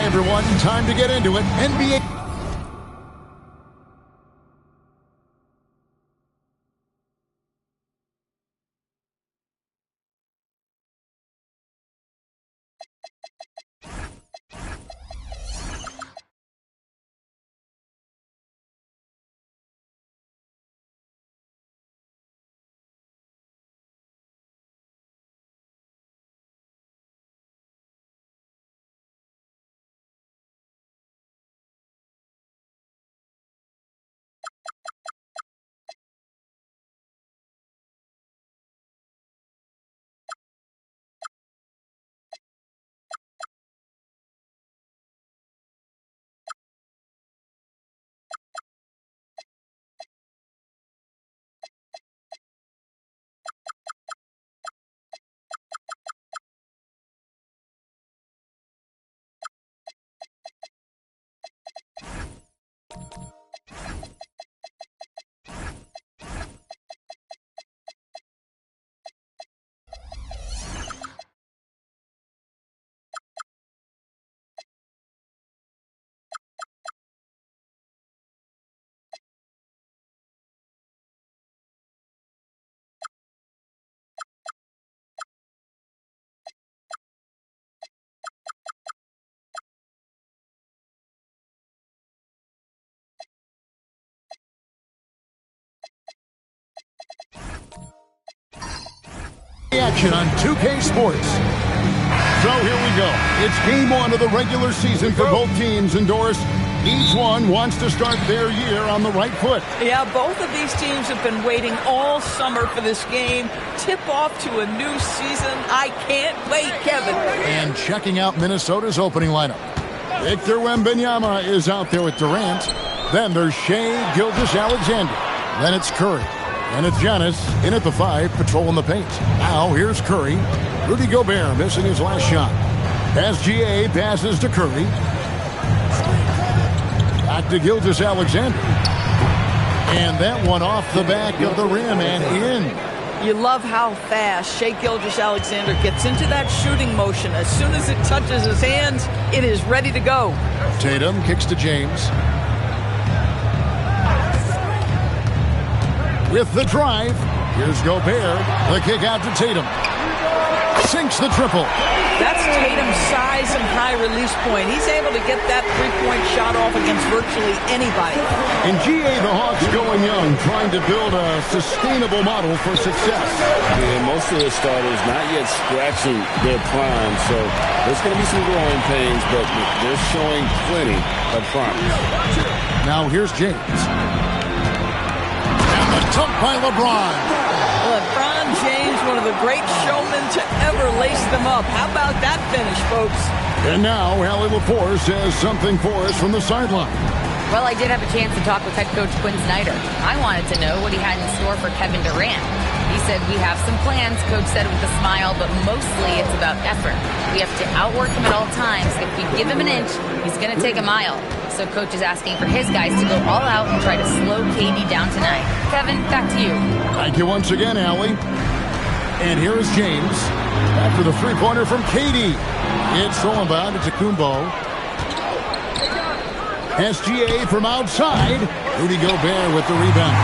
everyone. Time to get into it. NBA. Action on 2K Sports. So here we go. It's game one of the regular season for both teams endorsed. Each one wants to start their year on the right foot. Yeah, both of these teams have been waiting all summer for this game. Tip off to a new season. I can't wait, Kevin. And checking out Minnesota's opening lineup. Victor Wembanyama is out there with Durant. Then there's Shai Gilgeous-Alexander. Then it's Curry. And it's Giannis in at the 5, patrolling the paint. Now here's Curry. Rudy Gobert missing his last shot. SGA passes to Curry. Back to Gilgeous-Alexander. And that one off the back of the rim and in. You love how fast Shai Gilgeous-Alexander gets into that shooting motion. As soon as it touches his hands, it is ready to go. Tatum kicks to James. With the drive, here's Gobert. The kick out to Tatum. Sinks the triple. That's Tatum's size and high release point. He's able to get that three-point shot off against virtually anybody. In GA, the Hawks going young, trying to build a sustainable model for success. Yeah, most of the starters not yet scratching their prime, so there's going to be some growing pains, but they're showing plenty of promise. Now here's James. Dunk by LeBron. LeBron James, one of the great showmen to ever lace them up. How about that finish, folks? And now, Allie LaForce has something for us from the sideline. Well, I did have a chance to talk with head coach Quinn Snyder. I wanted to know what he had in store for Kevin Durant. He said, we have some plans, coach said with a smile, but mostly it's about effort. We have to outwork him at all times. If we give him an inch, he's going to take a mile. So coach is asking for his guys to go all out and try to slow KD down tonight. Kevin, back to you. Thank you once again, Allie. And here is James. After the three-pointer from KD. It's Solomon to Kumbo. SGA from outside. Rudy Gobert with the rebound.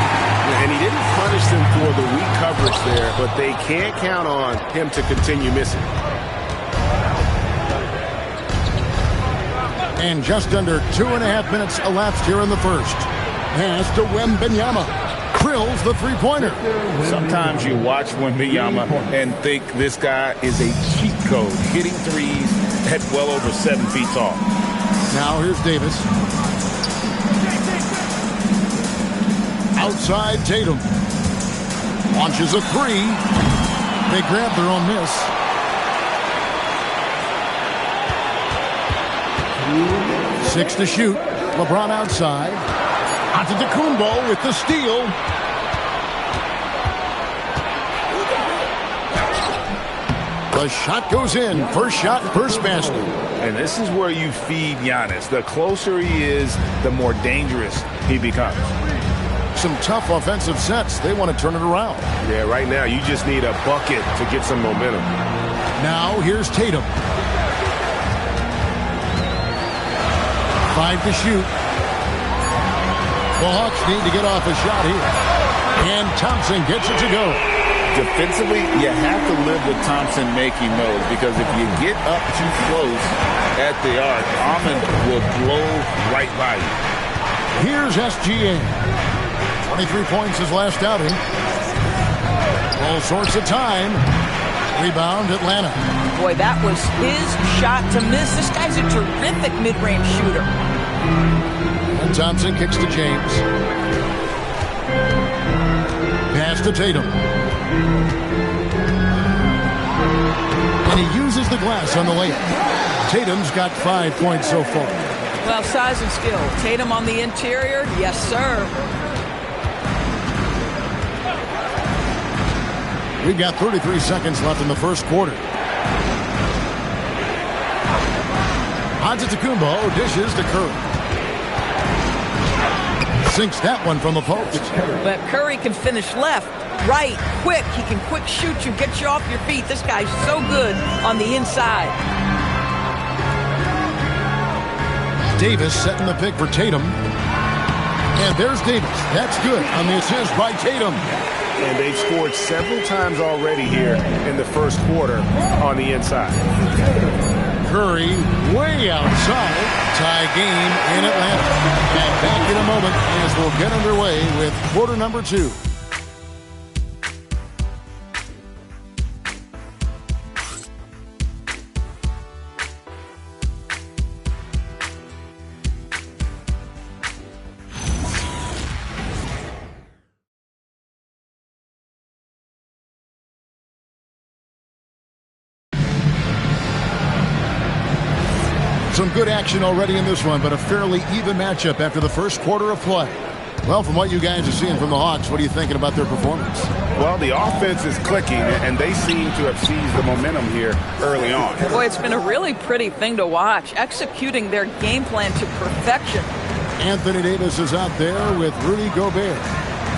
And he didn't punish them for the weak coverage there, but they can't count on him to continue missing. And just under 2.5 minutes elapsed here in the first. Pass to Wembanyama. Drills the three-pointer. Sometimes you watch Wembanyama and think this guy is a cheat code, hitting threes at well over 7 feet tall. Now here's Davis. Outside Tatum. Launches a three. They grab their own miss. Six to shoot. LeBron outside. Antetokounmpo with the steal. The shot goes in. First shot, first basket. And this is where you feed Giannis. The closer he is, the more dangerous he becomes. Some tough offensive sets. They want to turn it around. Yeah, right now you just need a bucket to get some momentum. Now here's Tatum. 5 to shoot. The Hawks need to get off a shot here. And Thompson gets it to go. Defensively, you have to live with Thompson making those, because if you get up too close at the arc, Almond will blow right by you. Here's SGA. 23 points his last outing. All sorts of time. Rebound, Atlanta. Boy, that was his shot to miss. This guy's a terrific mid-range shooter. And Thompson kicks to James. Pass to Tatum. And he uses the glass on the layup. Tatum's got 5 points so far. Well, size and skill. Tatum on the interior. Yes, sir. We've got 33 seconds left in the first quarter. Antetokounmpo dishes to Curry. Sinks that one from the post. But Curry can finish left, right, quick. He can quick shoot you, get you off your feet. This guy's so good on the inside. Davis setting the pick for Tatum. And there's Davis. That's good on the assist by Tatum. And they've scored several times already here in the first quarter on the inside. Curry way outside. Tie game in Atlanta. And back in a moment as we'll get underway with quarter number 2. Some good action already in this one, but a fairly even matchup after the first quarter of play. Well, from what you guys are seeing from the Hawks, what are you thinking about their performance? Well, the offense is clicking, and they seem to have seized the momentum here early on. Boy, it's been a really pretty thing to watch, executing their game plan to perfection. Anthony Davis is out there with Rudy Gobert.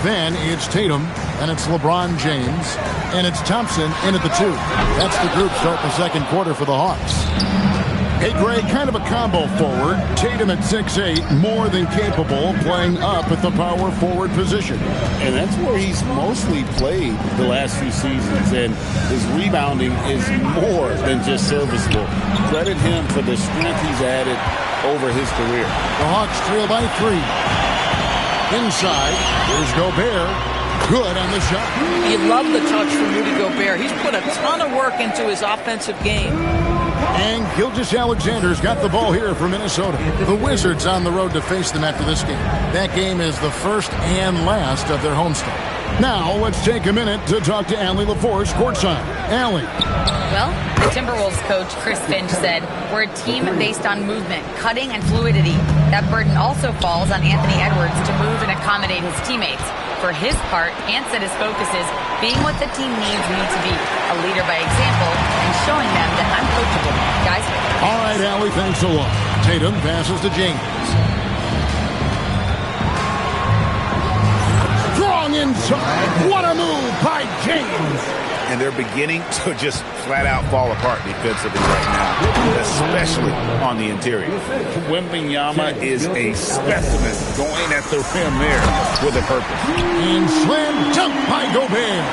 Then it's Tatum, and it's LeBron James, and it's Thompson in at the 2. That's the group start the second quarter for the Hawks. Hey, Greg, kind of a combo forward. Tatum at 6'8", more than capable, playing up at the power forward position. And that's where he's mostly played the last few seasons, and his rebounding is more than just serviceable. Credit him for the strength he's added over his career. The Hawks trail by 3. Inside, here's Gobert. Good on the shot. You love the touch from Rudy Gobert. He's put a ton of work into his offensive game. And Gilgeous-Alexander's got the ball here for Minnesota. The Wizards on the road to face them after this game. That game is the first and last of their homestand. Now, let's take a minute to talk to Allie LaForce courtside. Allie. Well, the Timberwolves coach, Chris Finch, said, "We're a team based on movement, cutting, and fluidity. That burden also falls on Anthony Edwards to move and accommodate his teammates. For his part, Ant said his focus is being what the team needs me to be, a leader by example, and showing them that I'm coachable." Guys? All right, Allie, thanks a lot. Tatum passes to James. Strong inside. What a move by James. And they're beginning to just flat out fall apart defensively right now, especially on the interior. Wembanyama is a specimen going at the rim there with a purpose. And slam dunk by Gobert.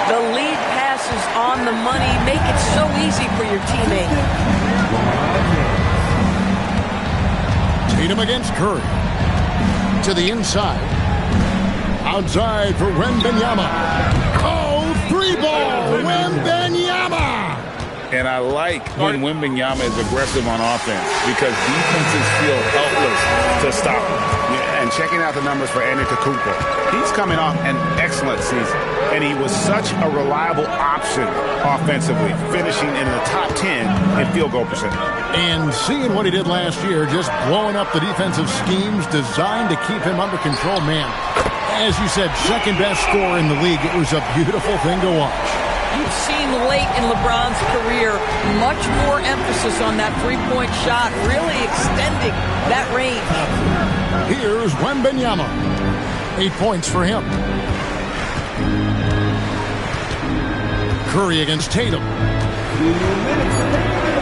The lead pass is on the money. Make it so easy for your teammate. Tatum against Curry. To the inside. Outside for Wembanyama. Oh, 3-ball. Wembanyama. And I like when Wembanyama is aggressive on offense, because defenses feel helpless to stop him. Yeah, and checking out the numbers for Antetokounmpo, he's coming off an excellent season, and he was such a reliable option offensively, finishing in the top 10 in field goal percentage. And seeing what he did last year, just blowing up the defensive schemes designed to keep him under control, man. As you said, second best scorer in the league. It was a beautiful thing to watch. You've seen late in LeBron's career much more emphasis on that three-point shot, really extending that range. Here's Wembanyama. 8 points for him. Curry against Tatum.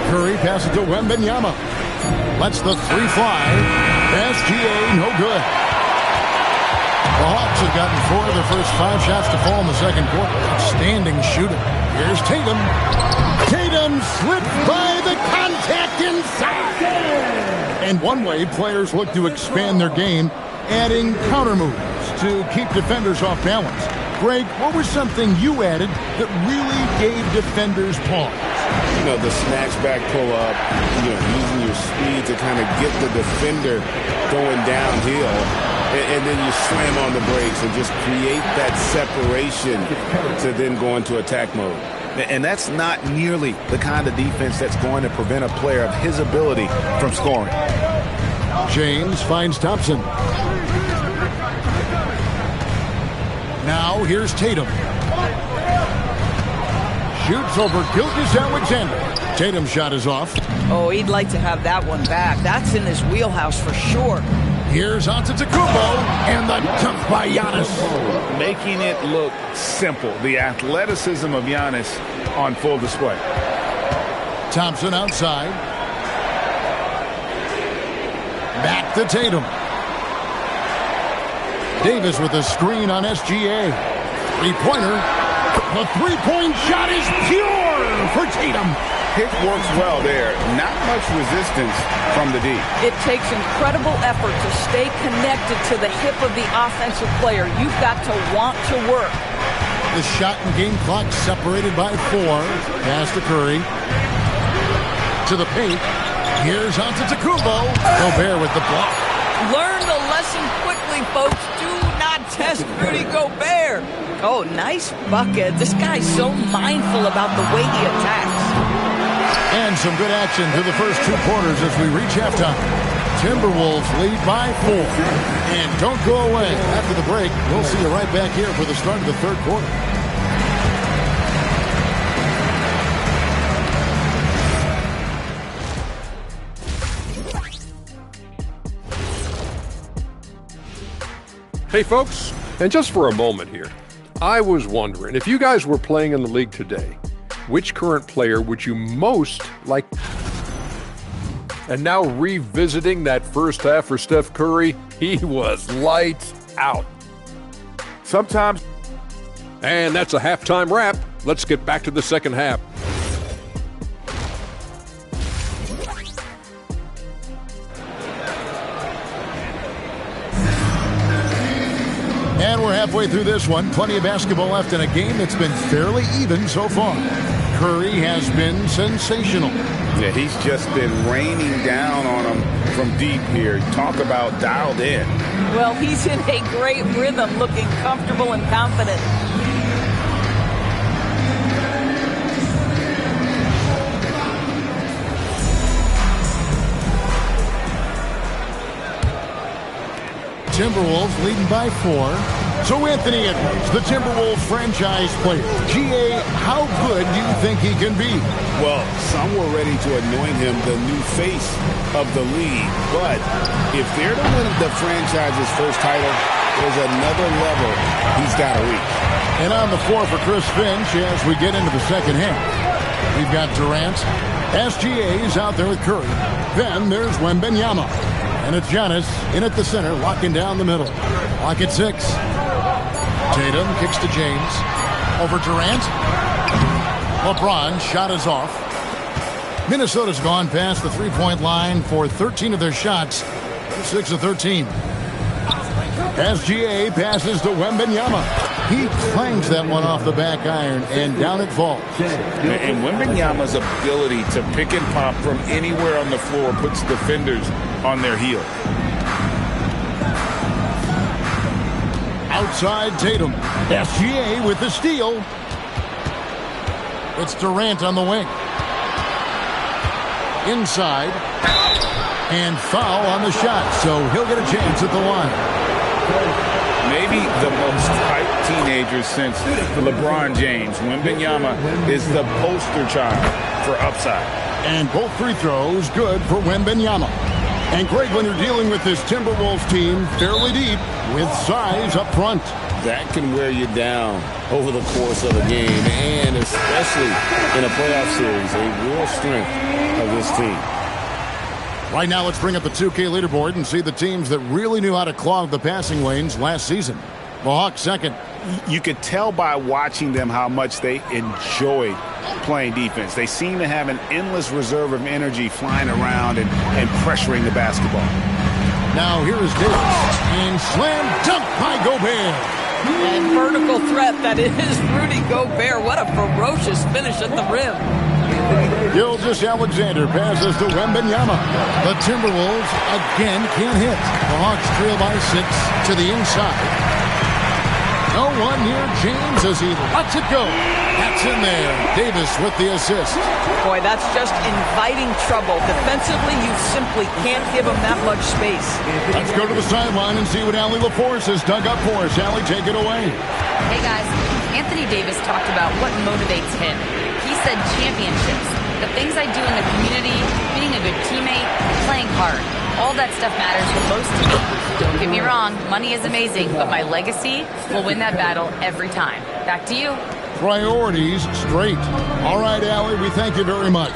Curry passes to Wembanyama. Lets the 3 fly. SGA, no good. The Hawks have gotten 4 of their first 5 shots to fall in the second quarter. Outstanding shooting. Here's Tatum. Tatum slipped by the contact inside. And one way players look to expand their game, adding counter moves to keep defenders off balance. Greg, what was something you added that really gave defenders pause? You know, the snatch back pull-up, using your speed to kind of get the defender going downhill, and then you slam on the brakes and just create that separation to then go into attack mode. And that's not nearly the kind of defense that's going to prevent a player of his ability from scoring. James finds Thompson. Now here's Tatum. Shoots over Gilgeous-Alexander. Tatum's shot is off. Oh, he'd like to have that one back. That's in his wheelhouse for sure. Here's Antetokounmpo, and the dunk by Giannis. Making it look simple. The athleticism of Giannis on full display. Thompson outside. Back to Tatum. Davis with a screen on SGA. Three-pointer. The three-point shot is pure for Tatum. Pick works well there. Not much resistance from the D. It takes incredible effort to stay connected to the hip of the offensive player. You've got to want to work. The shot and game clock separated by 4. Pass to Curry. To the paint. Here's Antetokounmpo. Gobert with the block. Learn the lesson quickly, folks. Do not test Rudy Gobert. Oh, nice bucket. This guy's so mindful about the way he attacks. And some good action through the first 2 quarters as we reach halftime. Timberwolves lead by 4. And don't go away. After the break, we'll see you right back here for the start of the third quarter. Hey folks, and just for a moment here, I was wondering, if you guys were playing in the league today, which current player would you most like? And now revisiting that first half for Steph Curry, he was lights out. Sometimes. And that's a halftime wrap. Let's get back to the second half. And we're halfway through this one. Plenty of basketball left in a game that's been fairly even so far. Curry has been sensational. Yeah, he's just been raining down on him from deep here. Talk about dialed in. Well, he's in a great rhythm, looking comfortable and confident. Timberwolves leading by 4. So Anthony Edwards, the Timberwolves franchise player. GA, how good do you think he can be? Well, some were ready to anoint him the new face of the league. But if they're to win the franchise's first title, there's another level he's got to reach. And on the floor for Chris Finch as we get into the second half. We've got Durant. SGA is out there with Curry. Then there's Wembanyama. And it's Giannis in at the center, locking down the middle. Lock at 6. Tatum kicks to James. Over Durant. LeBron shot is off. Minnesota's gone past the three-point line for 13 of their shots. 6 of 13. SGA passes to Wembanyama. He clangs that one off the back iron, and down it falls. And Wembanyama's ability to pick and pop from anywhere on the floor puts defenders on their heels. Outside Tatum. SGA with the steal. It's Durant on the wing. Inside. And foul on the shot, so he'll get a chance at the line. Maybe the most hyped teenager since LeBron James. Wembanyama is the poster child for upside. And both free throws good for Wembanyama. And Greg, when you're dealing with this Timberwolves team fairly deep with size up front. That can wear you down over the course of a game, and especially in a playoff series, a real strength of this team. Right now, let's bring up the 2K leaderboard and see the teams that really knew how to clog the passing lanes last season. The Hawks second. You could tell by watching them how much they enjoyed playing defense. They seem to have an endless reserve of energy flying around and pressuring the basketball. Now here is Davis. And slam dunk by Gobert. And vertical threat, that is Rudy Gobert. What a ferocious finish at the rim. Gilgeous-Alexander passes to Wembanyama. The Timberwolves again can't hit. The Hawks trail by 6 to the inside. No one near James as he lets it go. That's in there. Davis with the assist. Boy, that's just inviting trouble. Defensively, you simply can't give him that much space. Let's go to the sideline and see what Allie LaForce has dug up for us. Allie, take it away. Hey, guys. Anthony Davis talked about what motivates him. He said championships. The things I do in the community, being a good teammate, playing hard. All that stuff matters the most to me. Don't get me wrong, money is amazing, but my legacy will win that battle every time. Back to you. Priorities straight. All right, Allie, we thank you very much.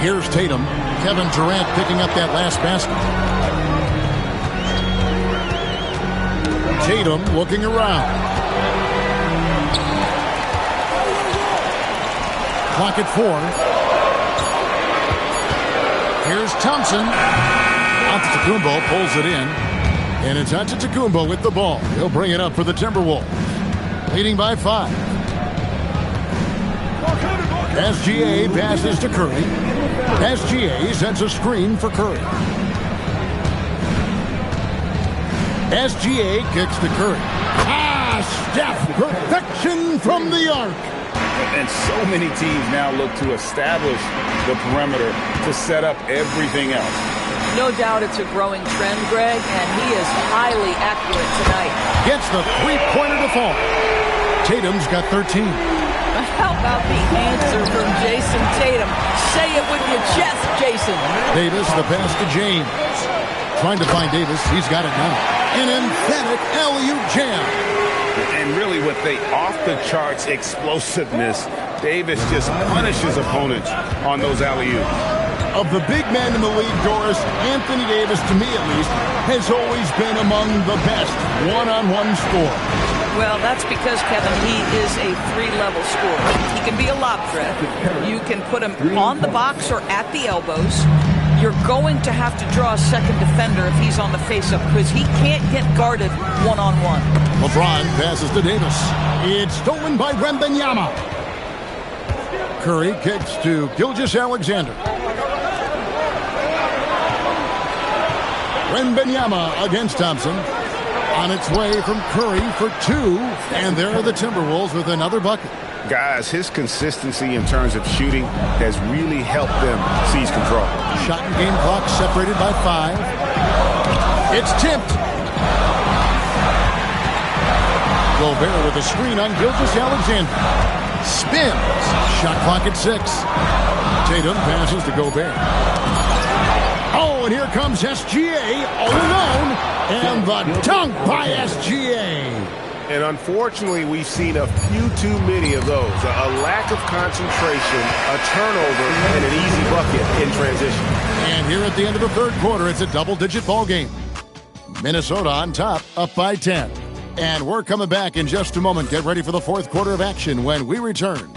Here's Tatum. Kevin Durant picking up that last basket. Tatum looking around. Clock at 4. Here's Thompson. Antetokounmpo pulls it in. And it's Antetokounmpo with the ball. He'll bring it up for the Timberwolves. Leading by 5. SGA passes to Curry. SGA sends a screen for Curry. SGA kicks to Curry. Steph, perfection from the arc. And so many teams now look to establish the perimeter to set up everything else. No doubt it's a growing trend, Greg, and he is highly accurate tonight. Gets the three-pointer to fall. Tatum's got 13. How about the answer from Jason Tatum? Say it with your chest, Jason. Davis, the pass to James. Trying to find Davis. He's got it now. An emphatic alley-oop jam. And really with the off-the-charts explosiveness, Davis just punishes opponents on those alley-oops. Of the big men in the league, Doris, Anthony Davis, to me at least, has always been among the best one-on-one scorers. Well, that's because, Kevin, he is a three-level scorer. He can be a lob threat. You can put him on the box or at the elbows. You're going to have to draw a second defender if he's on the face-up because he can't get guarded one-on-one. LeBron passes to Davis. It's stolen by Wembanyama. Curry kicks to Gilgeous-Alexander. Wembanyama against Thompson. On its way from Curry for 2. And there are the Timberwolves with another bucket. Guys, his consistency in terms of shooting has really helped them seize control. Shot and game clock separated by 5. It's tipped. Gobert with a screen on Gilgeous-Alexander. Spins. Shot clock at 6. Tatum passes to Gobert. Oh, and here comes SGA all alone. And the dunk by SGA. And unfortunately, we've seen a few too many of those. A lack of concentration, a turnover, and an easy bucket in transition. And here at the end of the third quarter, it's a double-digit ball game. Minnesota on top, up by 10. And we're coming back in just a moment. Get ready for the fourth quarter of action when we return.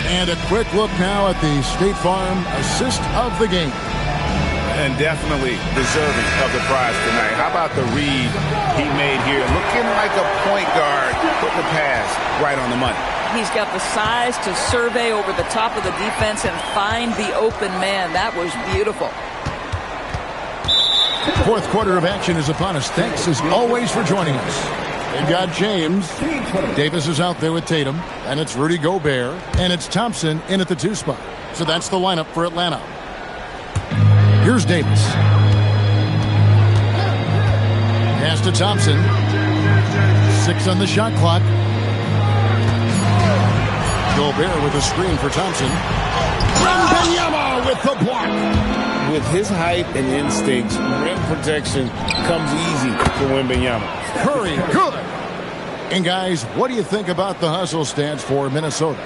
And a quick look now at the State Farm assist of the game. And definitely deserving of the prize tonight. How about the read he made here? Looking like a point guard, put the pass right on the money. He's got the size to survey over the top of the defense and find the open man. That was beautiful. Fourth quarter of action is upon us. Thanks as always for joining us. They've got James. Davis is out there with Tatum. And it's Rudy Gobert. And it's Thompson in at the 2 spot. So that's the lineup for Atlanta. Here's Davis. Pass to Thompson. 6 on the shot clock. Gobert with a screen for Thompson. Wembanyama with the block. with his height and instincts, rim protection comes easy for Wembanyama. Curry, good. And guys, what do you think about the hustle stance for Minnesota?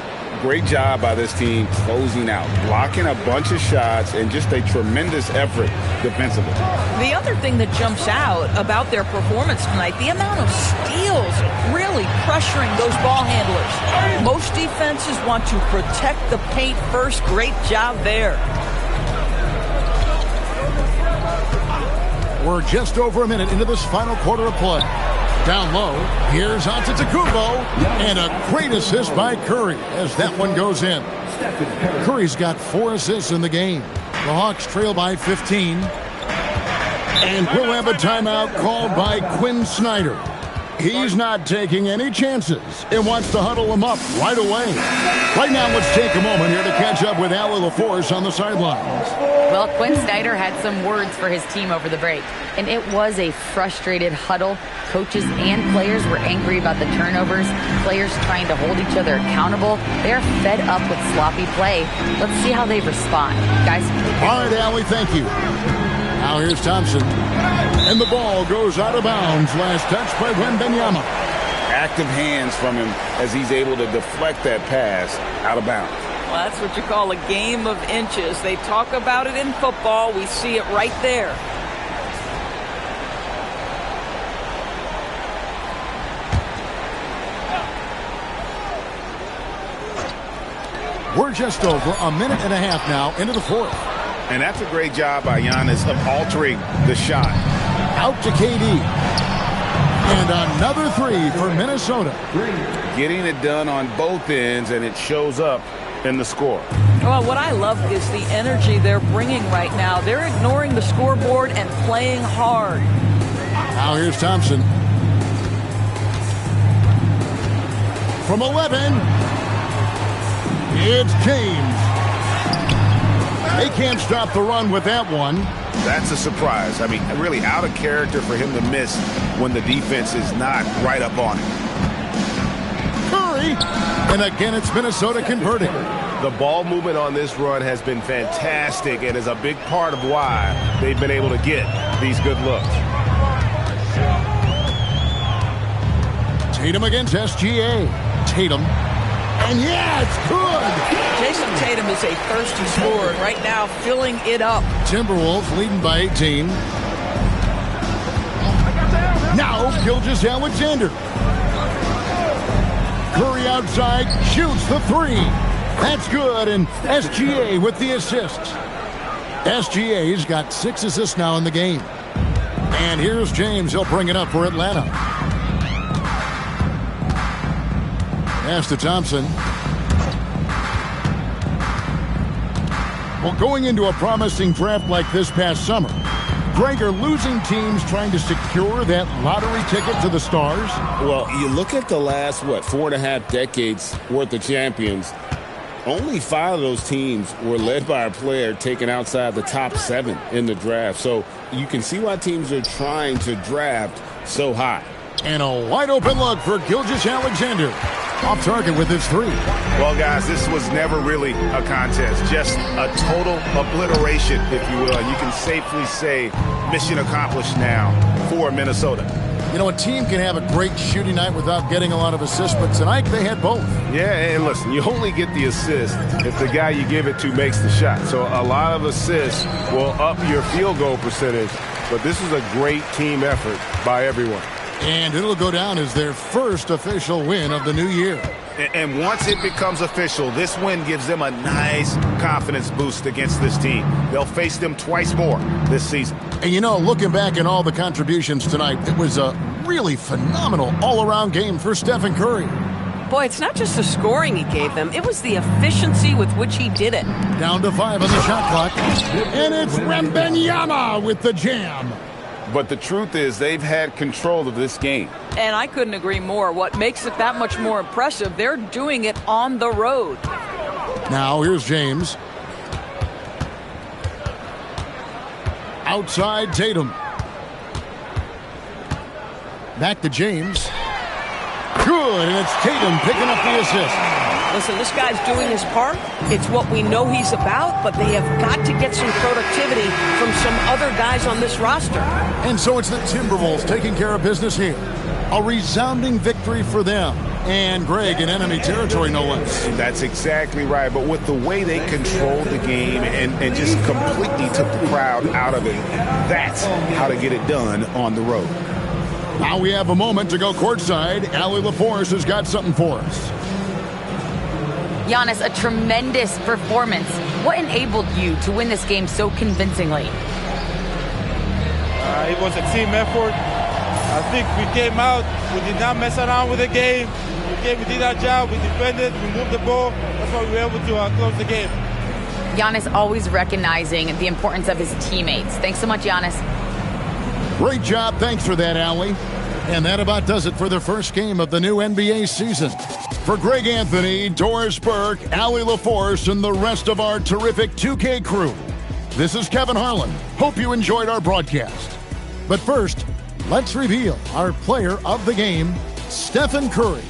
Great job by this team closing out, blocking a bunch of shots, and just a tremendous effort defensively. The other thing that jumps out about their performance tonight, the amount of steals really pressuring those ball handlers. Most defenses want to protect the paint first. Great job there. We're just over a minute into this final quarter of play. Down low, here's Antetokounmpo, and a great assist by Curry as that one goes in. Curry's got 4 assists in the game. The Hawks trail by 15. And we'll have a timeout called by Quinn Snyder. He's not taking any chances and wants to huddle them up right away. Right now, let's take a moment here to catch up with Allie LaForce on the sidelines. Well, Quinn Snyder had some words for his team over the break, and it was a frustrated huddle. Coaches and players were angry about the turnovers, players trying to hold each other accountable. They're fed up with sloppy play. Let's see how they respond. Guys? All right, Allie, thank you. Now here's Thompson. And the ball goes out of bounds. Last touch by Wembanyama. Active hands from him as he's able to deflect that pass out of bounds. Well, that's what you call a game of inches. They talk about it in football. We see it right there. We're just over a minute and a half now into the fourth. And that's a great job by Giannis of altering the shot. Out to KD. And another 3 for Minnesota. Getting it done on both ends, and it shows up in the score. Well, what I love is the energy they're bringing right now. They're ignoring the scoreboard and playing hard. Now here's Thompson. From 11, it's James. They can't stop the run with that one. That's a surprise. I mean, really out of character for him to miss when the defense is not right up on him. Curry. And again, it's Minnesota converting. The ball movement on this run has been fantastic and is a big part of why they've been able to get these good looks. Tatum against SGA. Tatum. And yeah, it's good. Jason Tatum is a thirsty scorer right now, filling it up. Timberwolves leading by 18. Now, Gilgeous-Alexander. Curry outside, shoots the 3. That's good, and SGA with the assists. SGA's got 6 assists now in the game. And here's James. He'll bring it up for Atlanta. Pass to Thompson. Well, going into a promising draft like this past summer, Greg, are losing teams trying to secure that lottery ticket to the stars? Well, you look at the last, 4.5 decades worth of champions, only 5 of those teams were led by a player taken outside the top 7 in the draft. So you can see why teams are trying to draft so high. And a wide open look for Gilgeous-Alexander. Off target with his 3. Well, guys, this was never really a contest. Just a total obliteration, if you will. And you can safely say mission accomplished now for Minnesota. You know, a team can have a great shooting night without getting a lot of assists, but tonight they had both. Yeah, and listen, you only get the assist if the guy you give it to makes the shot. So a lot of assists will up your field goal percentage, but this is a great team effort by everyone. And it'll go down as their first official win of the new year. And once it becomes official, this win gives them a nice confidence boost against this team. They'll face them twice more this season. And you know, looking back at all the contributions tonight, it was a really phenomenal all-around game for Stephen Curry. Boy, it's not just the scoring he gave them. It was the efficiency with which he did it. Down to 5 on the shot clock. And it's Wembanyama with the jam. But the truth is they've had control of this game. And I couldn't agree more. What makes it that much more impressive, they're doing it on the road. Now here's James. Outside Tatum. Back to James. Good, and it's Tatum picking up the assist. Listen, this guy's doing his part. It's what we know he's about, but they have got to get some productivity from some other guys on this roster. And so it's the Timberwolves taking care of business here. A resounding victory for them. And Greg in enemy territory, no less. That's exactly right. But with the way they controlled the game and just completely took the crowd out of it, that's how to get it done on the road. Now we have a moment to go courtside. Allie LaForce has got something for us. Giannis, a tremendous performance. What enabled you to win this game so convincingly? It was a team effort. I think we came out, we did not mess around with the game. We did our job, we defended, we moved the ball. That's why we were able to close the game. Giannis always recognizing the importance of his teammates. Thanks so much, Giannis. Great job. Thanks for that, Allie. And that about does it for the first game of the new NBA season. For Greg Anthony, Doris Burke, Allie LaForce, and the rest of our terrific 2K crew, this is Kevin Harlan. Hope you enjoyed our broadcast. But first, let's reveal our player of the game, Stephen Curry.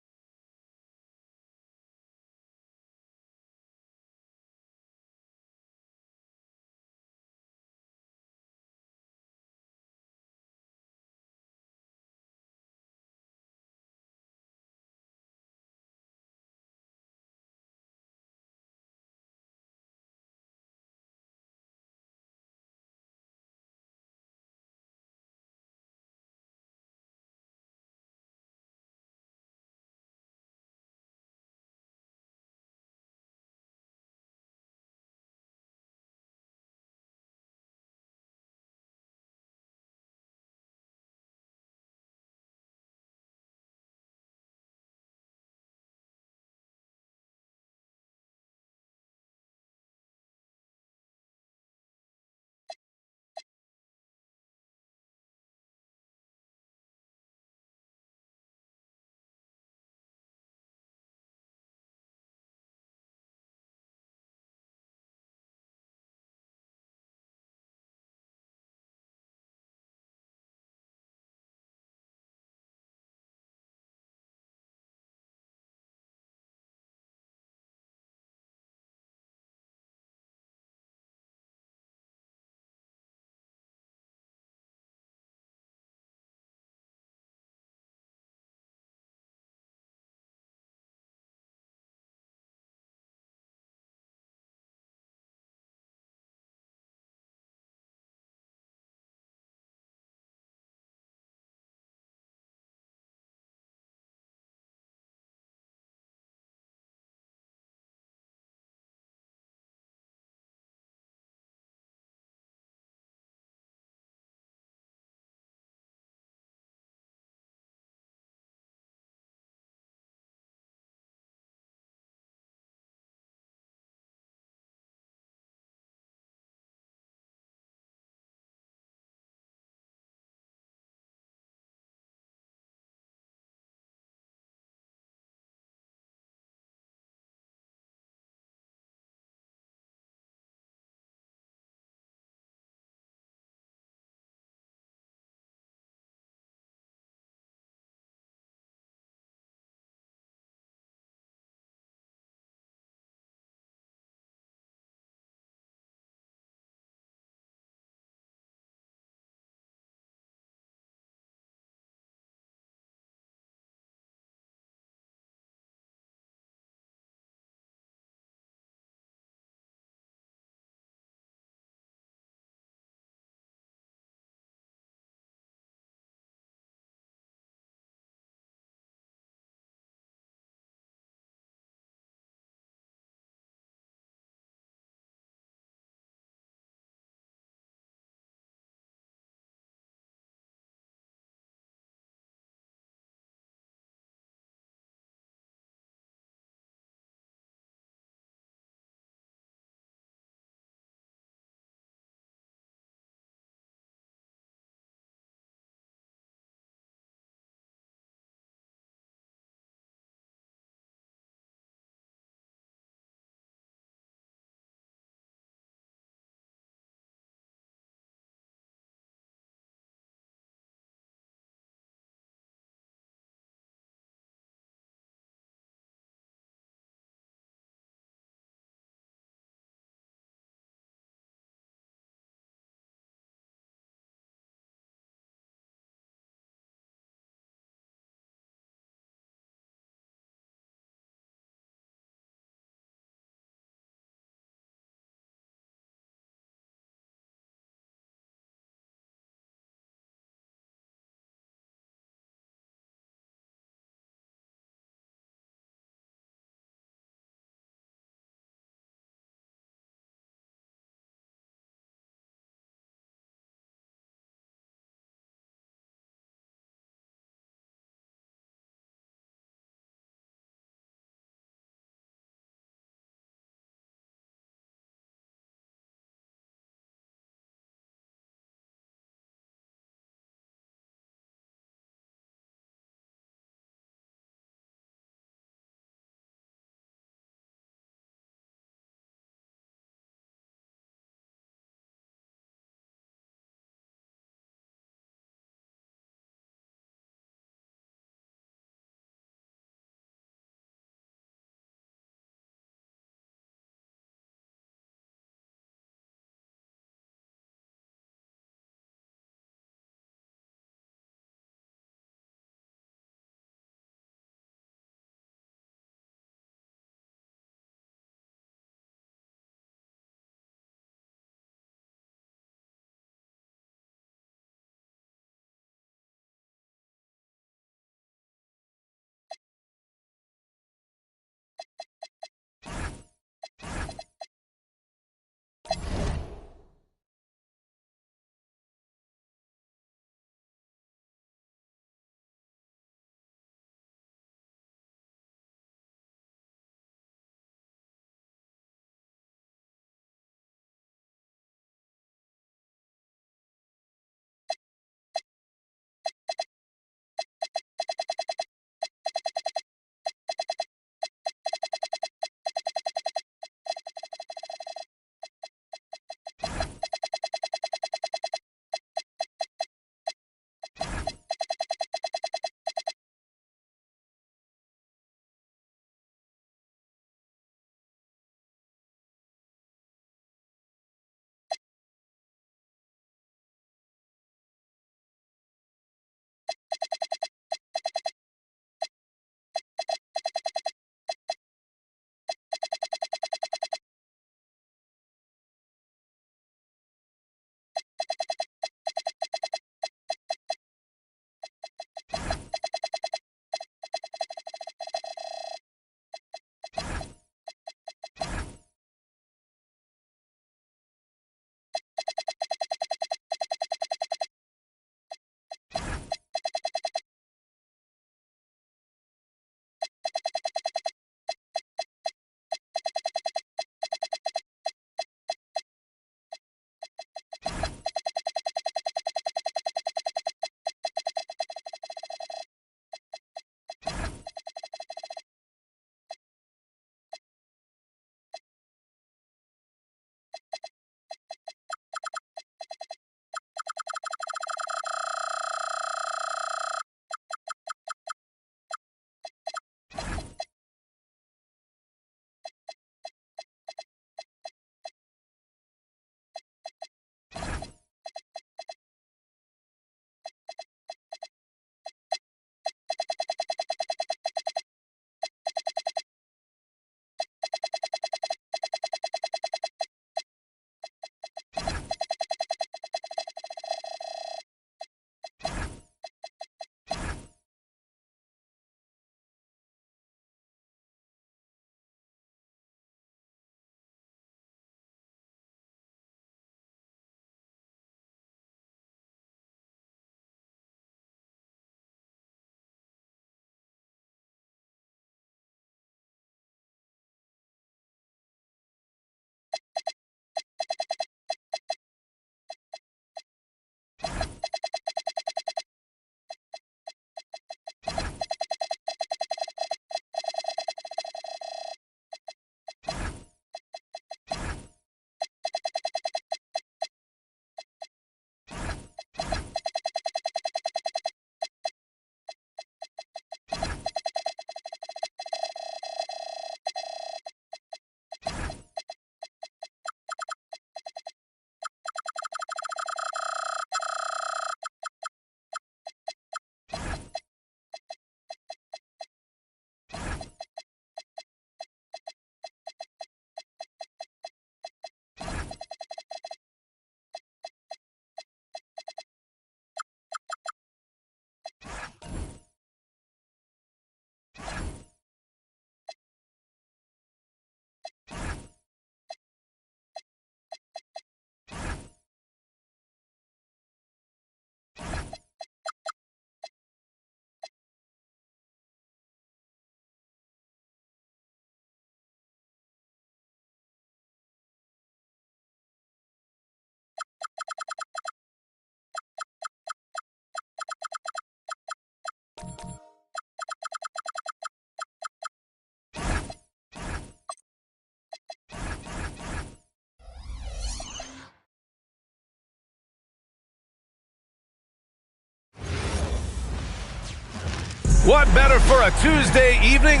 What better for a Tuesday evening?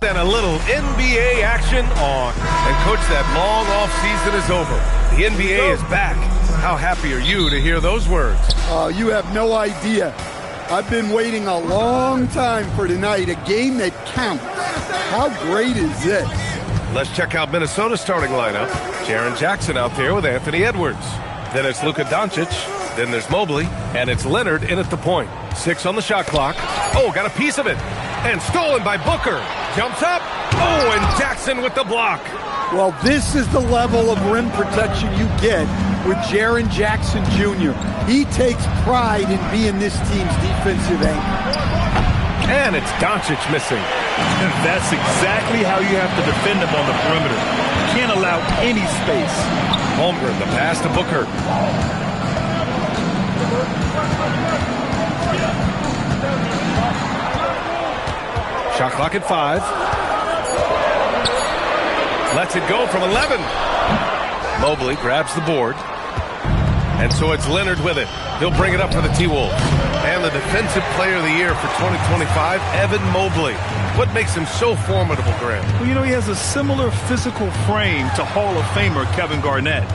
And a little NBA action on. And, Coach, that long off season is over. The NBA is back. How happy are you to hear those words? You have no idea. I've been waiting a long time for tonight, a game that counts. How great is this? Let's check out Minnesota's starting lineup. Jaren Jackson out there with Anthony Edwards. Then it's Luka Doncic. Then there's Mobley. And it's Leonard in at the point. 6 on the shot clock. Oh, got a piece of it. And stolen by Booker. Jumps up. Oh, and Jackson with the block. Well, this is the level of rim protection you get with Jaren Jackson Jr. He takes pride in being this team's defensive anchor. And it's Doncic missing. That's exactly how you have to defend him on the perimeter. You can't allow any space. Holmgren, the pass to Booker. Shot clock at 5. Lets it go from 11. Mobley grabs the board. And so it's Leonard with it. He'll bring it up for the T-Wolves. And the Defensive Player of the Year for 2025, Evan Mobley. What makes him so formidable, Graham? Well, you know, he has a similar physical frame to Hall of Famer Kevin Garnett.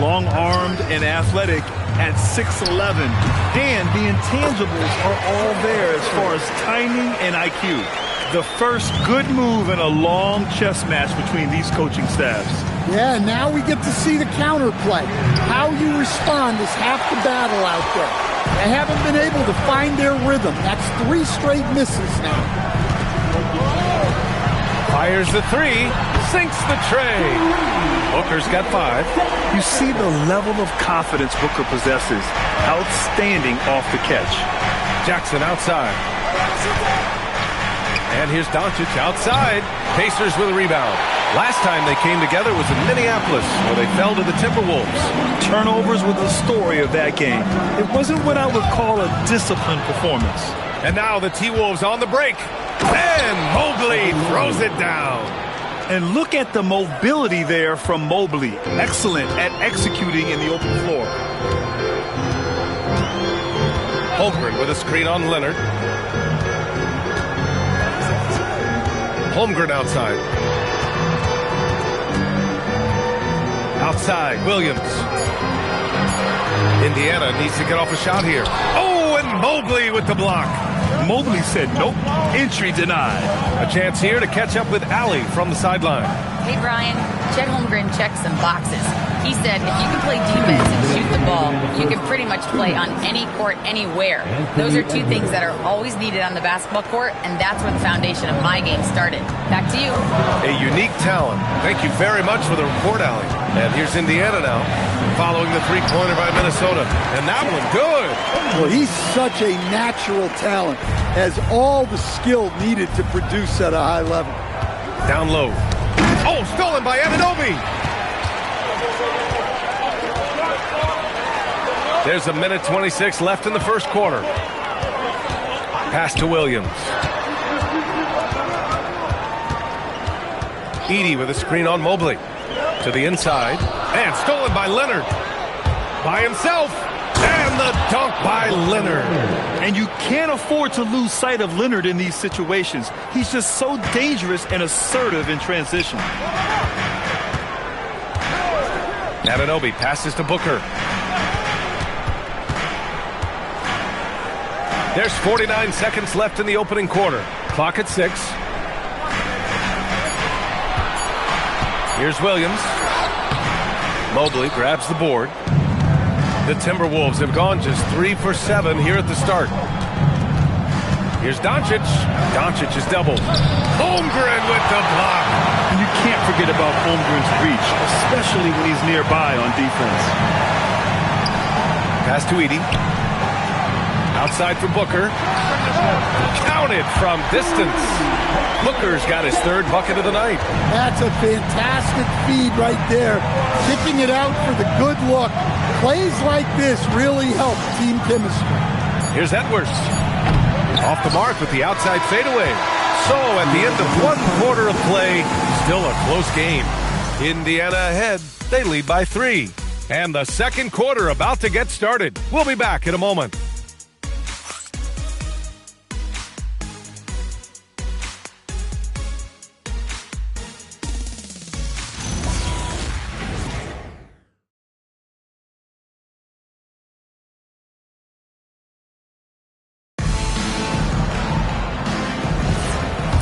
Long-armed and athletic at 6'11". And the intangibles are all there as far as timing and IQ. The first good move in a long chess match between these coaching staffs. Yeah, now we get to see the counterplay. How you respond is half the battle out there. They haven't been able to find their rhythm. That's 3 straight misses now. Fires the 3, sinks the tray. Booker's got 5. You see the level of confidence Booker possesses. Outstanding off the catch. Jackson outside. And here's Doncic outside. Pacers with a rebound. Last time they came together was in Minneapolis, where they fell to the Timberwolves. Turnovers were the story of that game. It wasn't what I would call a disciplined performance. And now the T-Wolves on the break. And Mobley throws it down. And look at the mobility there from Mobley. Excellent at executing in the open floor. Holmgren with a screen on Leonard. Holmgren outside. Outside, Williams. Indiana needs to get off a shot here. Oh, and Mobley with the block. Mobley said nope. Entry denied. A chance here to catch up with Allie from the sideline. Hey, Brian. Chet Holmgren checked some boxes. He said if you can play defense and shoot the ball, you can pretty much play on any court, anywhere. Those are 2 things that are always needed on the basketball court, and that's where the foundation of my game started. Back to you. A unique talent. Thank you very much for the report, Allie. And here's Indiana now, following the 3-pointer by Minnesota. And that one good. Well, he's such a natural talent. Has all the skill needed to produce at a high level. Down low. Oh, stolen by Anunoby. There's a minute 26 left in the first quarter. Pass to Williams. Edey with a screen on Mobley. To the inside. And stolen by Leonard. By himself. And the dunk by Leonard. And you can't afford to lose sight of Leonard in these situations. He's just so dangerous and assertive in transition. Anunoby passes to Booker. There's 49 seconds left in the opening quarter. Clock at 6. Here's Williams. Mobley grabs the board. The Timberwolves have gone just 3 for 7 here at the start. Here's Doncic. Doncic is doubled. Holmgren with the block. And you can't forget about Holmgren's reach, especially when he's nearby on defense. Pass to Edey. Outside for Booker. Counted from distance. Booker's got his 3rd bucket of the night. That's a fantastic feed right there. Kicking it out for the good look. Plays like this really help team chemistry. Here's Edwards. Off the mark with the outside fadeaway. So at the end of 1 quarter of play, still a close game. Indiana ahead. They lead by 3. And the second quarter about to get started. We'll be back in a moment.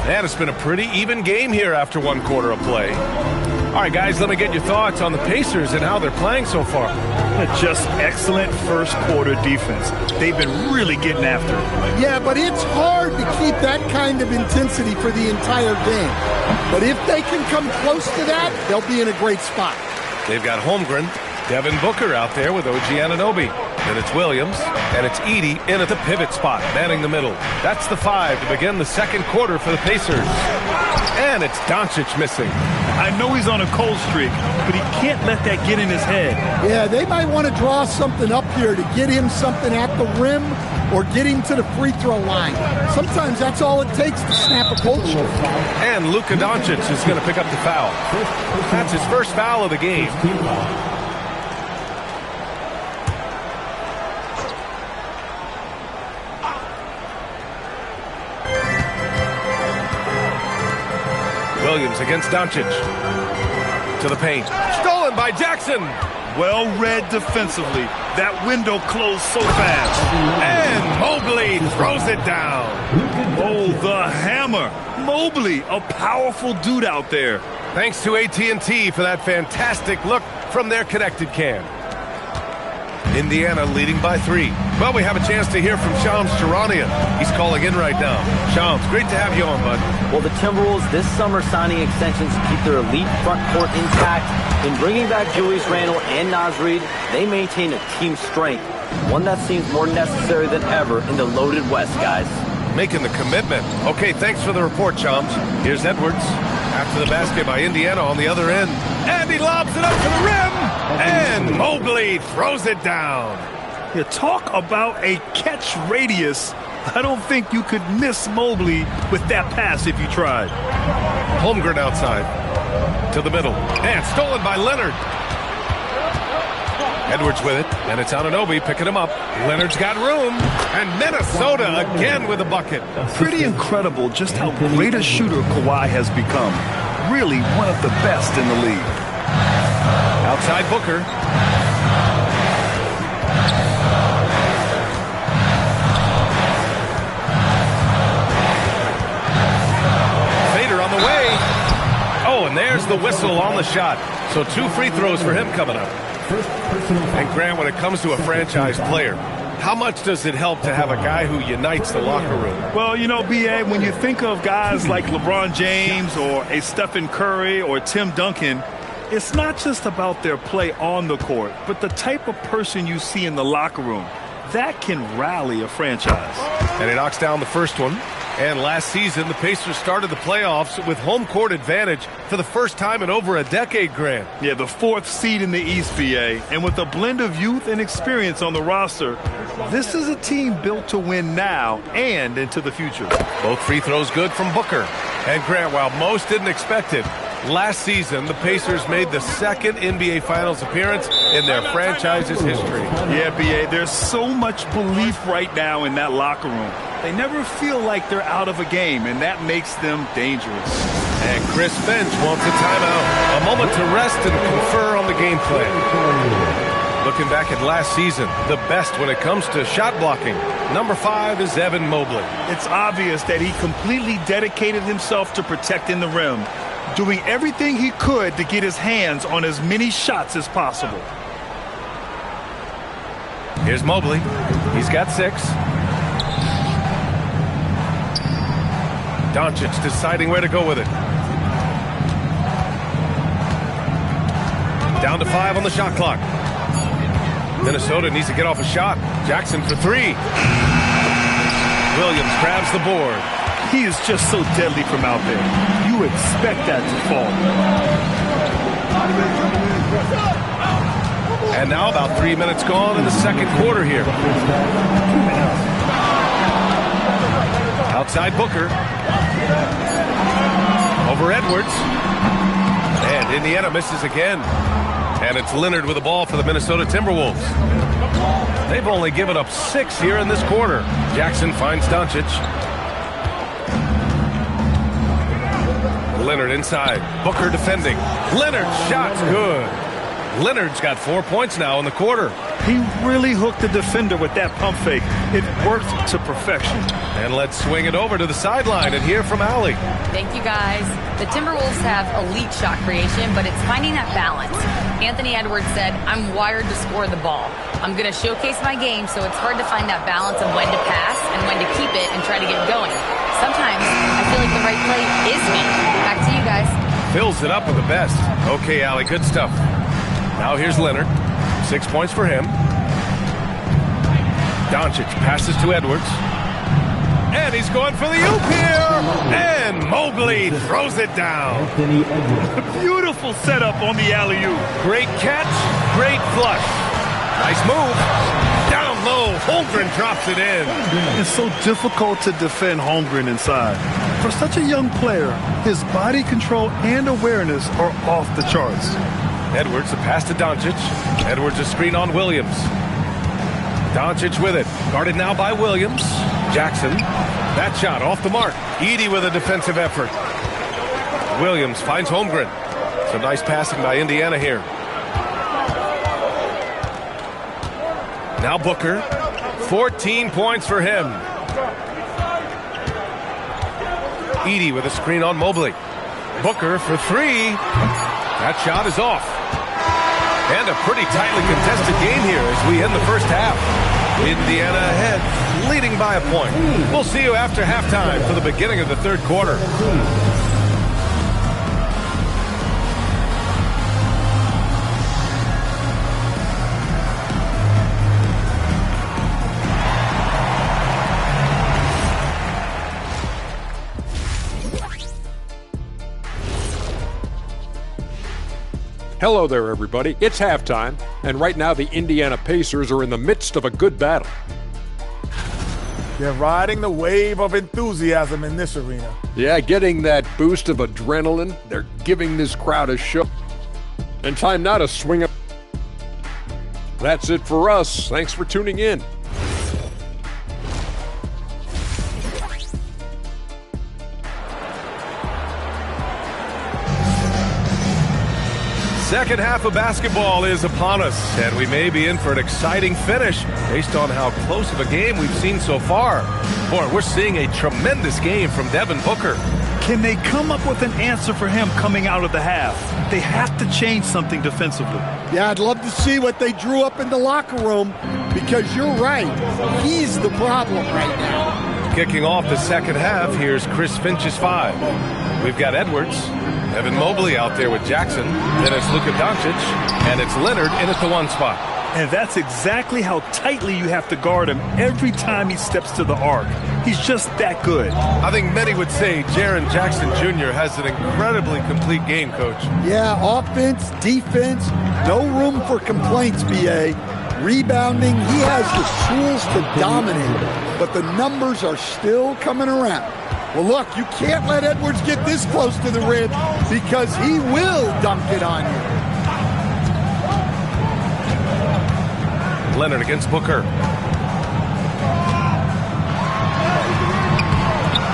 And it's been a pretty even game here after 1 quarter of play. All right, guys, let me get your thoughts on the Pacers and how they're playing so far. Just excellent first quarter defense. They've been really getting after it. Yeah, but it's hard to keep that kind of intensity for the entire game. But if they can come close to that, they'll be in a great spot. They've got Holmgren, Devin Booker out there with OG Anunoby. Then it's Williams, and it's Edey in at the pivot spot, manning the middle. That's the 5 to begin the second quarter for the Pacers. And it's Doncic missing. I know he's on a cold streak, but he can't let that get in his head. Yeah, they might want to draw something up here to get him something at the rim or get him to the free throw line. Sometimes that's all it takes to snap a cold streak. And Luka Doncic is going to pick up the foul. That's his first foul of the game. Williams against Doncic. To the paint. Stolen by Jackson. Well read defensively. That window closed so fast. And Mobley throws it down. Oh, the hammer. Mobley, a powerful dude out there. Thanks to AT&T for that fantastic look from their connected cam. Indiana leading by 3. Well, we have a chance to hear from Shams Charania. He's calling in right now. Shams, great to have you on, bud. Well, the Timberwolves this summer signing extensions to keep their elite front court intact. In bringing back Julius Randle and Naz Reid, they maintain a team strength, one that seems more necessary than ever in the loaded West, guys. Making the commitment. Okay, thanks for the report, Shams. Here's Edwards. After the basket by Indiana on the other end. And he lobs it up to the rim. And Mobley throws it down. You talk about a catch radius. I don't think you could miss Mobley with that pass if you tried. Holmgren outside. To the middle. And stolen by Leonard. Edwards with it. And it's Anunoby picking him up. Leonard's got room. And Minnesota again with a bucket. Pretty incredible just how great a shooter Kawhi has become. Really one of the best in the league. Outside Booker. Fader on the way. Oh, and there's the whistle on the shot. So 2 free throws for him coming up. And Grant, when it comes to a franchise player, how much does it help to have a guy who unites the locker room? Well, you know, B.A., when you think of guys like LeBron James or a Stephen Curry or Tim Duncan, it's not just about their play on the court, but the type of person you see in the locker room. That can rally a franchise. And he knocks down the first one. And last season, the Pacers started the playoffs with home court advantage for the first time in over a decade, Grant. Yeah, the 4th seed in the East, BA. And with a blend of youth and experience on the roster, this is a team built to win now and into the future. Both free throws good from Booker. And Grant, while most didn't expect it, last season, the Pacers made the 2nd NBA Finals appearance in their franchise's history. Yeah, B.A., there's so much belief right now in that locker room. They never feel like they're out of a game, and that makes them dangerous. And Chris Finch wants a timeout. A moment to rest and confer on the game plan. Looking back at last season, the best when it comes to shot blocking. Number 5 is Evan Mobley. It's obvious that he completely dedicated himself to protecting the rim, doing everything he could to get his hands on as many shots as possible. Here's Mobley. He's got 6. Doncic deciding where to go with it. Down to 5 on the shot clock. Minnesota needs to get off a shot. Jackson for 3. Williams grabs the board. He is just so deadly from out there. You expect that to fall. And now about 3 minutes gone in the second quarter here. Outside Booker. Over Edwards. And Indiana misses again. And it's Leonard with the ball for the Minnesota Timberwolves. They've only given up 6 here in this quarter. Jackson finds Doncic. Leonard inside. Booker defending. Leonard's shot's good. Leonard's got 4 points now in the quarter. He really hooked the defender with that pump fake. It worked to perfection. And let's swing it over to the sideline and hear from Allie. Thank you, guys. The Timberwolves have elite shot creation, but it's finding that balance. Anthony Edwards said, I'm wired to score the ball. I'm going to showcase my game, so it's hard to find that balance of when to pass and when to keep it and try to get going. Sometimes I feel like the right play is me. Back to you guys. Fills it up with the best. Okay, Allie, good stuff. Now here's Leonard. 6 points for him. Doncic passes to Edwards. And he's going for the oop here. And Mobley throws it down. Beautiful setup on the alley-oop. Great catch, great flush. Nice move. Down low, Holmgren drops it in. It's so difficult to defend Holmgren inside. For such a young player, his body control and awareness are off the charts. Edwards, a pass to Doncic. Edwards, a screen on Williams. Doncic with it. Guarded now by Williams. Jackson. That shot off the mark. Edey with a defensive effort. Williams finds Holmgren. Some nice passing by Indiana here. Now Booker. 14 points for him. Edey with a screen on Mobley. Booker for 3. That shot is off. And a pretty tightly contested game here as we end the first half. Indiana ahead, leading by a point. We'll see you after halftime for the beginning of the third quarter. Hello there, everybody. It's halftime, and right now the Indiana Pacers are in the midst of a good battle. They're riding the wave of enthusiasm in this arena. Yeah, getting that boost of adrenaline. They're giving this crowd a show. And time now to swing up. That's it for us. Thanks for tuning in. Second half of basketball is upon us, and we may be in for an exciting finish based on how close of a game we've seen so far. Boy, we're seeing a tremendous game from Devin Booker. Can they come up with an answer for him coming out of the half? They have to change something defensively. Yeah, I'd love to see what they drew up in the locker room, because you're right. He's the problem right now. Kicking off the second half, here's Chris Finch's 5. We've got Edwards. Evan Mobley out there with Jackson. Then it's Luka Doncic. And it's Leonard in at the 1 spot. And that's exactly how tightly you have to guard him every time he steps to the arc. He's just that good. I think many would say Jaren Jackson Jr. has an incredibly complete game, Coach. Yeah, offense, defense, no room for complaints, B.A. Rebounding, he has the tools to dominate, but the numbers are still coming around. Well, look, you can't let Edwards get this close to the rim because he will dunk it on you. Leonard against Booker.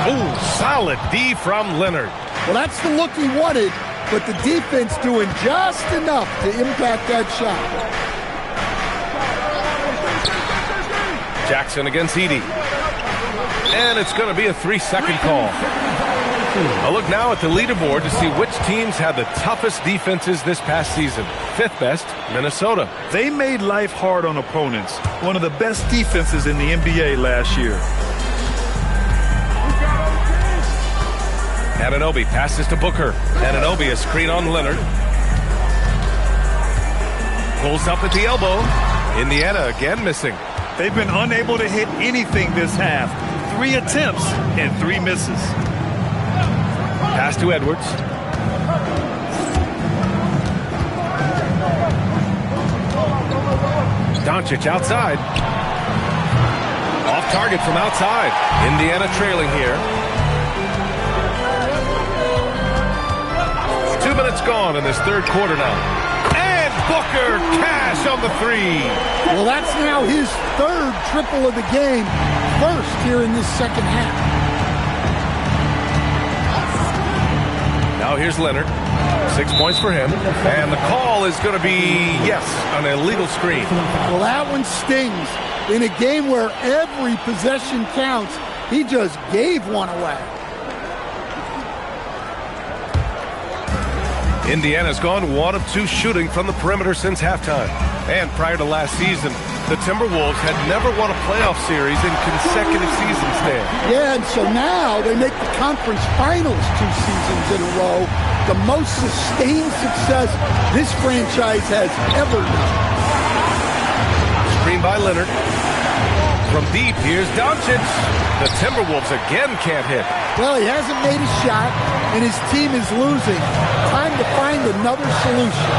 Oh, solid D from Leonard. Well, that's the look he wanted, but the defense doing just enough to impact that shot. Jackson against Edey. And it's going to be a 3-second call. A look now at the leaderboard to see which teams had the toughest defenses this past season. 5th best, Minnesota. They made life hard on opponents. One of the best defenses in the NBA last year. Anunoby passes to Booker. Anunoby a screen on Leonard. Pulls up at the elbow. Indiana again missing. They've been unable to hit anything this half. 3 attempts and 3 misses. Pass to Edwards. Doncic outside. Off target from outside. Indiana trailing here. 2 minutes gone in this third quarter now. And Booker cash on the 3. Well, that's now his 3rd triple of the game. First here in this second half. Now here's Leonard. 6 points for him. And the call is going to be, yes, an illegal screen. Well, that one stings. In a game where every possession counts, he just gave one away. Indiana's gone 1 of 2 shooting from the perimeter since halftime. And prior to last season, the Timberwolves had never won a playoff series in consecutive seasons, Dan. Yeah, and so now they make the conference finals 2 seasons in a row. The most sustained success this franchise has ever known. Screen by Leonard. From deep, here's Doncic. The Timberwolves again can't hit. Well, he hasn't made a shot, and his team is losing. Time to find another solution.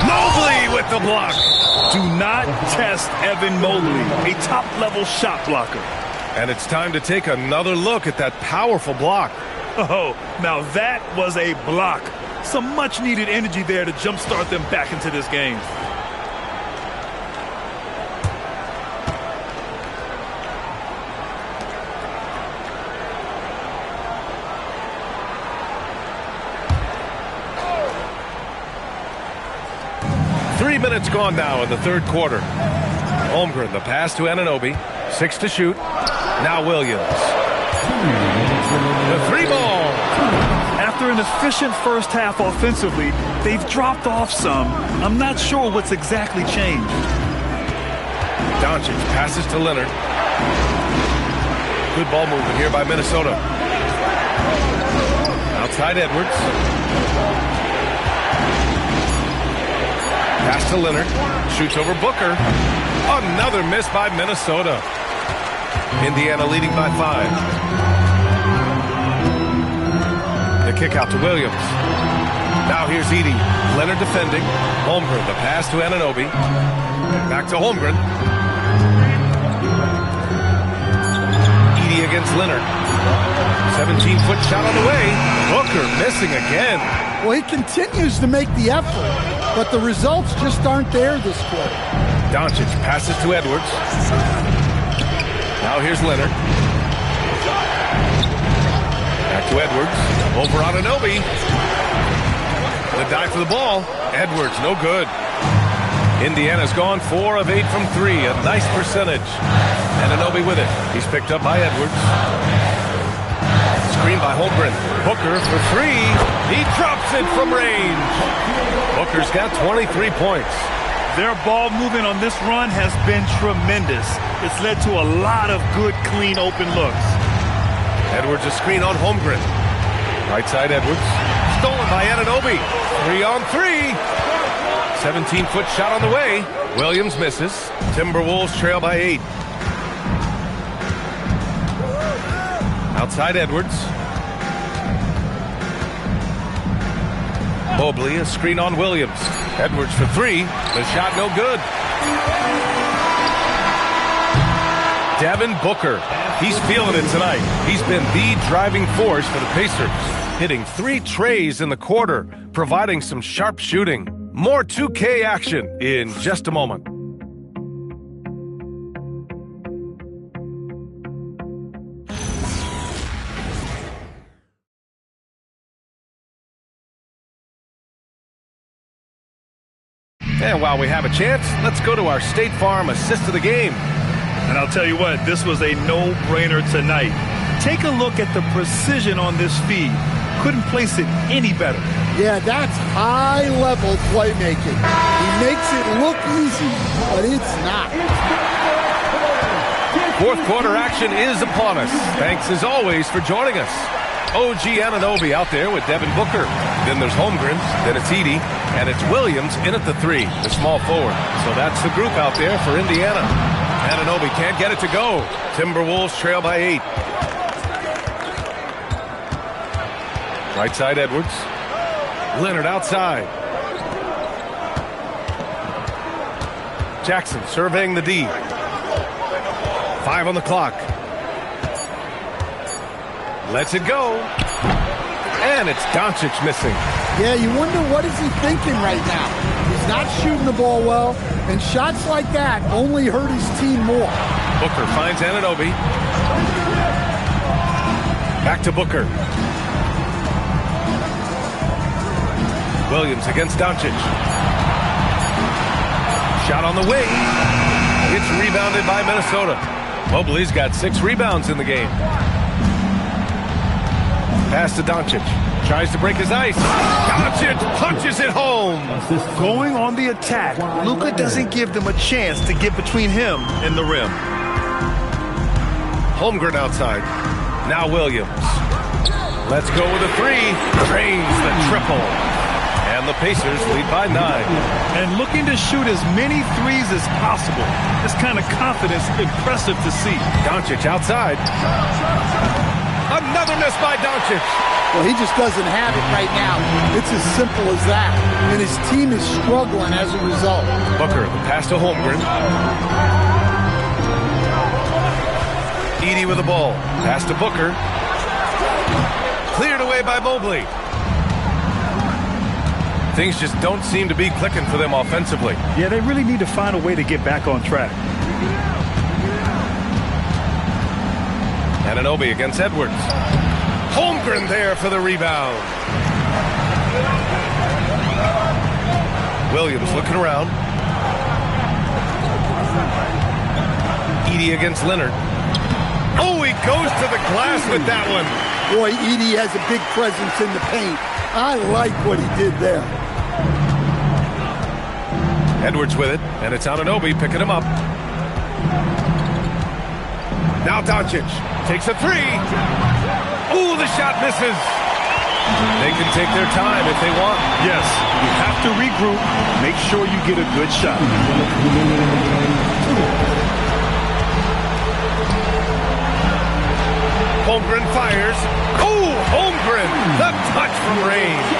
Mobley with the block. Do not test Evan Mobley, a top-level shot blocker. And it's time to take another look at that powerful block. Oh, now that was a block. Some much-needed energy there to jumpstart them back into this game. Minutes gone now in the third quarter. Holmgren, the pass to Anunoby. 6 to shoot. Now Williams. The 3-ball. After an efficient first half offensively, they've dropped off some. I'm not sure what's exactly changed. Doncic passes to Leonard. Good ball movement here by Minnesota. Outside Edwards. Pass to Leonard. Shoots over Booker. Another miss by Minnesota. Indiana leading by 5. The kick out to Williams. Now here's Edey. Leonard defending. Holmgren, the pass to Anunoby. Back to Holmgren. Edey against Leonard. 17-foot shot on the way. Booker missing again. Well, he continues to make the effort, but the results just aren't there this quarter. Doncic passes to Edwards. Now here's Leonard. Back to Edwards. Over Anunoby. The dive for the ball. Edwards, no good. Indiana's gone 4 of 8 from 3. A nice percentage. Anunoby with it. He's picked up by Edwards. Screen by Holmgren. Booker for 3. He drops it from range. Booker's got 23 points. Their ball movement on this run has been tremendous. It's led to a lot of good, clean, open looks. Edwards a screen on Holmgren. Right side Edwards. Stolen by Anunoby. 3 on 3. 17-foot shot on the way. Williams misses. Timberwolves trail by 8. Outside Edwards. Mobley, a screen on Williams. Edwards for 3. The shot no good. Devin Booker. He's feeling it tonight. He's been the driving force for the Pacers. Hitting 3 trays in the quarter, providing some sharp shooting. More 2K action in just a moment. And while we have a chance, let's go to our State Farm assist of the game. And I'll tell you what, this was a no-brainer tonight. Take a look at the precision on this feed. Couldn't place it any better. Yeah, that's high-level playmaking. He makes it look easy, but it's not. Fourth quarter action is upon us. Thanks, as always, for joining us. OG Anunoby out there with Devin Booker. Then there's Holmgren, then it's Edey, and it's Williams in at the 3, the small forward. So that's the group out there for Indiana. Anunoby can't get it to go. Timberwolves trail by 8. Right side, Edwards. Leonard outside. Jackson surveying the D. 5 on the clock. Lets it go. And it's Doncic missing. Yeah, you wonder what is he thinking right now. He's not shooting the ball well, and shots like that only hurt his team more. Booker finds Anunoby. Back to Booker. Williams against Doncic. Shot on the way. It's rebounded by Minnesota. Mobley's got 6 rebounds in the game. Pass to Doncic. Tries to break his ice. Doncic punches it home. Going on the attack, Luka doesn't give them a chance to get between him and the rim. Holmgren outside. Now Williams. Let's go with a 3. Drains the triple. And the Pacers lead by 9. And looking to shoot as many threes as possible. This kind of confidence, impressive to see. Doncic outside. Another miss by Doncic. Well, he just doesn't have it right now. It's as simple as that. And his team is struggling as a result. Booker, the pass to Holmgren. Edey with the ball. Pass to Booker. Cleared away by Mobley. Things just don't seem to be clicking for them offensively. Yeah, they really need to find a way to get back on track. Anunoby against Edwards. Holmgren there for the rebound. Williams looking around. Edey against Leonard. Oh, he goes to the glass with that one. Boy, Edey has a big presence in the paint. I like what he did there. Edwards with it, and it's Anunoby picking him up. Now Doncic takes a 3. Ooh, the shot misses. They can take their time if they want. Yes, you have to regroup. Make sure you get a good shot. Holmgren fires. Ooh, Holmgren, the touch from range.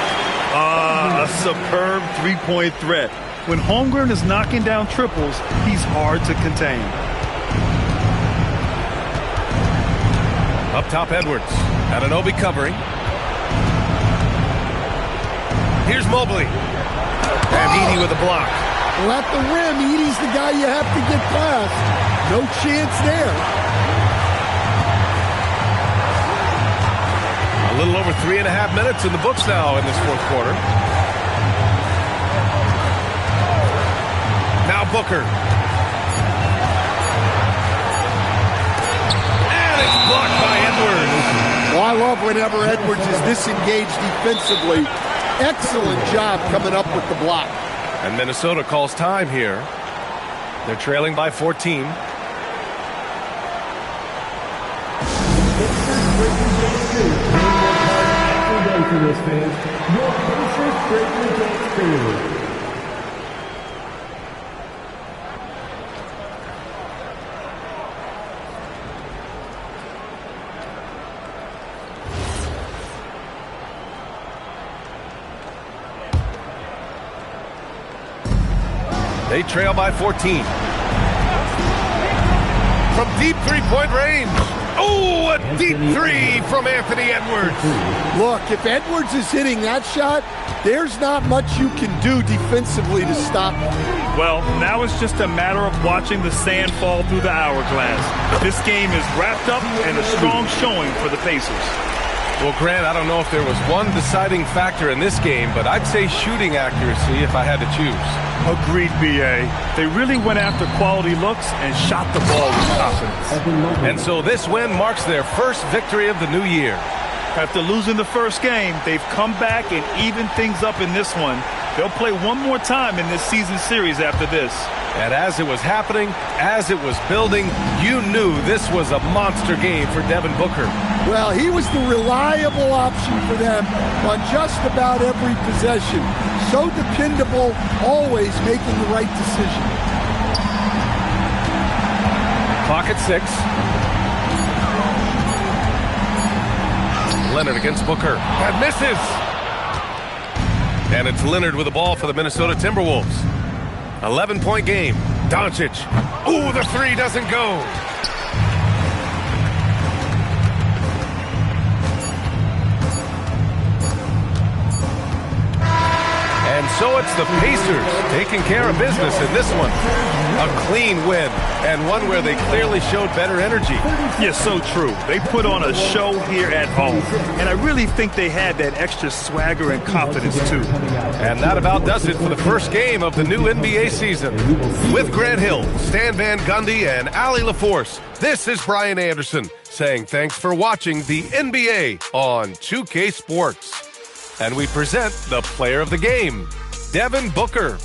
A superb three-point threat. When Holmgren is knocking down triples, he's hard to contain. Up top, Edwards. Anunoby covering. Here's Mobley. And Edey with a block. Well, at the rim, Edey's the guy you have to get past. No chance there. A little over 3.5 minutes in the books now in this fourth quarter. Now Booker. And it's blocked by Edwards. Well, I love whenever Edwards is disengaged defensively. Excellent job coming up with the block. And Minnesota calls time here. They're trailing by 14. They trail by 14. From deep three-point range. Oh, a deep 3 from Anthony Edwards. Look, if Edwards is hitting that shot, there's not much you can do defensively to stop him. Well, now it's just a matter of watching the sand fall through the hourglass. This game is wrapped up and a strong showing for the Pacers. Well, Grant, I don't know if there was one deciding factor in this game, but I'd say shooting accuracy if I had to choose. Agreed, B.A. They really went after quality looks and shot the ball with confidence. And so this win marks their first victory of the new year. After losing the first game, they've come back and evened things up in this one. They'll play one more time in this season series after this. And as it was happening, as it was building, you knew this was a monster game for Devin Booker. Well, he was the reliable option for them on just about every possession. So dependable, always making the right decision. Clock at 6. Leonard against Booker. And misses! And it's Leonard with the ball for the Minnesota Timberwolves. 11-point game. Doncic. Ooh, the three doesn't go. And so it's the Pacers taking care of business in this one. A clean win, and one where they clearly showed better energy. Yes, so true. They put on a show here at home, and I really think they had that extra swagger and confidence, too. And that about does it for the first game of the new NBA season. With Grant Hill, Stan Van Gundy, and Allie LaForce, this is Brian Anderson saying thanks for watching the NBA on 2K Sports. And we present the player of the game, Devin Booker.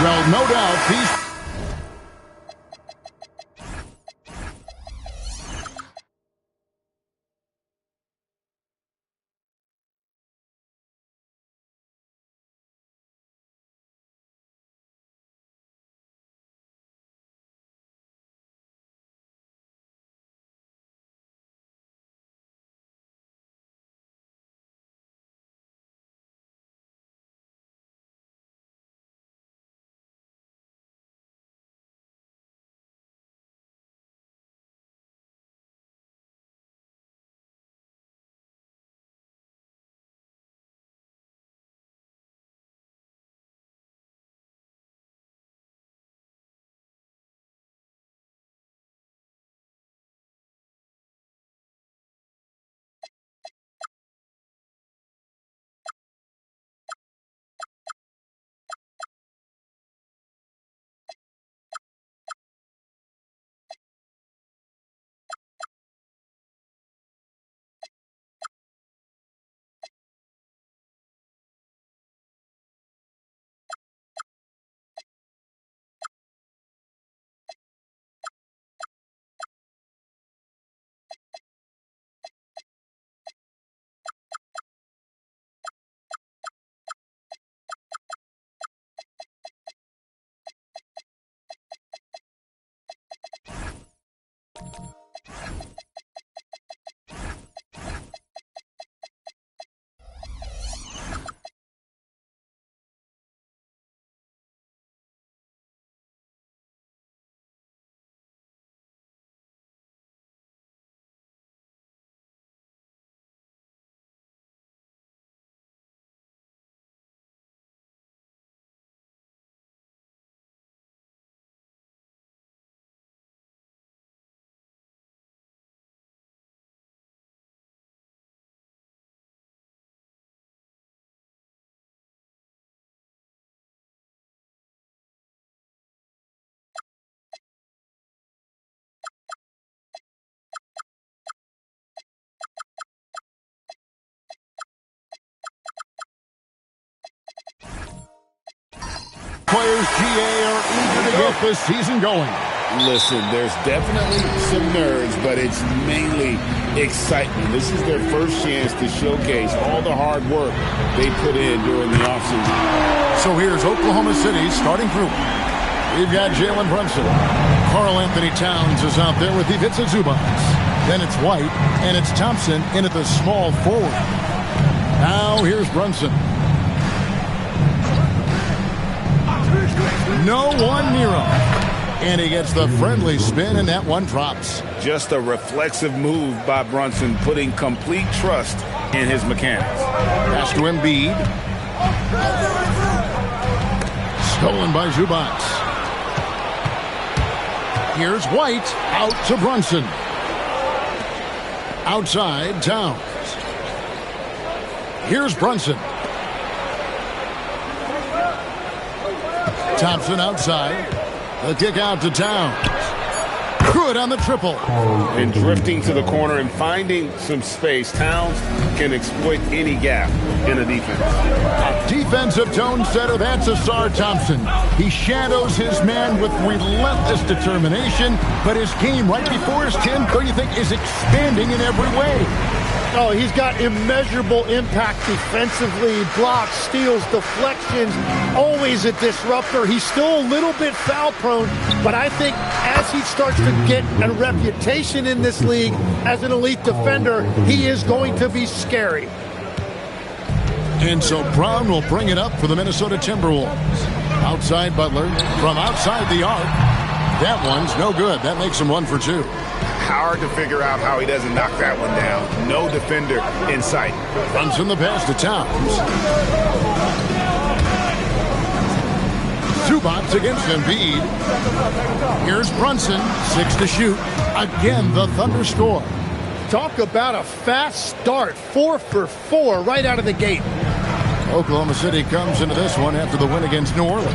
Well, no doubt these players, GA, are eager to get this season going. Listen, there's definitely some nerves, but it's mainly excitement. This is their first chance to showcase all the hard work they put in during the offseason. So here's Oklahoma City starting group. We've got Jalen Brunson. Karl Anthony Towns is out there with Ivica Zubac. Then it's White, and it's Thompson in at the small forward. Now here's Brunson. No one near him. And he gets the friendly spin, and that one drops. Just a reflexive move by Brunson, putting complete trust in his mechanics. Pass to Embiid. Stolen by Zubac. Here's White out to Brunson. Outside, Towns. Here's Brunson. Thompson outside. The kick out to Towns. Good on the triple. And drifting to the corner and finding some space, Towns can exploit any gap in a defense. A defensive tone setter, that's Ausar Thompson. He shadows his man with relentless determination, but his game right before his 10, don't you think, is expanding in every way? Oh, he's got immeasurable impact defensively, blocks, steals, deflections, always a disruptor. He's still a little bit foul prone, but I think as he starts to get a reputation in this league as an elite defender, he is going to be scary. And so Brown will bring it up for the Minnesota Timberwolves. Outside Butler, from outside the arc. That one's no good. That makes him 1 for 2. Hard to figure out how he doesn't knock that one down. No defender in sight. Brunson the pass to Towns. Zubac against Embiid. Here's Brunson, 6 to shoot. Again, the Thunder score. Talk about a fast start. 4 for 4 right out of the gate. Oklahoma City comes into this one after the win against New Orleans.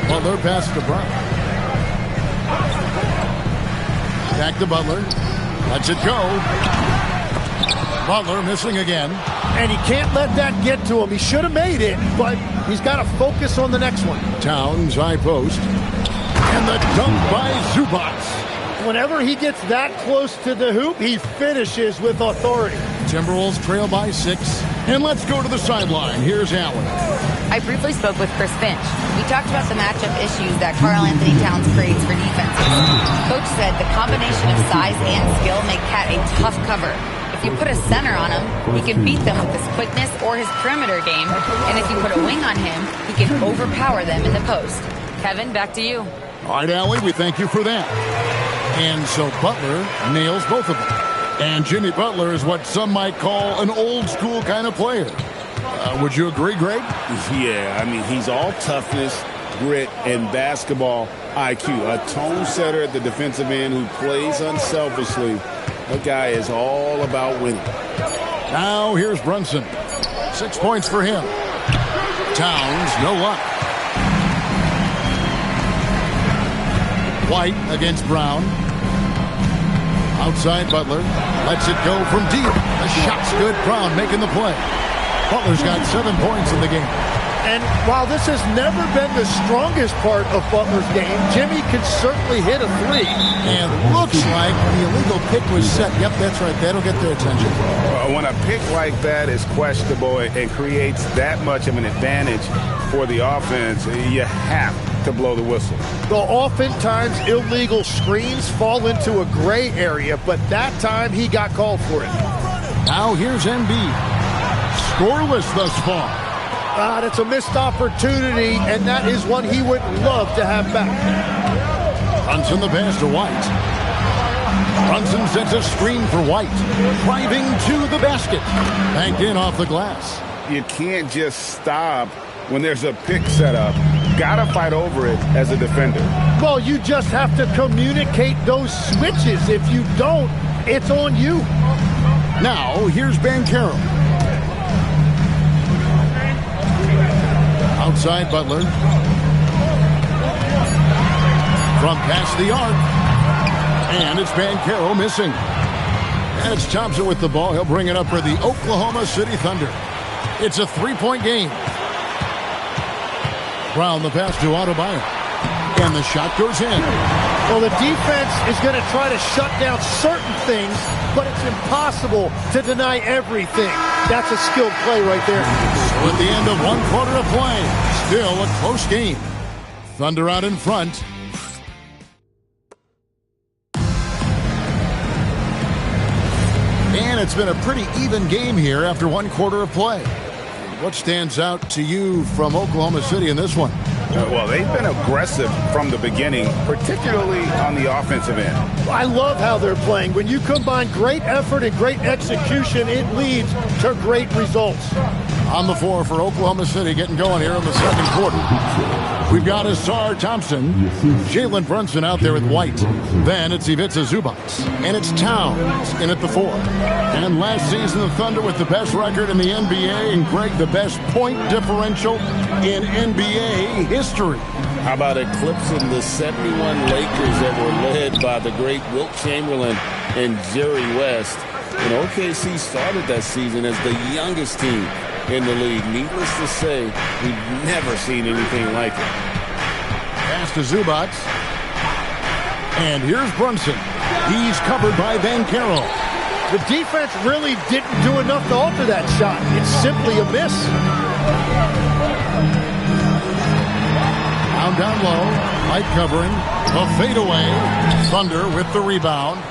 Butler passes to Brown. Back to Butler. Lets it go. Butler missing again. And he can't let that get to him. He should have made it, but he's got to focus on the next one. Towns, high post. And the dunk by Zubac. Whenever he gets that close to the hoop, he finishes with authority. Timberwolves trail by 6. And let's go to the sideline. Here's Allen. I briefly spoke with Chris Finch. We talked about the matchup issues that Karl Anthony Towns creates for defenses. Coach said the combination of size and skill make Cat a tough cover. If you put a center on him, he can beat them with his quickness or his perimeter game. And if you put a wing on him, he can overpower them in the post. Kevin, back to you. All right, Allie, we thank you for that. And so Butler nails both of them. And Jimmy Butler is what some might call an old school kind of player. Would you agree, Greg? Yeah, I mean, he's all toughness, grit, and basketball IQ. A tone setter at the defensive end who plays unselfishly. That guy is all about winning. Now here's Brunson. 6 points for him. Towns, no luck. White against Brown. Outside Butler. Lets it go from deep. The shot's good. Brown making the play. Butler's got 7 points in the game. And while this has never been the strongest part of Butler's game, Jimmy can certainly hit a 3. And looks like the illegal pick was set. Yep, that's right. That'll get their attention. When a pick like that is questionable and creates that much of an advantage for the offense, you have to blow the whistle. Well, oftentimes illegal screens fall into a gray area, but that time he got called for it. Now here's Embiid. Scoreless thus far. That's a missed opportunity, and that is one he would love to have back. Brunson the pass to White. Brunson sets a screen for White. Driving to the basket. Banked in off the glass. You can't just stop when there's a pick set up. Gotta fight over it as a defender. Well, you just have to communicate those switches. If you don't, it's on you. Now, here's Banchero. Outside Butler. From past the arc. And it's Banchero missing. And it's Thompson with the ball. He'll bring it up for the Oklahoma City Thunder. It's a 3-point game. Brown, the pass to Adebayo. And the shot goes in. Well, the defense is going to try to shut down certain things, but it's impossible to deny everything. That's a skilled play right there. So at the end of 1 quarter of play, still a close game. Thunder out in front. And it's been a pretty even game here after 1 quarter of play. What stands out to you from Oklahoma City in this one? Well, they've been aggressive from the beginning, particularly on the offensive end. I love how they're playing. When you combine great effort and great execution, it leads to great results. On the floor for Oklahoma City, getting going here in the second quarter. We've got Ausar Thompson, Jalen Brunson out there with White. Then it's Ivica Zubac, and it's Towns in at the 4. And last season, the Thunder with the best record in the NBA, and Greg, the best point differential in NBA history. How about eclipsing the 71 Lakers that were led by the great Wilt Chamberlain and Jerry West? And OKC started that season as the youngest team in the league. Needless to say, we've never seen anything like it. Pass to Zubac. And here's Brunson. He's covered by Banchero. The defense really didn't do enough to alter that shot. It's simply a miss. Down low. Light covering. A fadeaway. Thunder with the rebound.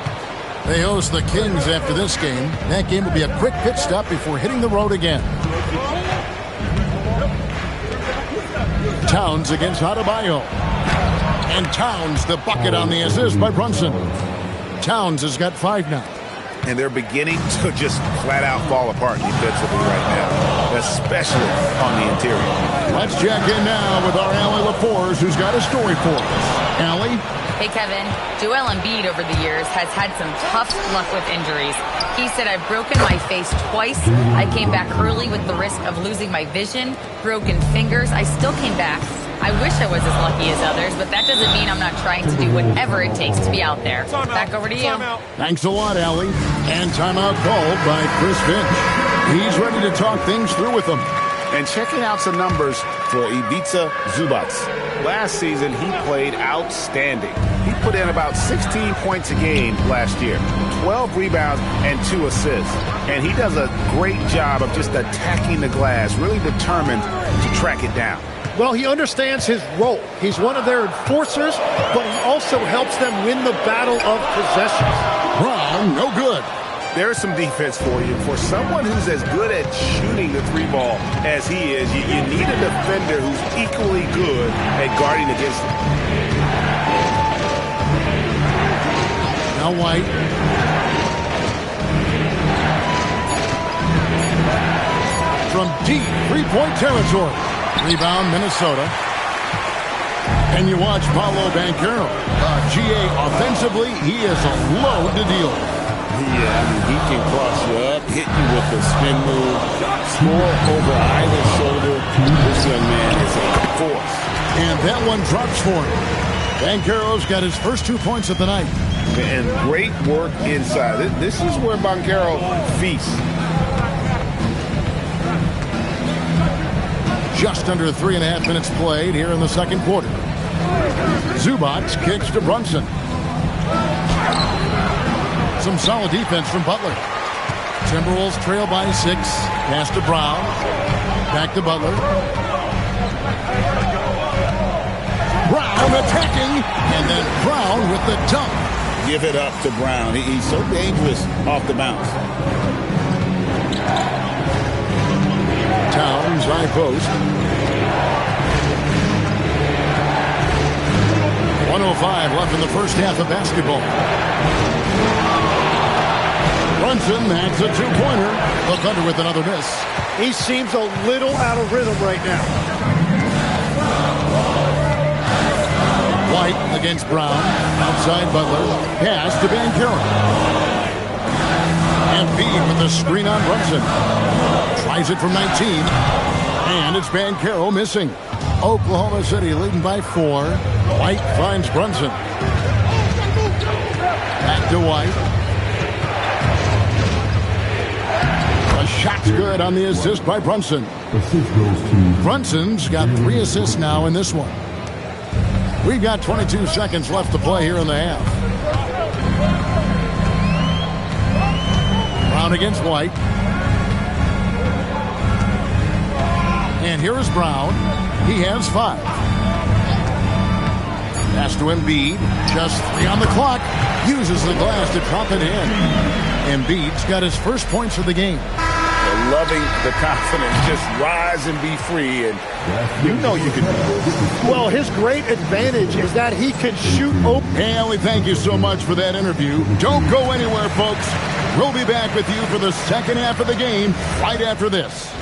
They host the Kings after this game. That game will be a quick pit stop before hitting the road again. Towns against Adebayo. And Towns, the bucket on the assist by Brunson. Towns has got 5 now. And they're beginning to just flat out fall apart defensively right now, especially on the interior. Let's check in now with our Allie LaForce, who's got a story for us. Allie? Hey, Kevin. Joel Embiid over the years has had some tough luck with injuries. He said, I've broken my face twice. I came back early with the risk of losing my vision, broken fingers. I still came back. I wish I was as lucky as others, but that doesn't mean I'm not trying to do whatever it takes to be out there. Back over to you. Thanks a lot, Allie. And timeout called by Chris Finch. He's ready to talk things through with them. And checking out some numbers for Ivica Zubac. Last season, he played outstanding. He put in about 16 points a game last year, 12 rebounds and 2 assists. And he does a great job of just attacking the glass, really determined to track it down. Well, he understands his role. He's one of their enforcers, but he also helps them win the battle of possessions. Brown, no good. There's some defense for you. For someone who's as good at shooting the 3-ball as he is, you need a defender who's equally good at guarding against him. Now White. From deep 3-point territory. Rebound, Minnesota. And you watch Paolo Banchero. GA offensively, he is a load to deal with. Yeah, he can cross you up, hit you with the spin move, score over either shoulder. This young man is a force. And that one drops for him. Banchero's got his first 2 points of the night. And great work inside. This is where Banchero feasts. Just under 3.5 minutes played here in the second quarter. Zubac kicks to Brunson. Some solid defense from Butler. Timberwolves trail by 6. Pass to Brown. Back to Butler. Brown attacking. And then Brown with the dunk. Give it up to Brown. He's so dangerous off the bounce. Towns, high post. 1:05 left in the first half of basketball. Brunson, that's a 2-pointer. The Thunder with another miss. He seems a little out of rhythm right now. White against Brown. Outside Butler. Pass to Banchero. Embiid with the screen on Brunson. Tries it from 19. And it's Banchero missing. Oklahoma City leading by 4. White finds Brunson. Back to White. A shot's good on the assist by Brunson. Assist goes to Brunson's got 3 assists now in this one. We've got 22 seconds left to play here in the half. Brown against White. And here is Brown. He has 5. Pass to Embiid. Just 3 on the clock. Uses the glass to drop it in. Embiid's got his first points of the game. Loving the confidence. Just rise and be free. And you know you can do this. Well, his great advantage is that he can shoot open. And we thank you so much for that interview. Don't go anywhere, folks. We'll be back with you for the second half of the game right after this.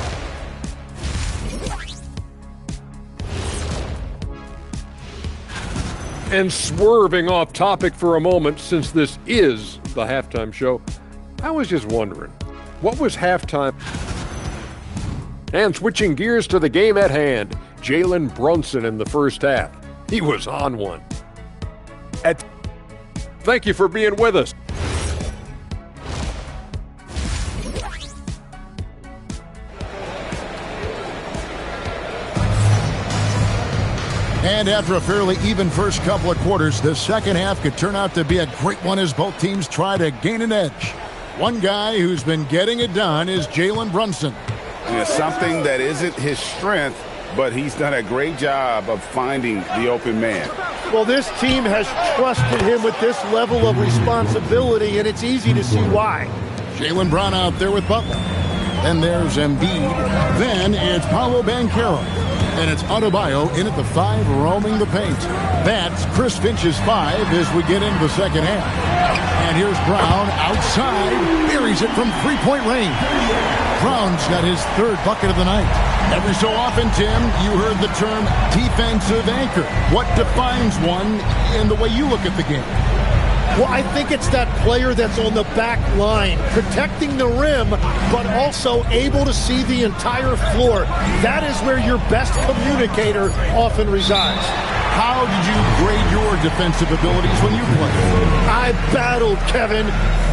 And swerving off topic for a moment, since this is the halftime show, I was just wondering, what was halftime? And switching gears to the game at hand, Jalen Brunson in the first half. He was on one. Thank you for being with us. And after a fairly even first couple of quarters, the second half could turn out to be a great one as both teams try to gain an edge. One guy who's been getting it done is Jalen Brunson. It's something that isn't his strength, but he's done a great job of finding the open man. Well, this team has trusted him with this level of responsibility, and it's easy to see why. Jaylen Brown out there with Butler. Then there's Embiid. Then it's Paolo Banchero. And it's Adebayo in at the 5, roaming the paint. That's Chris Finch's 5 as we get into the second half. And here's Brown outside. Buries it from three-point range. Brown's got his 3rd bucket of the night. Every so often, Tim, you heard the term defensive anchor. What defines one in the way you look at the game? Well, I think it's that player that's on the back line, protecting the rim, but also able to see the entire floor. That is where your best communicator often resides. How did you grade your defensive abilities when you played? I battled, Kevin.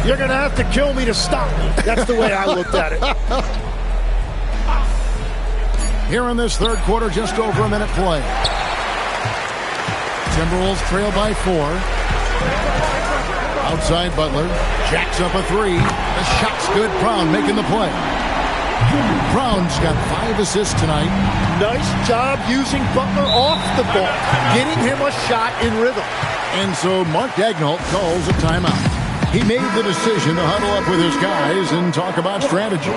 You're going to have to kill me to stop me. That's the way I looked at it. Here in this third quarter, just over a minute play. Timberwolves trail by 4. Outside Butler, jacks up a 3. The shot's good. Brown making the play. Brown's got 5 assists tonight. Nice job using Butler off the ball, getting him a shot in rhythm. And so Mark Daigneault calls a timeout. He made the decision to huddle up with his guys and talk about strategy.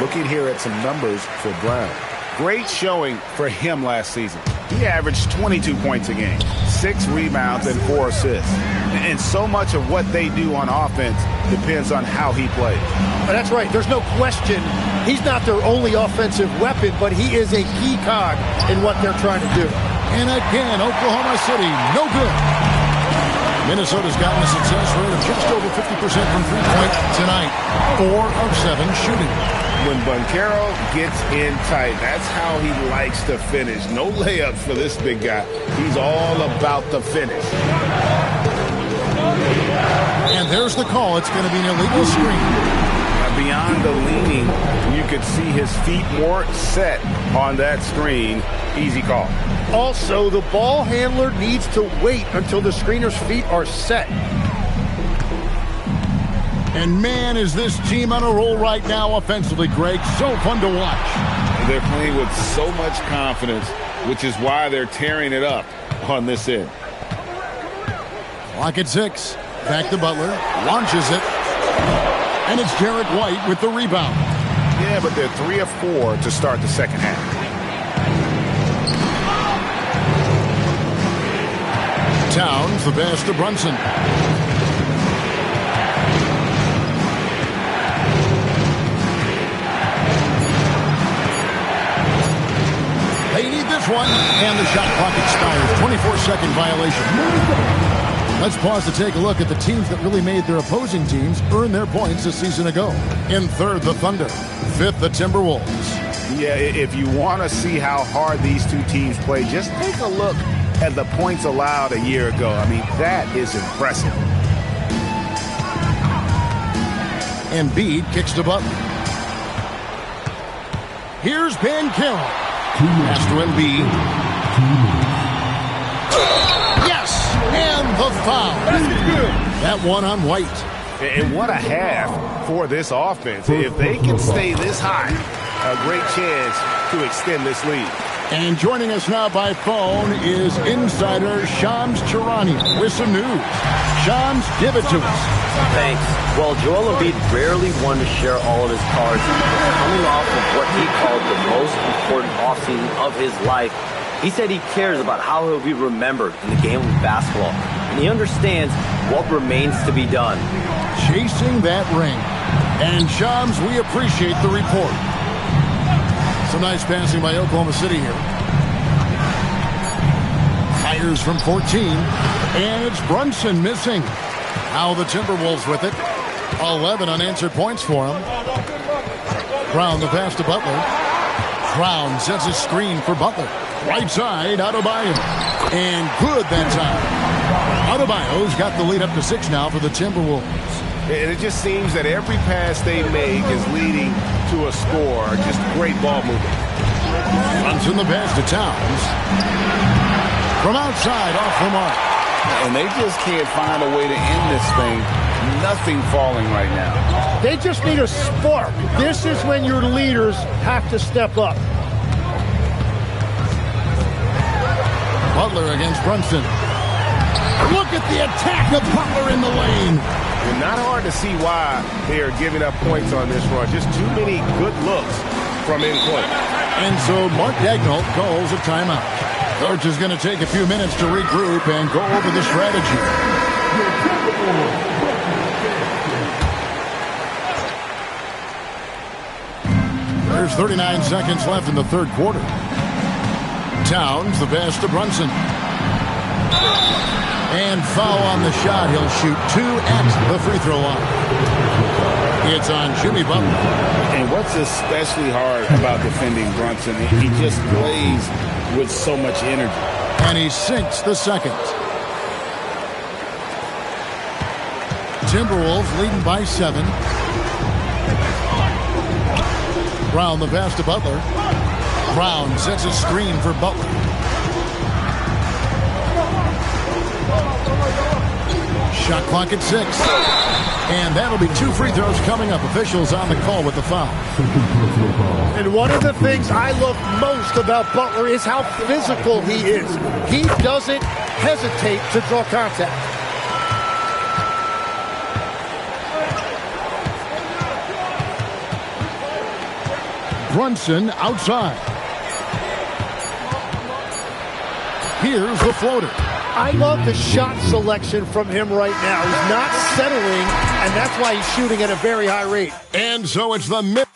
Looking here at some numbers for Brown. Great showing for him last season. He averaged 22 points a game, 6 rebounds, and 4 assists. And so much of what they do on offense depends on how he plays. That's right. There's no question. He's not their only offensive weapon, but he is a key cog in what they're trying to do. And again, Oklahoma City, no good. Minnesota's gotten a success rate of just over 50% from three-point tonight. 4 of 7 shooting. When Banchero gets in tight, that's how he likes to finish. No layups for this big guy. He's all about the finish. And there's the call. It's going to be an illegal screen. Now beyond the leaning, you could see his feet more set on that screen. Easy call. Also, the ball handler needs to wait until the screener's feet are set. And man, is this team on a roll right now offensively, Greg. So fun to watch. They're playing with so much confidence, which is why they're tearing it up on this end. Clock at 6. Back to Butler. Launches it. And it's Derek White with the rebound. Yeah, but they're 3 of 4 to start the second half. Towns the pass to Brunson. They need this one, and the shot clock expires. 24-second violation. Let's pause to take a look at the teams that really made their opposing teams earn their points a season ago. In third, the Thunder. Fifth, the Timberwolves. Yeah, if you want to see how hard these two teams play, just take a look at the points allowed a year ago. I mean, that is impressive. Embiid kicks to Butler. Here's Banchero. Pass to Embiid. Yes! And the foul. That one on White. And what a half for this offense. If they can stay this high, a great chance to extend this lead. And joining us now by phone is insider Shams Charania with some news. Shams, give it to us. Thanks. Well, Joel Embiid rarely wanted to share all of his cards. Coming off of what he called the most important offseason of his life, he said he cares about how he'll be remembered in the game of basketball. And he understands what remains to be done. Chasing that ring. And Shams, we appreciate the report. Some nice passing by Oklahoma City here. Fires from 14. And it's Brunson missing. Now the Timberwolves with it. 11 unanswered points for him. Brown the pass to Butler. Brown sets a screen for Butler. Right side, Adebayo. And good that time. Adebayo's got the lead up to 6 now for the Timberwolves. And it just seems that every pass they make is leading to a score. Just great ball movement. Brunson the pass to Towns. From outside, off the mark. And they just can't find a way to end this thing. Nothing falling right now. They just need a spark. This is when your leaders have to step up. Butler against Brunson. Look at the attack of Butler in the lane. And not hard to see why they are giving up points on this run. Just too many good looks from in close. And so Mark Daigneault calls a timeout. Coach is going to take a few minutes to regroup and go over the strategy. There's 39 seconds left in the third quarter. Towns, the pass to Brunson. And foul on the shot. He'll shoot 2 at the free throw line. It's on Jimmy Butler. And what's especially hard about defending Brunson, he just plays with so much energy. And he sinks the second. Timberwolves leading by 7. Brown the pass to Butler. Brown sets a screen for Butler. Shot clock at 6. And that'll be 2 free throws coming up. Officials on the call with the foul. And one of the things I love most about Butler is how physical he is. He doesn't hesitate to draw contact. Brunson outside. Here's the floater. I love the shot selection from him right now. He's not settling, and that's why he's shooting at a very high rate. And so it's the mid.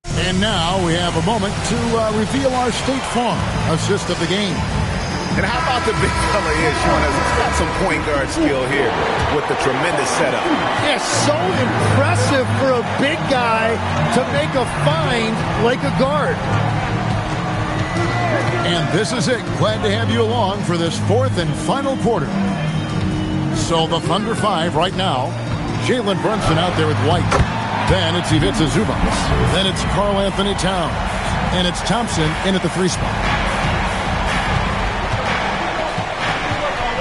And now we have a moment to reveal our State Farm assist of the game. And how about the big fella here, Sean? He's got some point guard skill here with the tremendous setup. Yeah, so impressive for a big guy to make a find like a guard. And this is it. Glad to have you along for this fourth and final quarter. So the Thunder 5 right now. Jalen Brunson out there with White. Then it's Ivica Zubac. Then it's Karl Anthony Towns. And it's Thompson in at the 3 spot.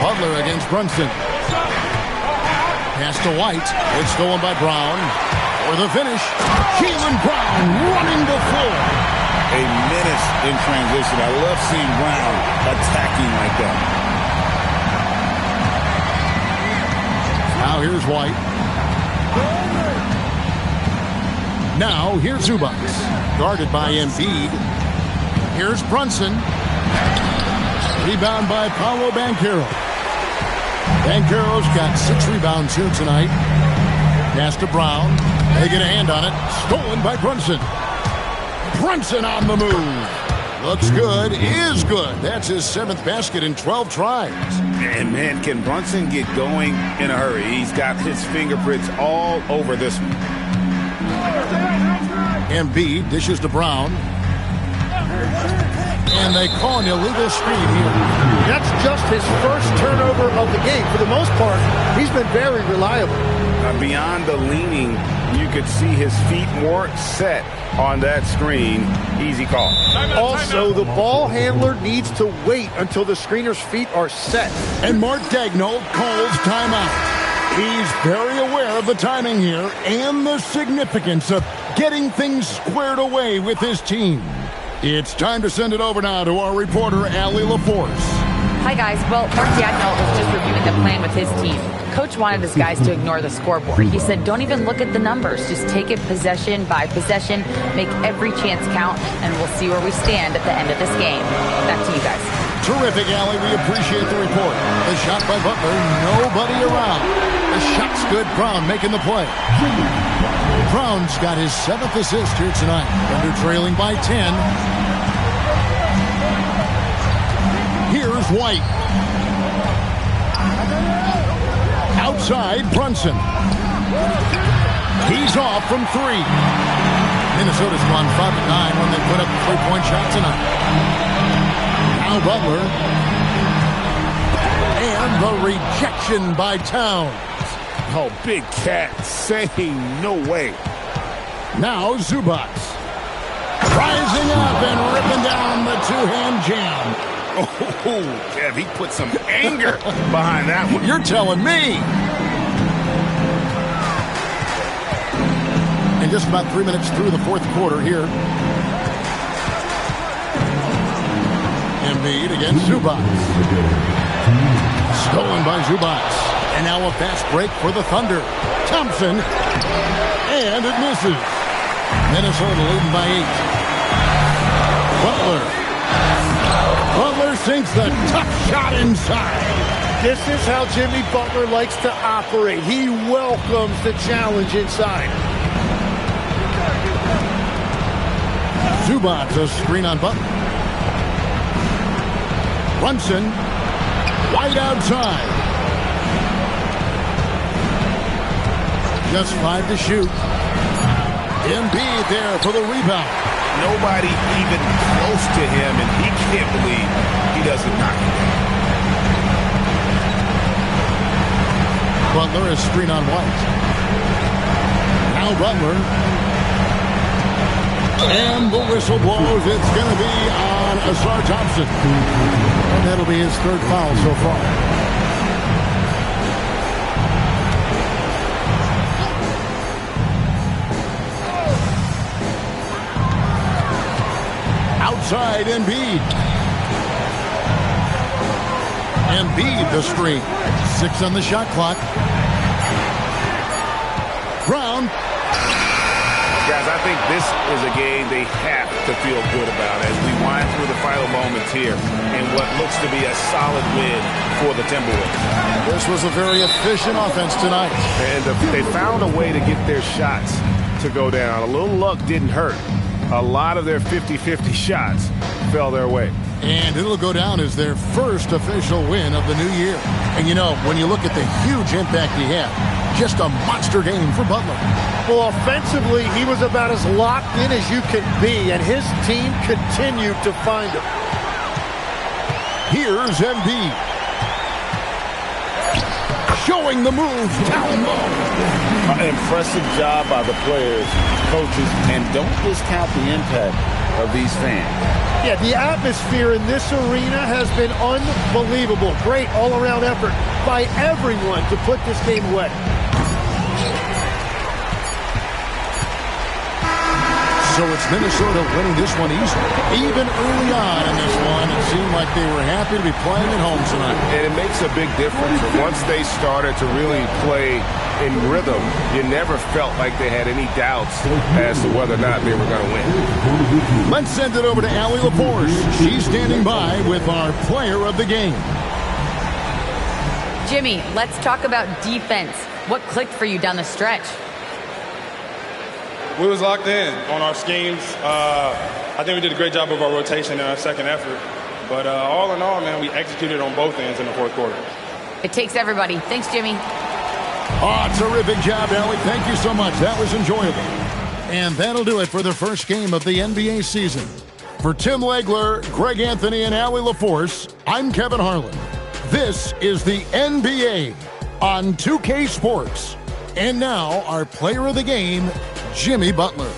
Butler against Brunson. Pass to White. It's stolen by Brown. For the finish, Jaylen Brown running the floor. A menace in transition. I love seeing Brown attacking like that. Now here's White. Now here's Zubac. Guarded by Embiid. Here's Brunson. Rebound by Paolo Banchero. Banchero's got 6 rebounds here tonight. Pass to Brown. They get a hand on it. Stolen by Brunson. Brunson on the move. Looks good. Is good. That's his 7th basket in 12 tries. And, man, can Brunson get going in a hurry? He's got his fingerprints all over this one. Embiid dishes to Brown. And they call an illegal screen here. That's just his first turnover of the game. For the most part, he's been very reliable. Beyond the leaning, you could see his feet more set on that screen. Easy call. Also, the ball handler needs to wait until the screener's feet are set. And Mark Daigneault calls timeout. He's very aware of the timing here and the significance of getting things squared away with his team. It's time to send it over now to our reporter, Allie LaForce. Hi, guys. Well, Mark Daigneault was just reviewing the plan with his team. Coach wanted his guys to ignore the scoreboard. He said, don't even look at the numbers. Just take it possession by possession, make every chance count, and we'll see where we stand at the end of this game. Back to you guys. Terrific, Allie. We appreciate the report. The shot by Butler, nobody around. The shot's good. Brown making the play. Brown's got his 7th assist here tonight. Thunder trailing by 10. Here's White. Outside, Brunson. He's off from 3. Minnesota's gone 5-9 when they put up a 3-point shot tonight. Now Butler. And the rejection by Towns. Oh, big cat saying no way. Now Zubac. Rising up and ripping down the two-hand jam. Oh, Kev, he put some anger behind that one. You're telling me. And just about 3 minutes through the 4th quarter here. Embiid against Zubac. Stolen by Zubac. And now a fast break for the Thunder. Thompson. And it misses. Minnesota leading by 8. Butler. Butler sinks the tough shot inside. This is how Jimmy Butler likes to operate. He welcomes the challenge inside. Zubac, a screen on Butler. Brunson. White outside. Just 5 to shoot. Embiid there for the rebound. Nobody even close to him, and he can't believe he doesn't knock it down. Butler is screen on White. Now Butler. And the whistle blows. It's going to be on Ausar Thompson. And that'll be his 3rd foul so far. Outside Embiid. Embiid the screen. 6 on the shot clock. Brown. Guys, I think this is a game they have to feel good about as we wind through the final moments here in what looks to be a solid win for the Timberwolves. This was a very efficient offense tonight. And they found a way to get their shots to go down. A little luck didn't hurt. A lot of their 50-50 shots fell their way. And it'll go down as their first official win of the new year. And, you know, when you look at the huge impact he had, just a monster game for Butler. Well, offensively, he was about as locked in as you can be, and his team continued to find him. Here's Embiid. Showing the move down low. An impressive job by the players, coaches, and don't discount the impact of these fans. Yeah, the atmosphere in this arena has been unbelievable. Great all-around effort by everyone to put this game away. So it's Minnesota winning this one easily. Even early on in this one, it seemed like they were happy to be playing at home tonight. And it makes a big difference. Once they started to really play in rhythm, you never felt like they had any doubts as to whether or not they were going to win. Let's send it over to Allie LaForce. She's standing by with our player of the game. Jimmy, let's talk about defense. What clicked for you down the stretch? We was locked in on our schemes. I think we did a great job of our rotation in our second effort. But all in all, man, we executed on both ends in the 4th quarter. It takes everybody. Thanks, Jimmy. Oh, terrific job, Allie. Thank you so much. That was enjoyable. And that'll do it for the first game of the NBA season. For Tim Legler, Greg Anthony, and Allie LaForce, I'm Kevin Harlan. This is the NBA on 2K Sports. And now, our player of the game, Jimmy Butler.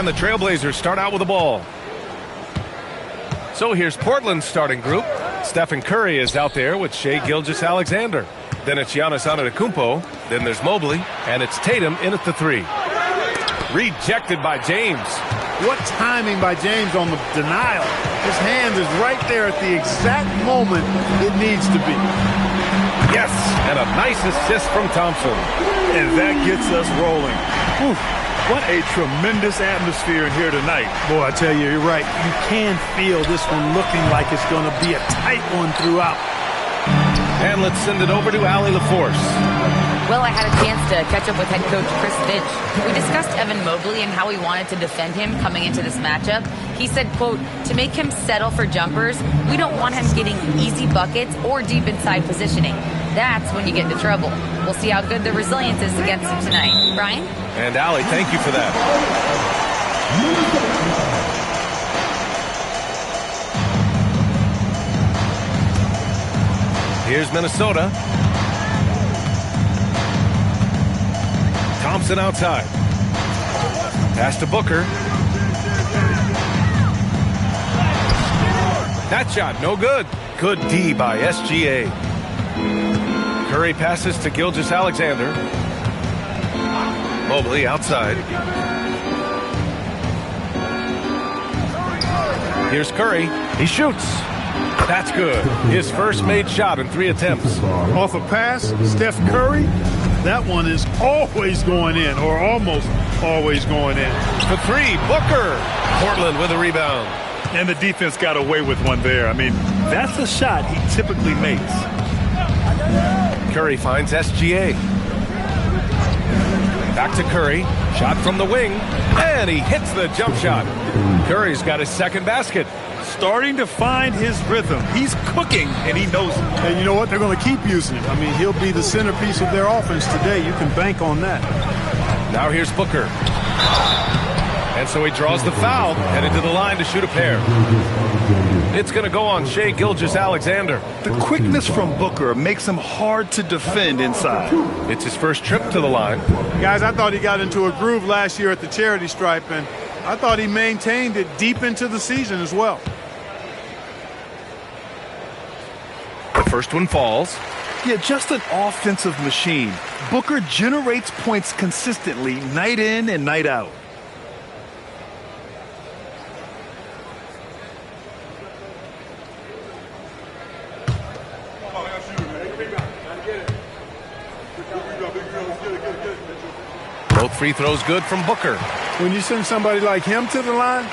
And the Trailblazers start out with the ball. So here's Portland's starting group. Stephen Curry is out there with Shai Gilgeous-Alexander. Then it's Giannis Antetokounmpo. Then there's Mobley. And it's Tatum in at the 3. Rejected by James. What timing by James on the denial. His hand is right there at the exact moment it needs to be. Yes, and a nice assist from Thompson. And that gets us rolling. Whew. What a tremendous atmosphere in here tonight. Boy, I tell you, you're right. You can feel this one looking like it's going to be a tight one throughout. And let's send it over to Allie LaForce. Well, I had a chance to catch up with head coach Chris Finch. We discussed Evan Mobley and how we wanted to defend him coming into this matchup. He said, quote, to make him settle for jumpers, we don't want him getting easy buckets or deep inside positioning. That's when you get into trouble. We'll see how good the resilience is against him tonight. Brian? And Allie, thank you for that. Here's Minnesota. Thompson outside. Pass to Booker. That shot, no good. Good D by SGA. Curry passes to Gilgeous-Alexander. Mobley outside. Here's Curry. He shoots. That's good. His first made shot in 3 attempts. Off a pass, Steph Curry. That one is always going in, or almost always going in. For 3, Booker. Portland with a rebound. And the defense got away with one there. I mean, that's a shot he typically makes. Curry finds SGA. Back to Curry. Shot from the wing. And he hits the jump shot. Curry's got his second basket. Starting to find his rhythm. He's cooking, and he knows it. And you know what? They're going to keep using him. I mean, he'll be the centerpiece of their offense today. You can bank on that. Now here's Booker. And so he draws the foul, headed to the line to shoot a pair. It's going to go on Shai Gilgeous-Alexander. The quickness from Booker makes him hard to defend inside. It's his first trip to the line. Guys, I thought he got into a groove last year at the charity stripe, and I thought he maintained it deep into the season as well. The first one falls. Yeah, just an offensive machine. Booker generates points consistently, night in and night out. Both free throws good from Booker. When you send somebody like him to the line,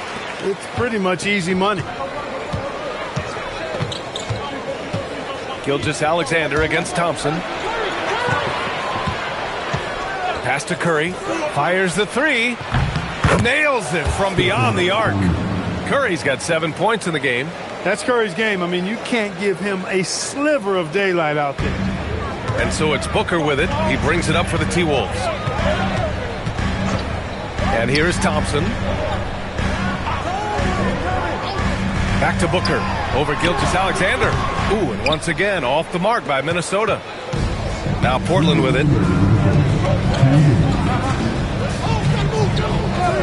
it's pretty much easy money. Gilgeous-Alexander against Thompson. Pass to Curry. Fires the 3. Nails it from beyond the arc. Curry's got 7 points in the game. That's Curry's game. I mean, you can't give him a sliver of daylight out there. And so it's Booker with it. He brings it up for the T-Wolves. And here's Thompson. Back to Booker. Over Gilgeous-Alexander. Ooh, and once again, off the mark by Minnesota. Now Portland with it.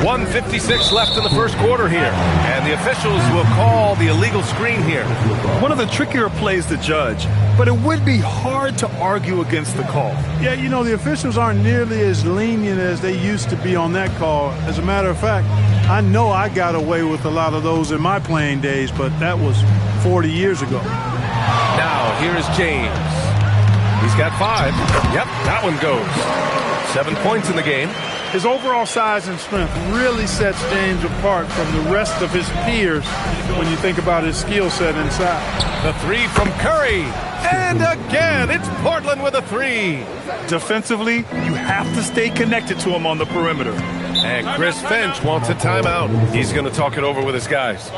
1:56 left in the first quarter here. And the officials will call the illegal screen here. One of the trickier plays to judge, but it would be hard to argue against the call. Yeah, you know, the officials aren't nearly as lenient as they used to be on that call. As a matter of fact, I know I got away with a lot of those in my playing days, but that was 40 years ago. Now, here is James. He's got 5. Yep, that one goes. 7 points in the game. His overall size and strength really sets James apart from the rest of his peers when you think about his skill set inside. The 3 from Curry. And again, it's Portland with a 3. Defensively, you have to stay connected to him on the perimeter. And Chris Finch wants a timeout. He's going to talk it over with his guys.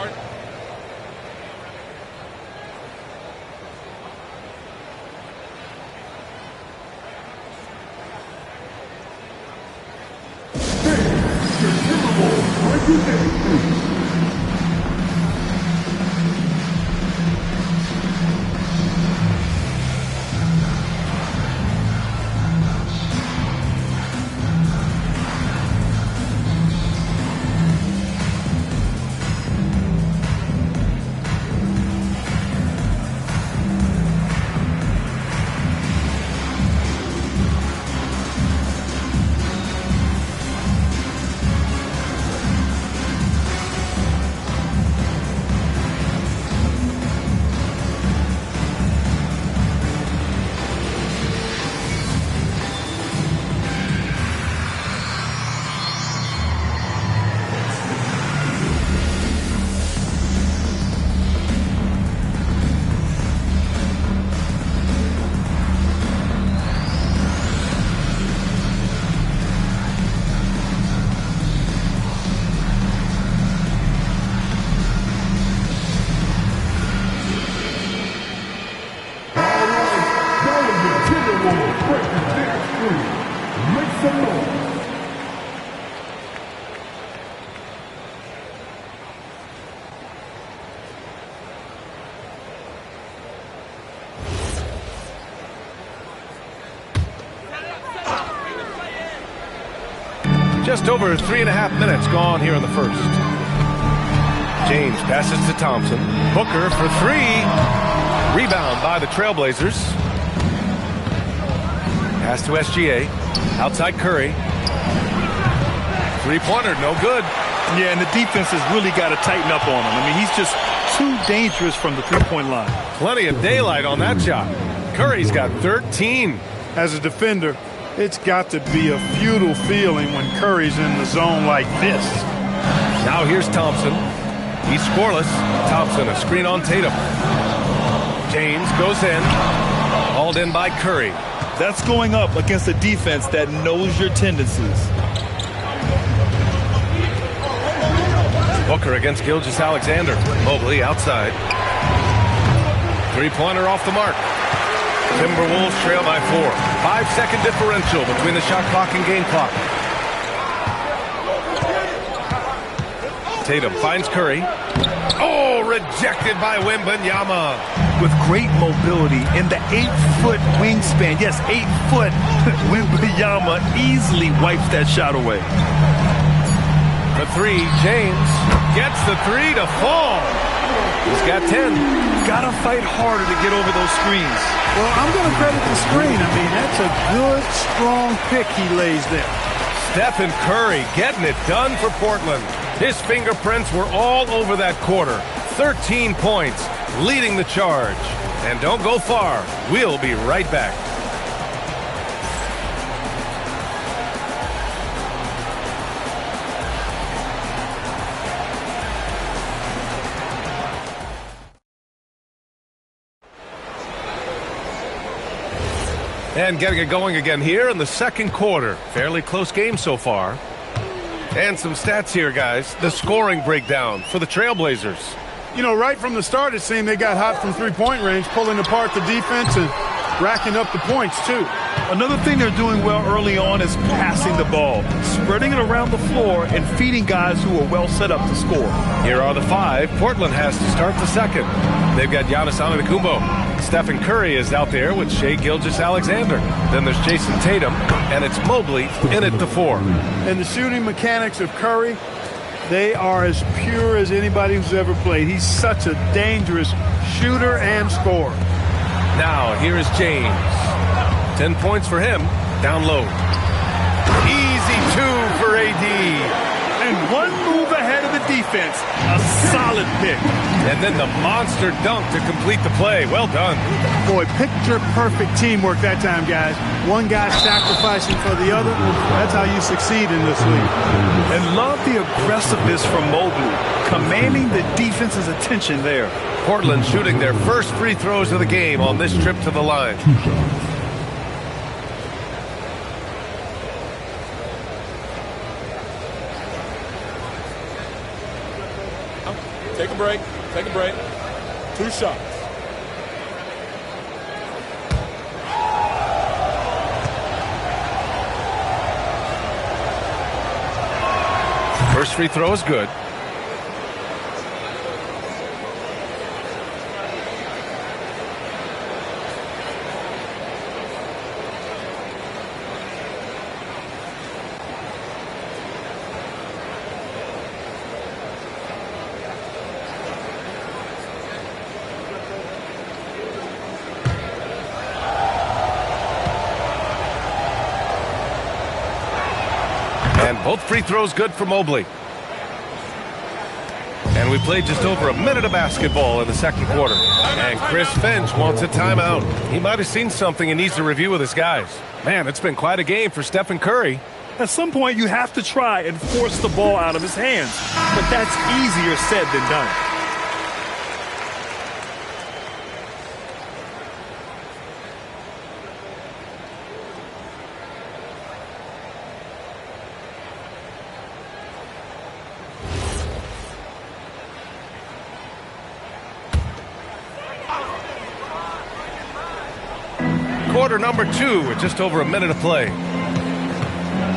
Just over 3.5 minutes gone here in the first. James passes to Thompson. Booker for three. Rebound by the Trailblazers. Pass to SGA. Outside Curry. Three-pointer, no good. Yeah, and the defense has really got to tighten up on him. I mean, he's just too dangerous from the three-point line. Plenty of daylight on that shot. Curry's got 13. As a defender, it's got to be a futile feeling when Curry's in the zone like this. Now here's Thompson. He's scoreless. Thompson, a screen on Tatum. James goes in. Hauled in by Curry. That's going up against a defense that knows your tendencies. Booker against Gilgeous-Alexander. Mobley outside. Three-pointer off the mark. Timberwolves trail by 4. 5-second differential between the shot clock and game clock. Tatum finds Curry. Oh, rejected by Wembanyama. With great mobility in the 8-foot wingspan. Yes, 8 foot. Wembanyama easily wipes that shot away. The three, James gets the three to fall. He's got 10. Got to fight harder to get over those screens. Well, I'm going to credit the screen. I mean, that's a good, strong pick he lays there. Stephen Curry getting it done for Portland. His fingerprints were all over that quarter. 13 points, leading the charge. And don't go far. We'll be right back. And getting it going again here in the second quarter. Fairly close game so far. And some stats here, guys. The scoring breakdown for the Trailblazers. You know, right from the start, it seemed they got hot from three-point range, pulling apart the defense and racking up the points, too. Another thing they're doing well early on is passing the ball, spreading it around the floor and feeding guys who are well set up to score. Here are the 5. Portland has to start the second. They've got Giannis Antetokounmpo. Stephen Curry is out there with Shai Gilgeous-Alexander. Then there's Jason Tatum, and it's Mobley in at the 4. And the shooting mechanics of Curry, they are as pure as anybody who's ever played. He's such a dangerous shooter and scorer. Now, here is James. 10 points for him, down low. Easy 2 for AD. And one move ahead of the defense. A solid pick. And then the monster dunk to complete the play. Well done. Boy, picture-perfect teamwork that time, guys. One guy sacrificing for the other. That's how you succeed in this league. And love the aggressiveness from Mobley, commanding the defense's attention there. Portland shooting their first free throws of the game on this trip to the line. Take a break. Take a break. 2 shots. First free throw is good. And both free throws good for Mobley. And we played just over a minute of basketball in the second quarter. And Chris Finch wants a timeout. He might have seen something and needs to review with his guys. Man, it's been quite a game for Stephen Curry. At some point, you have to try and force the ball out of his hands. But that's easier said than done. Quarter number 2 with just over a minute of play.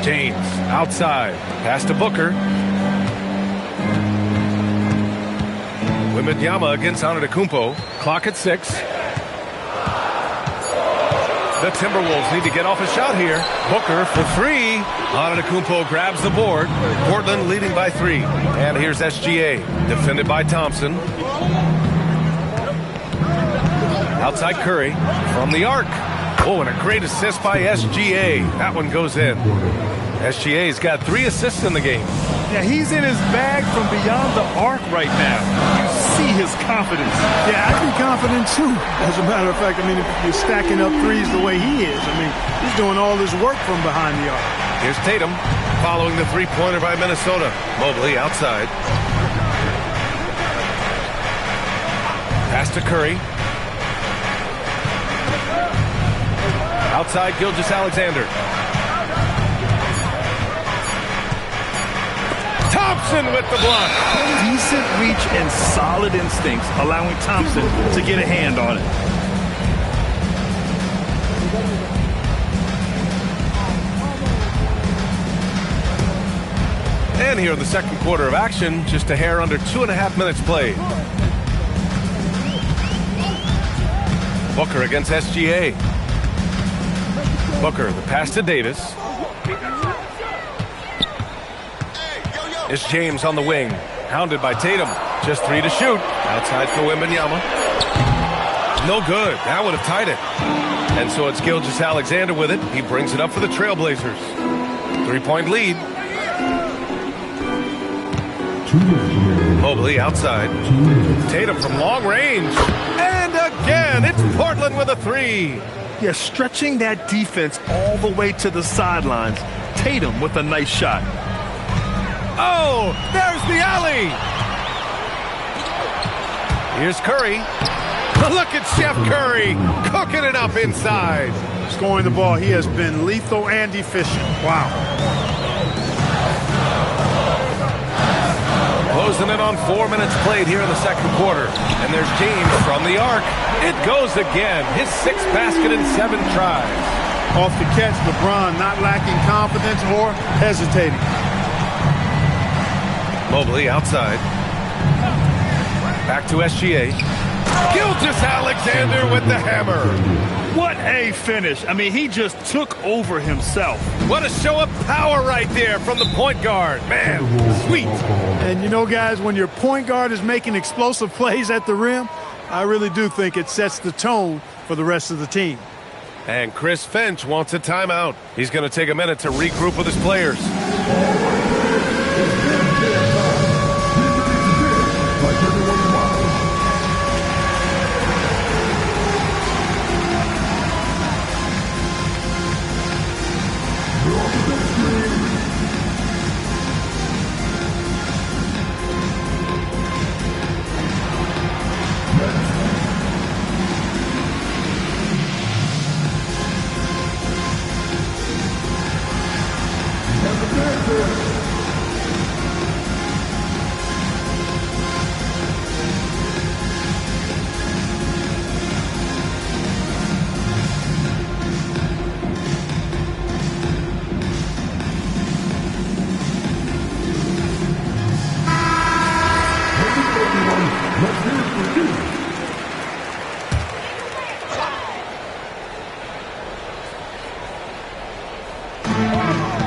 James outside. Pass to Booker. Wembanyama against Antetokounmpo. Clock at 6. The Timberwolves need to get off a shot here. Booker for three. Antetokounmpo grabs the board. Portland leading by 3. And here's SGA, defended by Thompson. Outside Curry from the arc. Oh, and a great assist by SGA. That one goes in. SGA's got 3 assists in the game. Yeah, he's in his bag from beyond the arc right now. You see his confidence. Yeah, I'd be confident too. As a matter of fact, I mean, if you're stacking up threes the way he is, I mean, he's doing all this work from behind the arc. Here's Tatum following the three-pointer by Minnesota. Mobley outside. Pass to Curry. Outside Gilgeous-Alexander. Thompson with the block. Decent reach and solid instincts, allowing Thompson to get a hand on it. And here in the second quarter of action, just a hair under 2.5 minutes played. Booker against SGA. Booker, the pass to Davis. It's James on the wing, hounded by Tatum. Just 3 to shoot. Outside for Wembanyama. No good. That would have tied it. And so it's Gilgeous-Alexander with it. He brings it up for the Trailblazers. 3-point lead. Mobley outside. Tatum from long range. And again, it's Portland with a 3. Yeah, stretching that defense all the way to the sidelines. Tatum with a nice shot. Oh, there's the alley. Here's Curry. Look at Chef Curry cooking it up inside. Scoring the ball, he has been lethal and efficient. Wow. Closing in on 4 minutes played here in the second quarter. And there's James from the arc. It goes again. His 6th basket in 7 tries. Off the catch, LeBron not lacking confidence or hesitating. Mobley outside. Back to SGA. Gilgeous-Alexander with the hammer. What a finish. I mean, he just took over himself. What a show of power right there from the point guard. Man, sweet. And you know, guys, when your point guard is making explosive plays at the rim, I really do think it sets the tone for the rest of the team. And Chris Finch wants a timeout. He's going to take a minute to regroup with his players.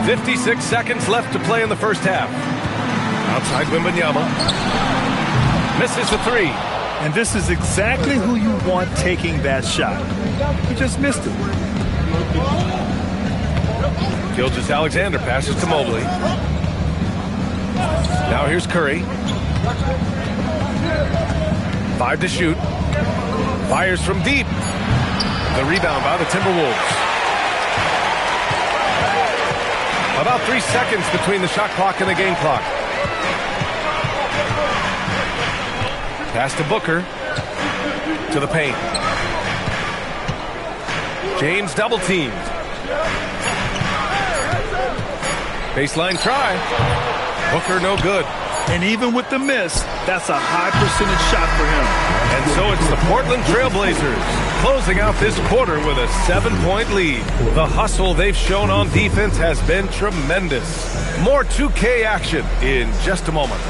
.56 seconds left to play in the first half. Outside Wembanyama. Misses the 3. And this is exactly who you want taking that shot. He just missed it. Gilgeous-Alexander passes to Mobley. Now here's Curry. 5 to shoot. Fires from deep. The rebound by the Timberwolves. About 3 seconds between the shot clock and the game clock. Pass to Booker. To the paint. James double teamed. Baseline try. Booker no good. And even with the miss, that's a high percentage shot for him. And so it's the Portland Trailblazers closing out this quarter with a 7-point lead. The hustle they've shown on defense has been tremendous. More 2K action in just a moment.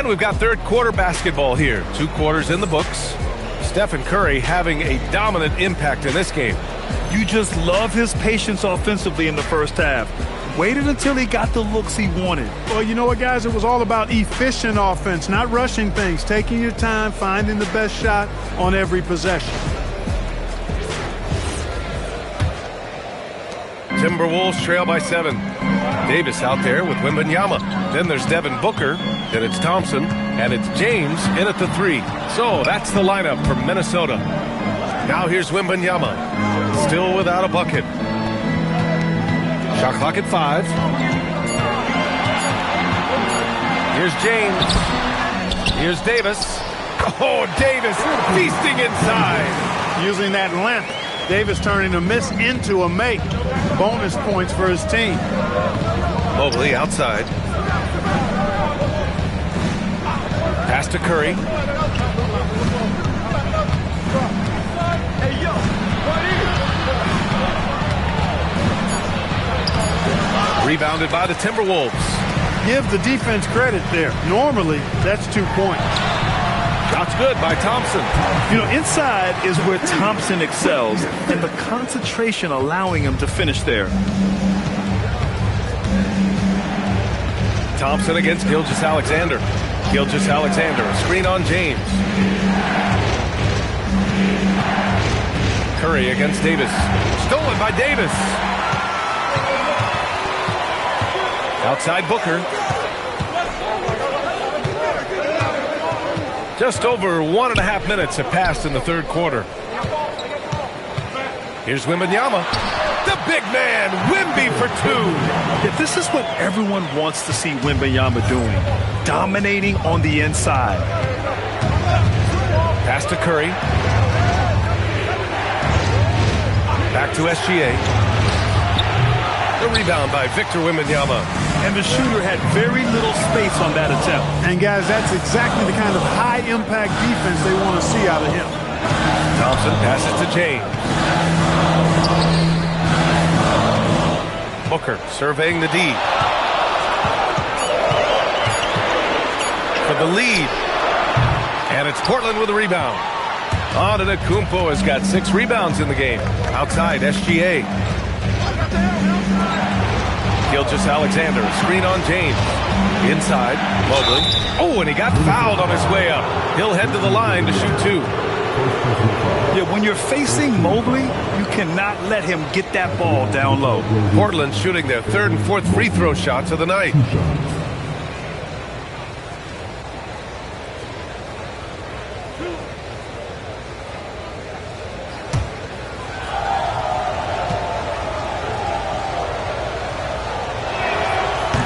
we've got third quarter basketball here. 2 quarters in the books. Stephen Curry having a dominant impact in this game. You just love his patience offensively in the first half. Waited until he got the looks he wanted. Well, you know what, guys? It was all about efficient offense, not rushing things, taking your time, finding the best shot on every possession. Timberwolves trail by 7. Davis out there with Wembanyama. Then there's Devin Booker. Then it's Thompson. And it's James in at the 3. So that's the lineup for Minnesota. Now here's Wembanyama. Still without a bucket. Shot clock at 5. Here's James. Here's Davis. Oh, Davis feasting inside. Using that length. Davis turning a miss into a make. Bonus points for his team. Mobley outside. Pass to Curry. Rebounded by the Timberwolves. Give the defense credit there. Normally, that's 2 points. Shot's good by Thompson. You know, inside is where Thompson excels, and the concentration allowing him to finish there. Thompson against Gilgeous-Alexander. Gilgeous-Alexander, a screen on James. Curry against Davis. Stolen by Davis. Outside Booker. Just over 1.5 minutes have passed in the third quarter. Here's Wembanyama. The big man, Wemby for 2. Yeah, this is what everyone wants to see Wembanyama doing. Dominating on the inside. Pass to Curry. Back to SGA. The rebound by Victor Wembanyama. And the shooter had very little space on that attempt. And, guys, that's exactly the kind of high-impact defense they want to see out of him. Thompson passes to James. Booker surveying the D. For the lead. And it's Portland with a rebound. Antetokounmpo has got 6 rebounds in the game. Outside, SGA. Gilgeous-Alexander, screen on James. Inside, Mobley. Oh, and he got fouled on his way up. He'll head to the line to shoot 2. Yeah, when you're facing Mobley, you cannot let him get that ball down low. Portland shooting their 3rd and 4th free throw shots of the night.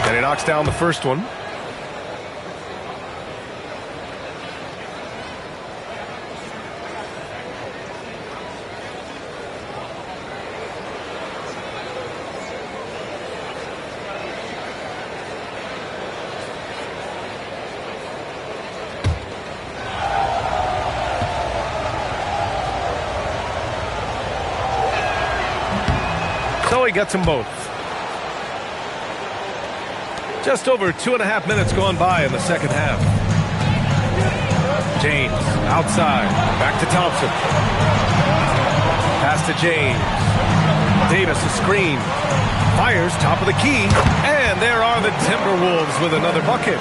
And he knocks down the first one. So he gets them both. Just over 2.5 minutes gone by in the second half. James outside. Back to Thompson. Pass to James. Davis a screen. Fires top of the key. And there are the Timberwolves with another bucket.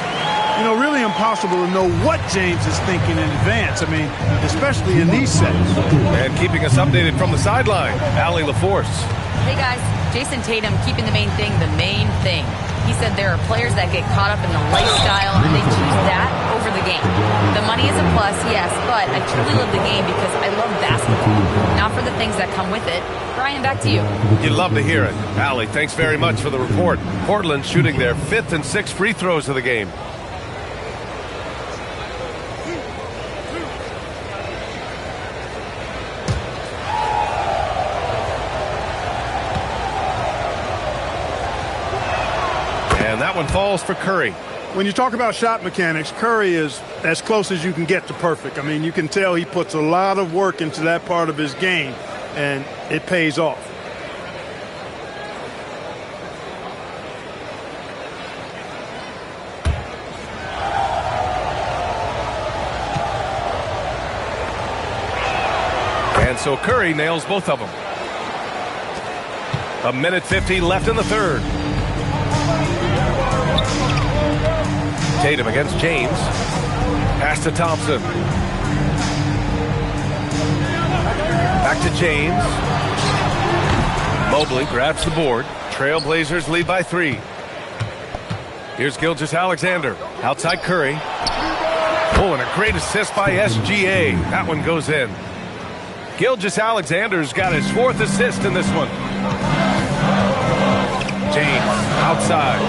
You know, really impossible to know what James is thinking in advance. I mean, especially in these sets. And keeping us updated from the sideline, Allie LaForce. Hey guys, Jason Tatum keeping the main thing the main thing. He said there are players that get caught up in the lifestyle and they choose that over the game. The money is a plus, yes, but I truly love the game because I love basketball, not for the things that come with it. Brian, back to you. You'd love to hear it. Allie, thanks very much for the report. Portland shooting their 5th and 6th free throws of the game. And that one falls for Curry. When you talk about shot mechanics, Curry is as close as you can get to perfect. I mean, you can tell he puts a lot of work into that part of his game, and it pays off. And so Curry nails both of them. 1:50 left in the third. Tatum against James. Pass to Thompson. Back to James. Mobley grabs the board. Trailblazers lead by 3. Here's Gilgeous-Alexander. Outside Curry. Oh, and a great assist by SGA. That one goes in. Gilgeous-Alexander's got his 4th assist in this one. James outside.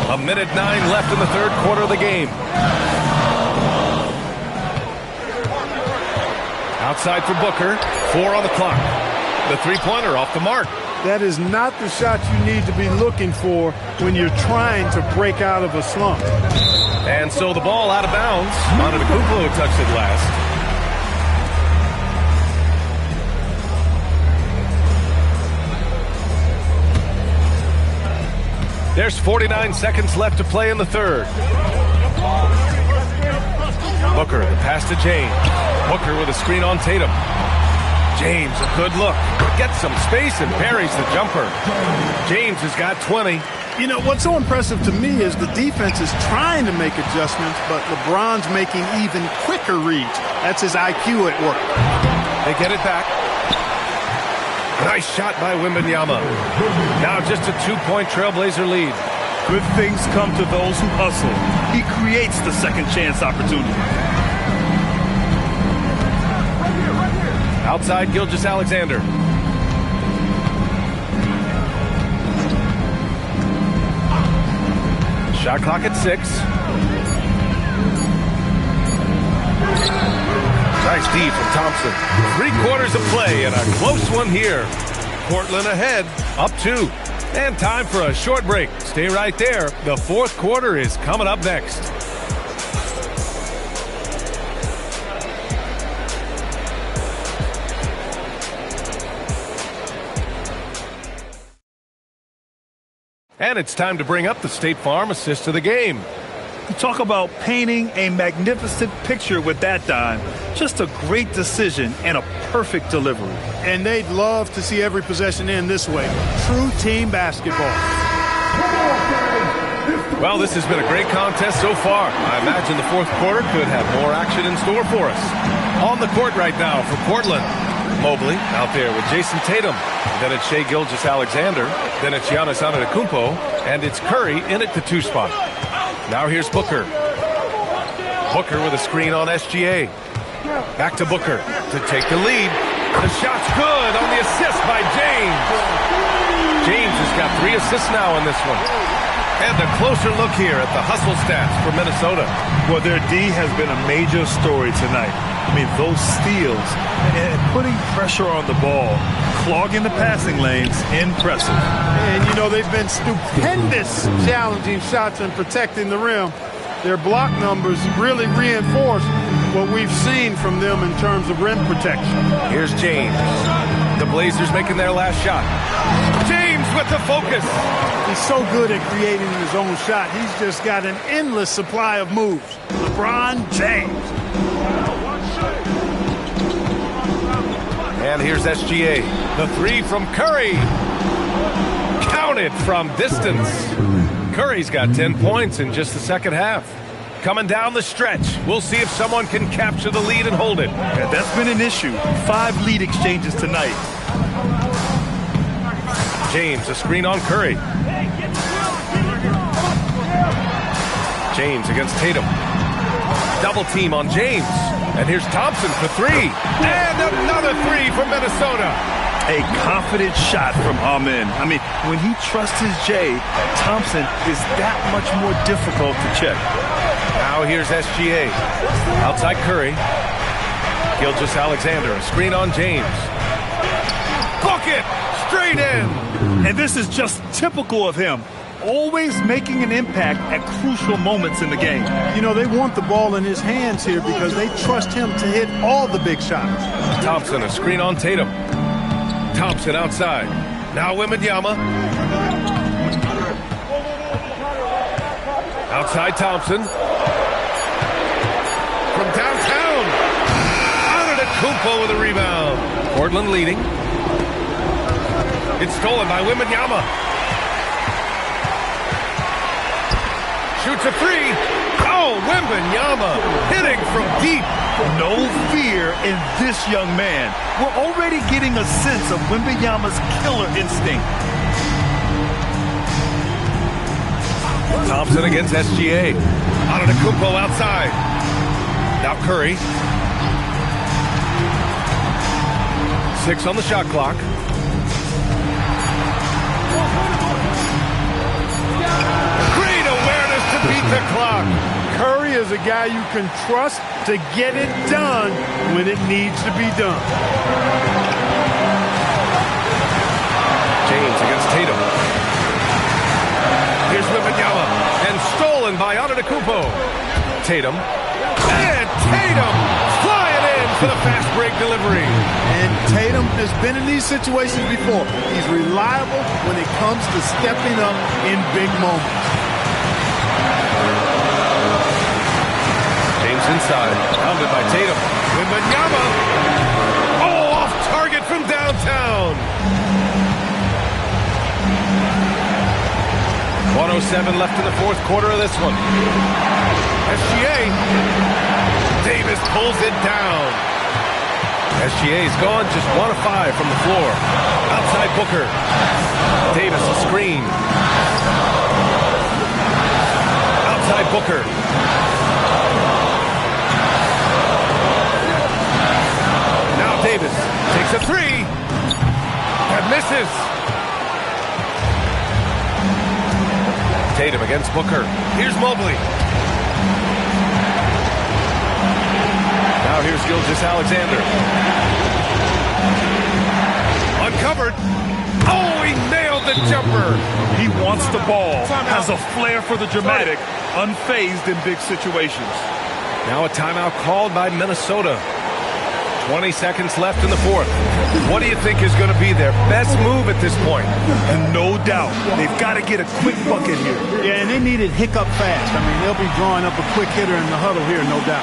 1:09 left in the third quarter of the game. Outside for Booker. 4 on the clock. The three-pointer off the mark. That is not the shot you need to be looking for when you're trying to break out of a slump. And so the ball out of bounds. Antetokounmpo touched it last. There's 49 seconds left to play in the third. Booker, the pass to James. Booker with a screen on Tatum. James, a good look. Gets some space and parries the jumper. James has got 20. You know, what's so impressive to me is the defense is trying to make adjustments, but LeBron's making even quicker reads. That's his IQ at work. They get it back. Nice shot by Wembanyama. Now just a 2-point Trailblazer lead. Good things come to those who hustle. He creates the second chance opportunity. Outside Gilgeous-Alexander. Shot clock at 6. Nice D from Thompson. 3/4 of play and a close one here. Portland ahead, up 2. And time for a short break. Stay right there. The fourth quarter is coming up next. And it's time to bring up the State Farm assist of the game. You talk about painting a magnificent picture with that dime. Just a great decision and a perfect delivery. And they'd love to see every possession end this way. True team basketball. Well, this has been a great contest so far. I imagine the fourth quarter could have more action in store for us. On the court right now for Portland. Mobley out there with Jason Tatum. Then it's Shai Gilgeous-Alexander. Then it's Giannis Antetokounmpo. And it's Curry in at the 2 spot. Now here's Booker. Booker with a screen on SGA. Back to Booker to take the lead. The shot's good on the assist by James. James has got 3 assists now in this one. And a closer look here at the hustle stats for Minnesota. Well, their D has been a major story tonight. I mean, those steals and putting pressure on the ball, clogging the passing lanes, impressive. And, you know, they've been stupendous challenging shots and protecting the rim. Their block numbers really reinforce what we've seen from them in terms of rim protection. Here's James. The Blazers making their last shot. James with the focus. He's so good at creating his own shot. He's just got an endless supply of moves. LeBron James. And here's SGA. The 3 from Curry. Counted from distance. Curry's got 10 points in just the second half. Coming down the stretch. We'll see if someone can capture the lead and hold it. Yeah, that's been an issue. 5 lead exchanges tonight. James, a screen on Curry. James against Tatum. Double team on James. And here's Thompson for 3. And another 3 from Minnesota. A confident shot from Amen. I mean, when he trusts his J, Thompson is that much more difficult to check. Now here's SGA. Outside Curry. Gilgeous-Alexander, a screen on James. Bucket! Straight in! And this is just typical of him. Always making an impact at crucial moments in the game. You know, they want the ball in his hands here because they trust him to hit all the big shots. Thompson, a screen on Tatum. Thompson outside. Now Wembanyama. Outside Thompson. From downtown. Antetokounmpo with a rebound. Portland leading. It's stolen by Wembanyama. Shoots a three. Oh, Wembanyama hitting from deep. No fear in this young man. We're already getting a sense of Wembanyama's killer instinct. Thompson against SGA. Antetokounmpo outside. Now Curry. 6 on the shot clock. Great awareness to beat the clock. Curry is a guy you can trust to get it done when it needs to be done. James against Tatum. Here's Wembanyama. And stolen by Antetokounmpo. Tatum. And Tatum flying in for the fast break delivery. And Tatum has been in these situations before. He's reliable when it comes to stepping up in big moments. James inside. Pounded by Tatum. Wembanyama. Oh, off target from downtown. 1:07 left in the fourth quarter of this one. SGA. Davis pulls it down. SGA's gone just 1 of 5 from the floor. Outside Booker. Davis a screen. Outside Booker. Now Davis takes a three. And misses. Tatum against Booker. Here's Mobley. Now here's Gilgeous-Alexander. Uncovered. Oh, he nailed the jumper. He wants the ball, has a flair for the dramatic, unfazed in big situations. Now a timeout called by Minnesota. 20 seconds left in the fourth. What do you think is going to be their best move at this point? And no doubt, they've got to get a quick bucket here. Yeah, and they need it hiccup fast. I mean, they'll be drawing up a quick hitter in the huddle here, no doubt.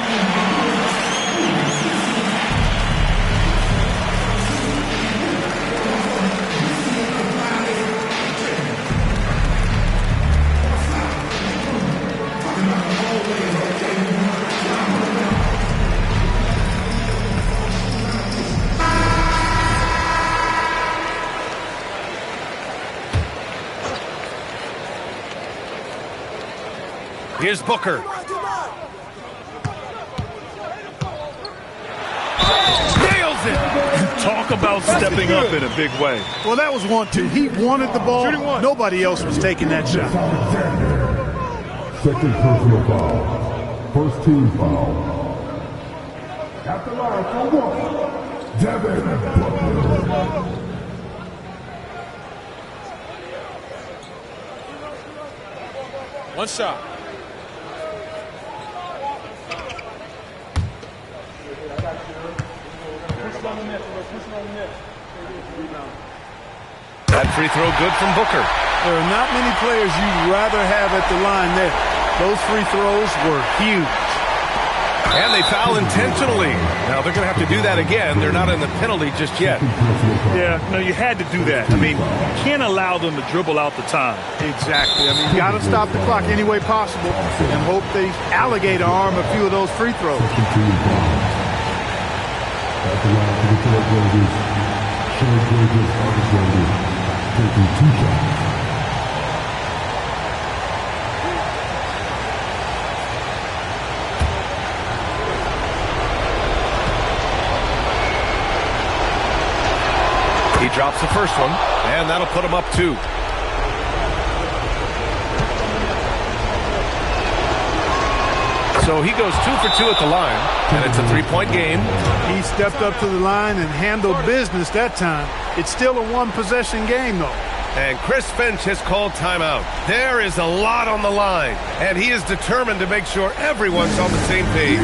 Here's Booker. Nails it! Talk about stepping up in a big way. Well, that was 1-2. He wanted the ball. Nobody else was taking that shot. Second personal foul. First team foul. At the line for one, Devin Booker. One shot. That free throw good from Booker. There are not many players you'd rather have at the line there. Those free throws were huge. And they foul intentionally. Now they're going to have to do that again. They're not in the penalty just yet. Yeah, no, you had to do that. I mean, you can't allow them to dribble out the time. Exactly. I mean, you got to stop the clock any way possible and hope they alligator arm a few of those free throws. At the line for the Trailblazers, Shai Gilgeous-Alexander taking 2 shots. He drops the first one, and that'll put him up 2. So he goes 2 for 2 at the line, and it's a 3-point game. He stepped up to the line and handled business that time. It's still a 1-possession game, though. And Chris Finch has called timeout. There is a lot on the line, and he is determined to make sure everyone's on the same page.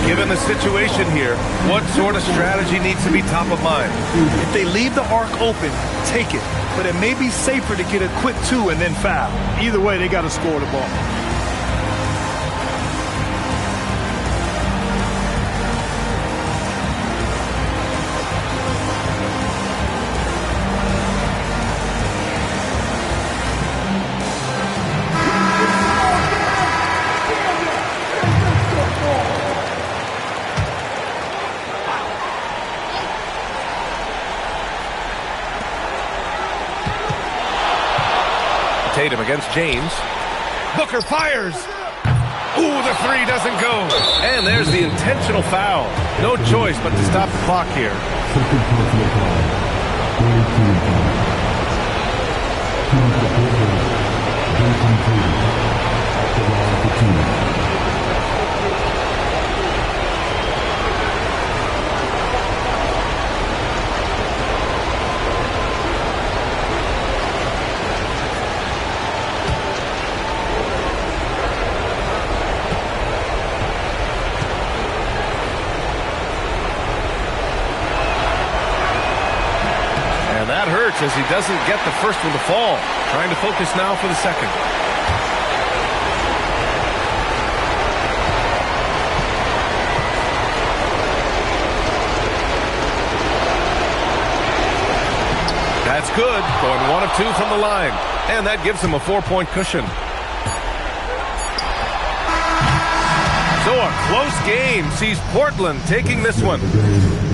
Given the situation here, what sort of strategy needs to be top of mind? If they leave the arc open, take it. But it may be safer to get a quick 2 and then foul. Either way, they got to score the ball. Tatum against James. Booker fires. Ooh, the three doesn't go. And there's the intentional foul. No choice but to stop the clock here. Second personal foul. 22 foul. Team foul. Jason Tatum. Off the line for two. That hurts as he doesn't get the first one to fall. Trying to focus now for the second. That's good. Going 1 of 2 from the line. And that gives him a 4-point cushion. So a close game sees Portland taking this one.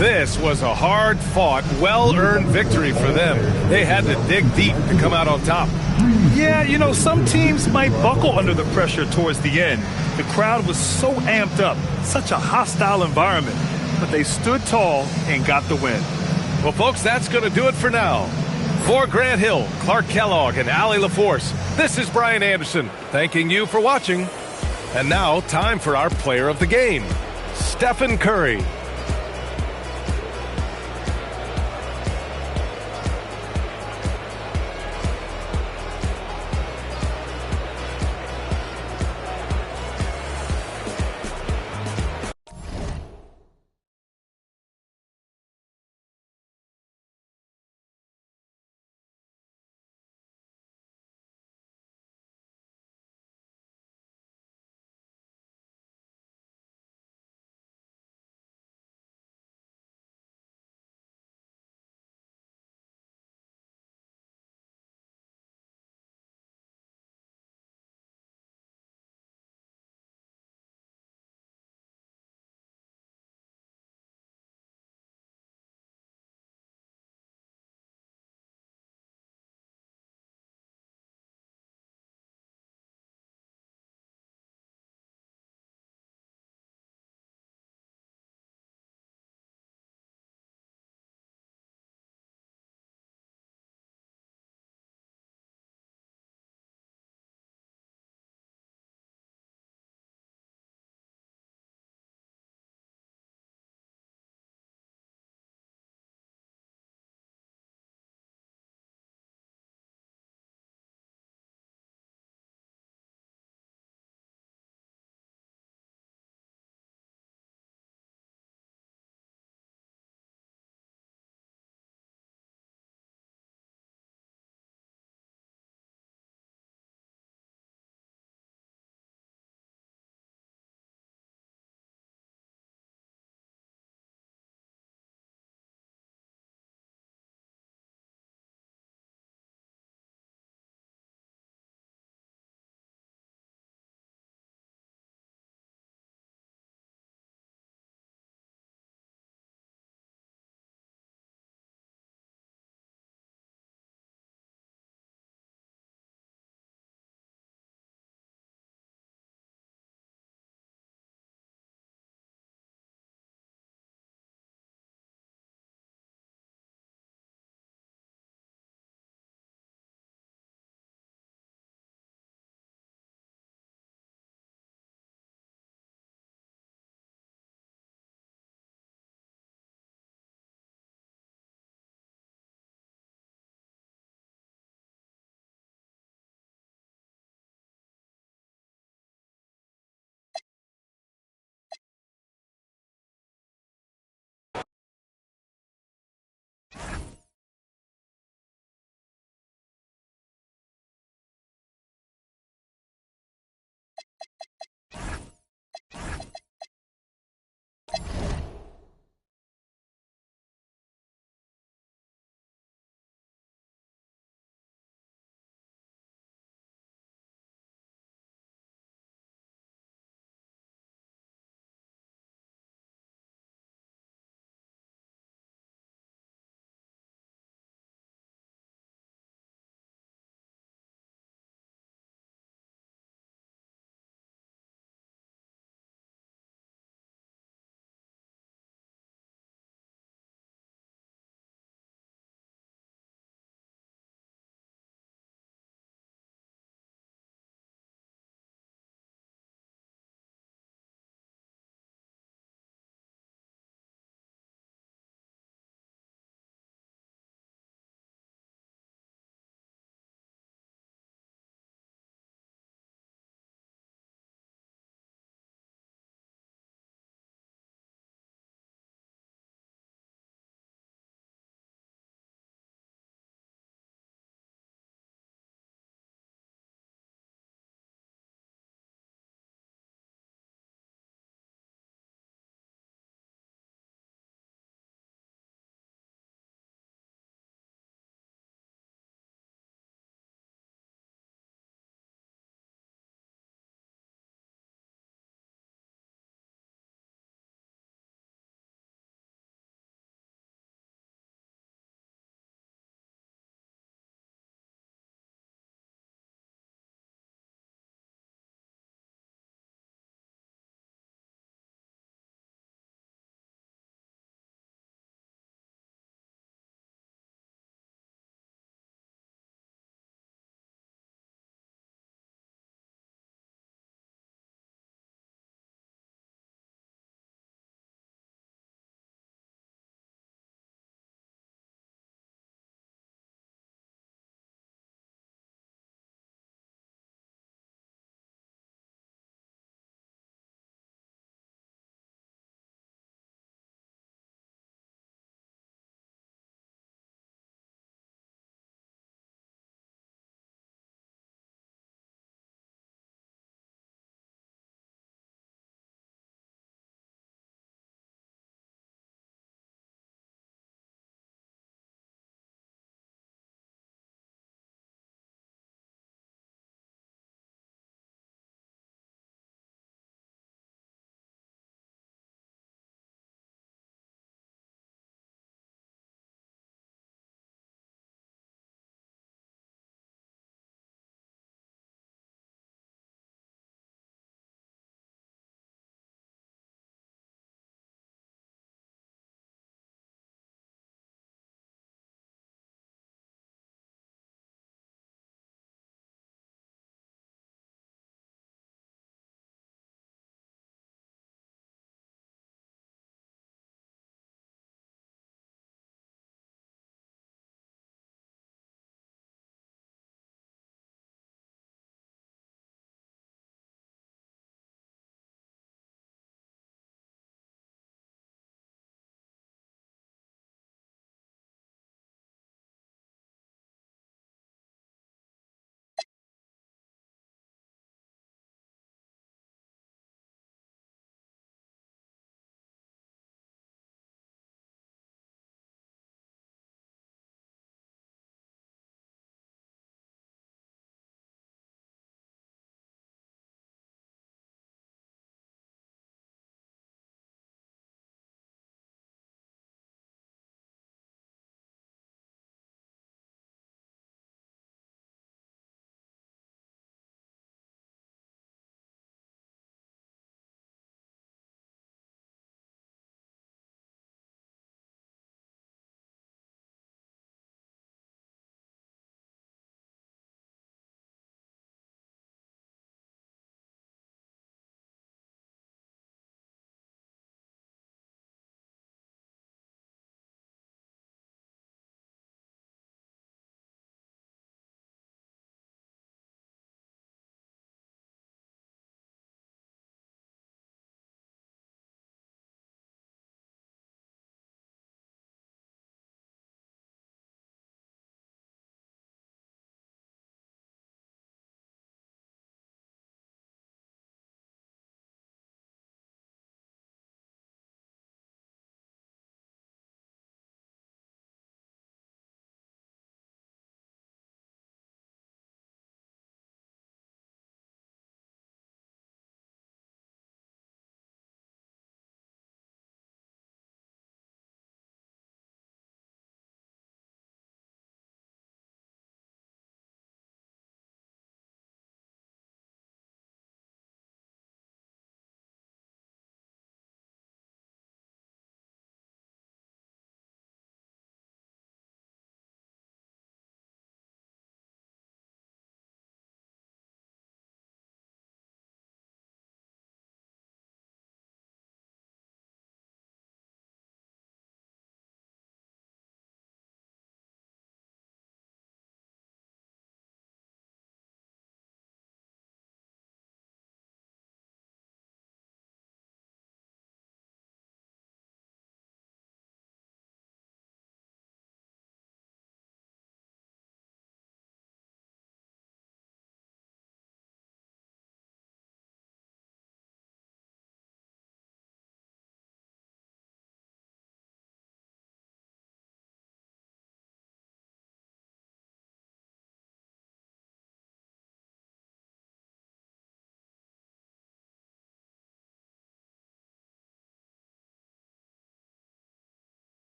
This was a hard-fought, well-earned victory for them. They had to dig deep to come out on top. Yeah, you know, some teams might buckle under the pressure towards the end. The crowd was so amped up, such a hostile environment. But they stood tall and got the win. Well, folks, that's going to do it for now. For Grant Hill, Clark Kellogg, and Allie LaForce, this is Brian Anderson, thanking you for watching. And now, time for our player of the game, Stephen Curry.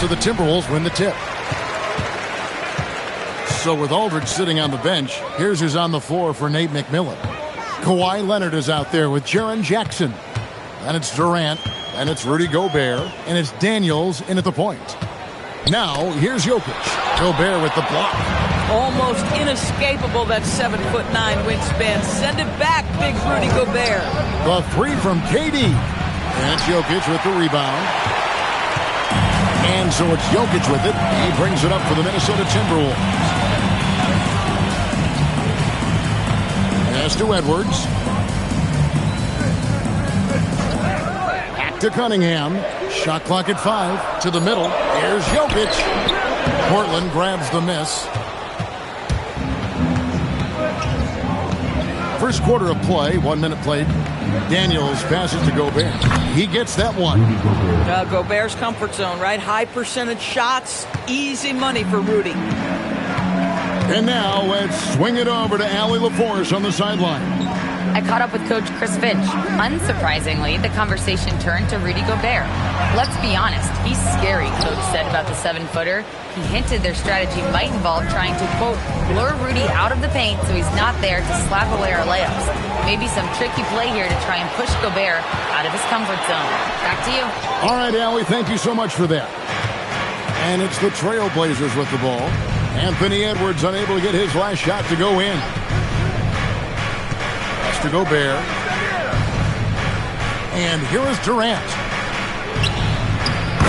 so the Timberwolves win the tip. So with Aldridge sitting on the bench, here's who's on the floor for Nate McMillan. Kawhi Leonard is out there with Jaren Jackson. And it's Durant, and it's Rudy Gobert, and it's Daniels in at the point. Now, here's Jokic. Gobert with the block. Almost inescapable, that 7'9" wingspan. Send it back, big Rudy Gobert. The three from KD. And it's Jokic with the rebound. And so it's Jokic with it. He brings it up for the Minnesota Timberwolves. Pass to Edwards. Back to Cunningham. Shot clock at 5. To the middle. Here's Jokic. Portland grabs the miss. First quarter of play, 1 minute played. Daniels passes to Gobert. He gets that one. Gobert's comfort zone, right? High percentage shots, easy money for Rudy. And now let's swing it over to Allie LaForce on the sideline. I caught up with Coach Chris Finch. Unsurprisingly, the conversation turned to Rudy Gobert. Let's be honest, he's scary, Coach said about the 7-footer. He hinted their strategy might involve trying to, quote, lure Rudy out of the paint so he's not there to slap away our layups. Maybe some tricky play here to try and push Gobert out of his comfort zone. Back to you. All right, Allie, thank you so much for that. And it's the Trailblazers with the ball. Anthony Edwards unable to get his last shot to go in. That's to Gobert. And here is Durant.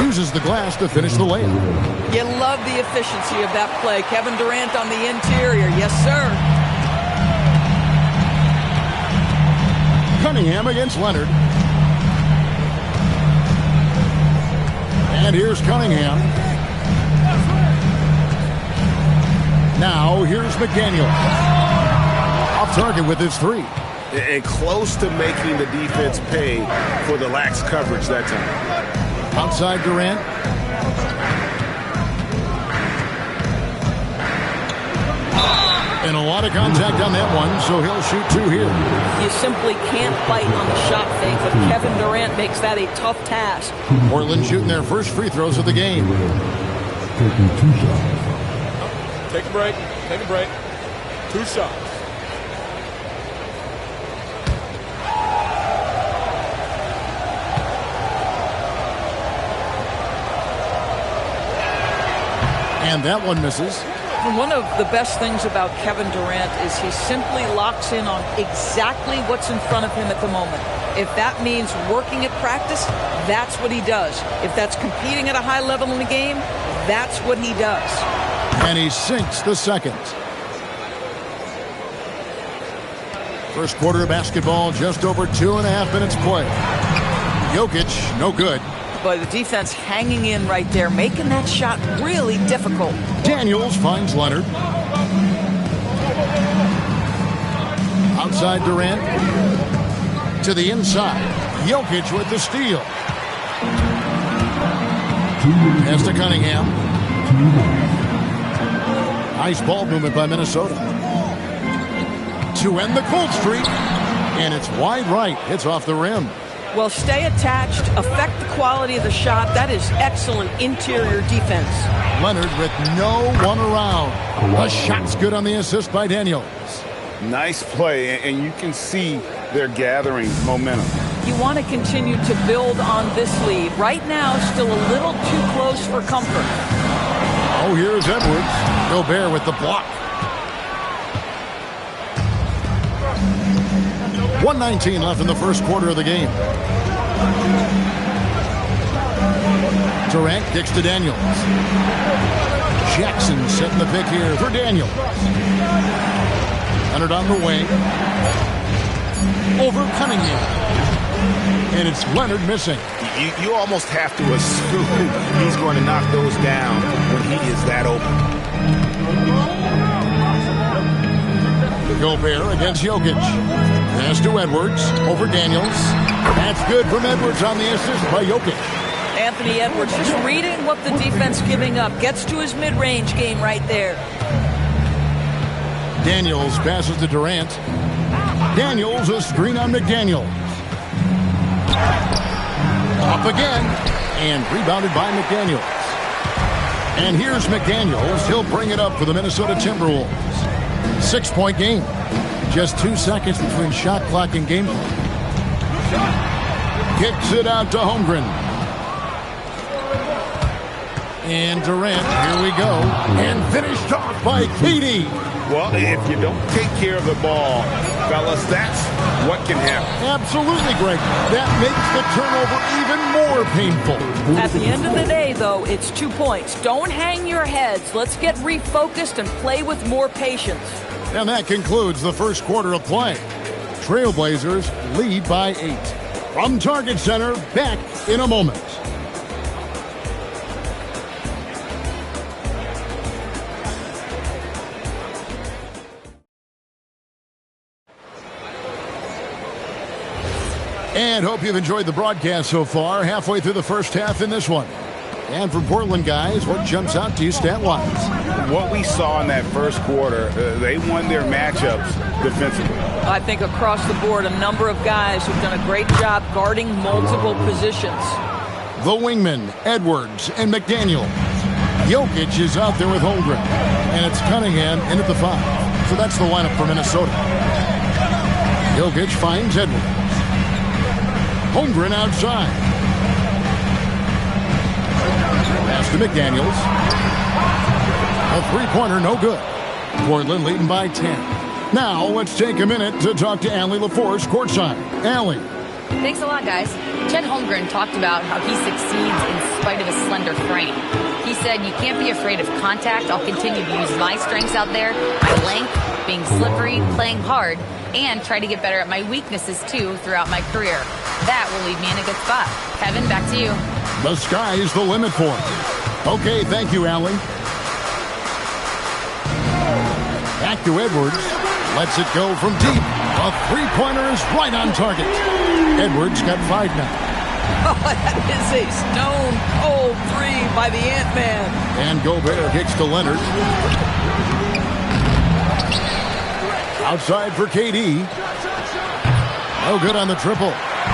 Uses the glass to finish the layup. You love the efficiency of that play. Kevin Durant on the interior. Yes, sir. Cunningham against Leonard. And here's Cunningham. Now, here's McDaniel. Off target with his three. And close to making the defense pay for the lax coverage that time. Outside Durant. And a lot of contact on that one, so he'll shoot 2 here. You simply can't bite on the shot fake, but Kevin Durant makes that a tough task. Portland shooting their first free throws of the game. Taking 2 shots. Take a break. Take a break. 2 shots. And that one misses. One of the best things about Kevin Durant is he simply locks in on exactly what's in front of him at the moment. If that means working at practice, that's what he does. If that's competing at a high level in the game, that's what he does. And he sinks the second. First quarter of basketball, just over 2.5 minutes play. Jokic, no good. But the defense hanging in right there, making that shot really difficult. Daniels finds Leonard. Outside Durant. To the inside. Jokic with the steal. Pass to Cunningham. Nice ball movement by Minnesota. To end the cold streak. And it's wide right. It's off the rim. Well, stay attached, affect the quality of the shot. That is excellent interior defense. Leonard with no one around. The shot's good on the assist by Daniels. Nice play, and you can see they're gathering momentum. You want to continue to build on this lead. Right now, still a little too close for comfort. Oh, here's Edwards. Gobert with the block. 1:19 left in the first quarter of the game. Durant kicks to Daniels. Jackson setting the pick here for Daniels. Leonard on the wing. Over Cunningham. And it's Leonard missing. You almost have to assume he's going to knock those down when he is that open. Gobert against Jokic. Pass to Edwards over Daniels. That's good from Edwards on the assist by Jokic. Anthony Edwards just reading what the defense giving up. Gets to his mid-range game right there. Daniels passes to Durant. Daniels a screen on McDaniels. Up again. And rebounded by McDaniels. And here's McDaniels. He'll bring it up for the Minnesota Timberwolves. 6-point game. Just 2 seconds between shot clock and game clock. Kicks it out to Holmgren. And Durant, here we go. And finished off by KD. Well, if you don't take care of the ball, fellas, that's what can happen. Absolutely, Greg. That makes the turnover even more painful. At the end of the day, though, it's 2 points. Don't hang your heads. Let's get refocused and play with more patience. And that concludes the first quarter of play. Trailblazers lead by 8. From Target Center, back in a moment. And hope you've enjoyed the broadcast so far. Halfway through the first half in this one. And from Portland, guys, what jumps out to you stat-wise? What we saw in that first quarter, they won their matchups defensively. I think across the board, a number of guys who've done a great job guarding multiple positions. The wingmen, Edwards and McDaniels. Jokic is out there with Holmgren. And it's Cunningham in at the 5. So that's the lineup for Minnesota. Jokic finds Edwards. Holmgren outside. Pass to McDaniels. A three-pointer, no good. Portland leading by 10. Now, let's take a minute to talk to Allie LaForce courtside. Allie. Thanks a lot, guys. Chet Holmgren talked about how he succeeds in spite of his slender frame. He said, "You can't be afraid of contact. I'll continue to use my strengths out there, my length, being slippery, playing hard, and try to get better at my weaknesses, too, throughout my career. That will leave me in a good spot." Kevin, back to you. The sky's the limit for him. Okay, thank you, Allie. Back to Edwards. Lets it go from deep. A three-pointer is right on target. Edwards got 5 now. Oh, that is a stone-cold 3 by the Ant-Man. And Gobert kicks to Leonard. Outside for KD. No good on the triple.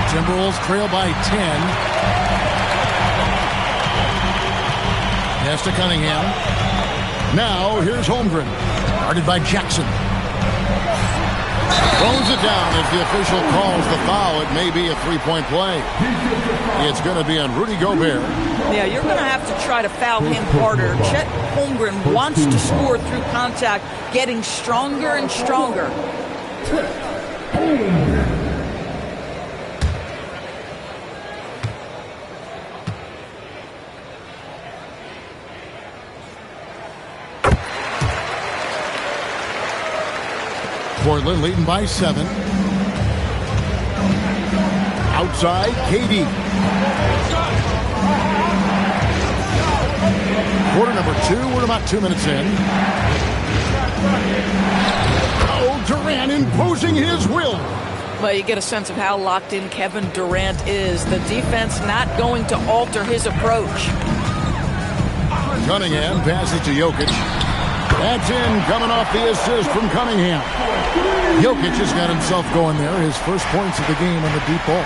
Timberwolves trail by 10. Pass to Cunningham. Now here's Holmgren. Guarded by Jackson. Throws it down. If the official calls the foul, it may be a three-point play. It's going to be on Rudy Gobert. Yeah, you're going to have to try to foul him harder. Chet Holmgren wants to score through contact, getting stronger and stronger. Portland leading by 7. Outside, KD. Quarter number 2. We're about 2 minutes in. Oh, Durant imposing his will. Well, you get a sense of how locked in Kevin Durant is. The defense not going to alter his approach. Cunningham passes to Jokic. That's in, coming off the assist from Cunningham. Jokic has got himself going there. His first points of the game on the deep ball.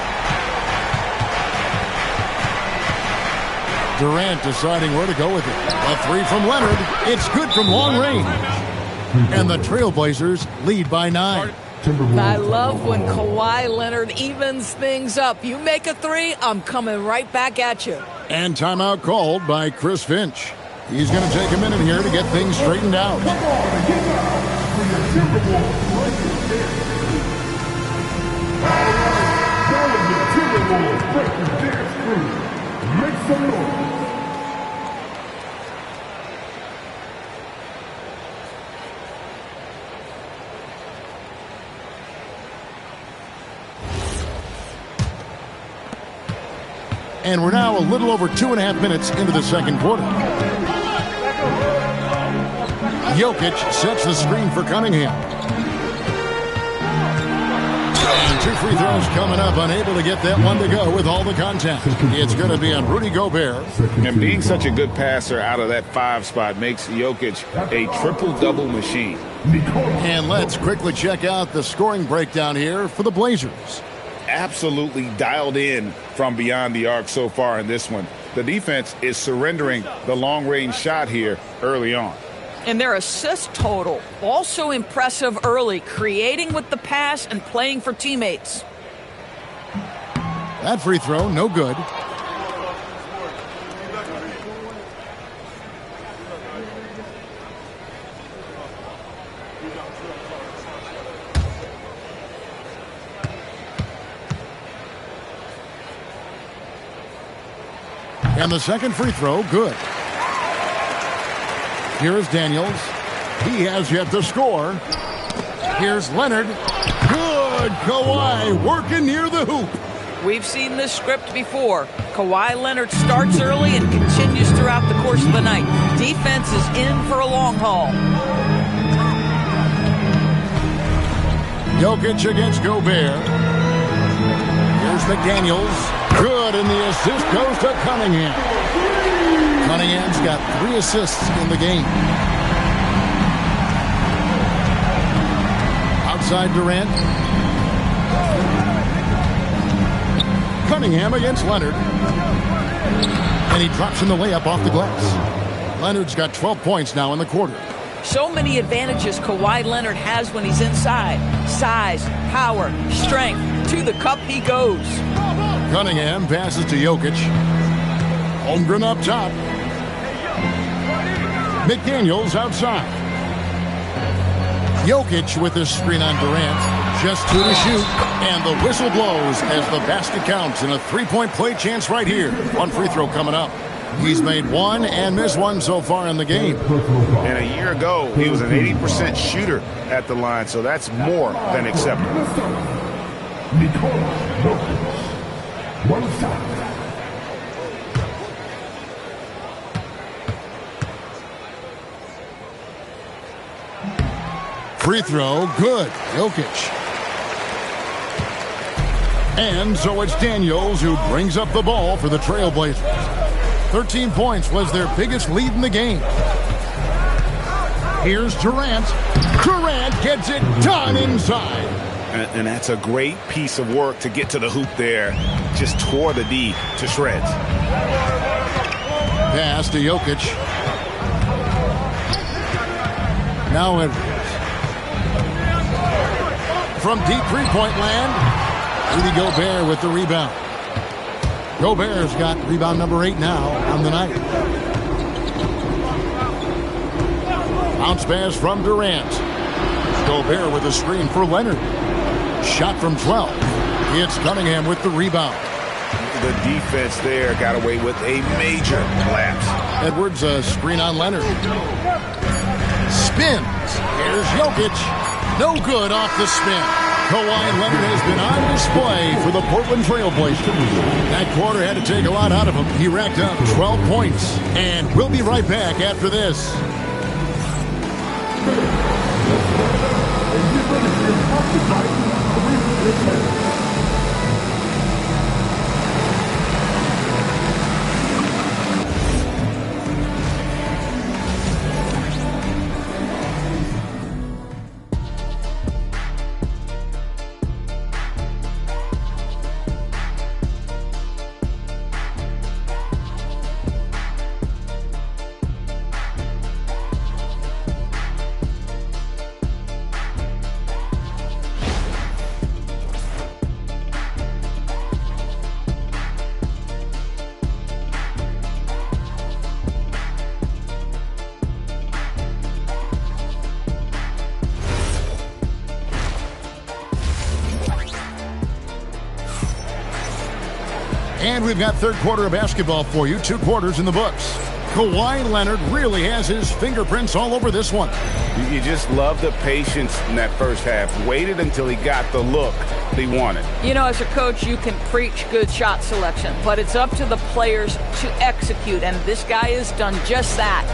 Durant deciding where to go with it. A 3 from Leonard. It's good from long range. And the Trailblazers lead by 9. I love when Kawhi Leonard evens things up. You make a 3, I'm coming right back at you. And timeout called by Chris Finch. He's going to take a minute here to get things straightened out. Make some noise. And we're now a little over 2.5 minutes into the second quarter. Jokic sets the screen for Cunningham. And 2 free throws coming up, unable to get that one to go with all the contact. It's going to be on Rudy Gobert. And being such a good passer out of that 5 spot makes Jokic a triple-double machine. And let's quickly check out the scoring breakdown here for the Blazers. Absolutely dialed in from beyond the arc so far in this one. the defense is surrendering the long-range shot here early on. And their assist total, also impressive early, creating with the pass and playing for teammates. That free throw, no good. And the second free throw, good. Here's Daniels. He has yet to score. Here's Leonard. Good. Kawhi working near the hoop. We've seen this script before. Kawhi Leonard starts early and continues throughout the course of the night. Defense is in for a long haul. Jokic against Gobert. Here's McDaniels. Good, and the assist goes to Cunningham. Cunningham's got 3 assists in the game. Outside Durant. Cunningham against Leonard. And he drops in the layup off the glass. Leonard's got 12 points now in the quarter. So many advantages Kawhi Leonard has when he's inside. Size, power, strength. To the cup he goes. Cunningham passes to Jokic. Holmgren up top. McDaniels outside. Jokic with his screen on Durant. Just 2 to shoot. And the whistle blows as the basket counts in a 3-point play chance right here. 1 free throw coming up. He's made 1 and missed 1 so far in the game. And a year ago, he was an 80% shooter at the line, so that's more than acceptable. Free throw, good. Jokic. And so it's Daniels who brings up the ball for the Trailblazers. 13 points was their biggest lead in the game. Here's Durant. Durant gets it done inside. And that's a great piece of work to get to the hoop there. Just tore the D to shreds. Pass to Jokic. Now Edwards. From deep three-point land, Rudy Gobert with the rebound. Gobert's got rebound number 8 now on the night. Bounce pass from Durant. Gobert with a screen for Leonard. Shot from 12. It's Cunningham with the rebound. The defense there got away with a major lapse. Edwards, a screen on Leonard. Spins. Here's Jokic. No good off the spin. Kawhi Leonard has been on display for the Portland Trailblazers. That quarter had to take a lot out of him. He racked up 12 points. And we'll be right back after this. And we've got third quarter of basketball for you. 2 quarters in the books. Kawhi Leonard really has his fingerprints all over this one. You just love the patience in that first half. Waited until he got the look he wanted. You know, as a coach, you can preach good shot selection, but it's up to the players to execute, and this guy has done just that.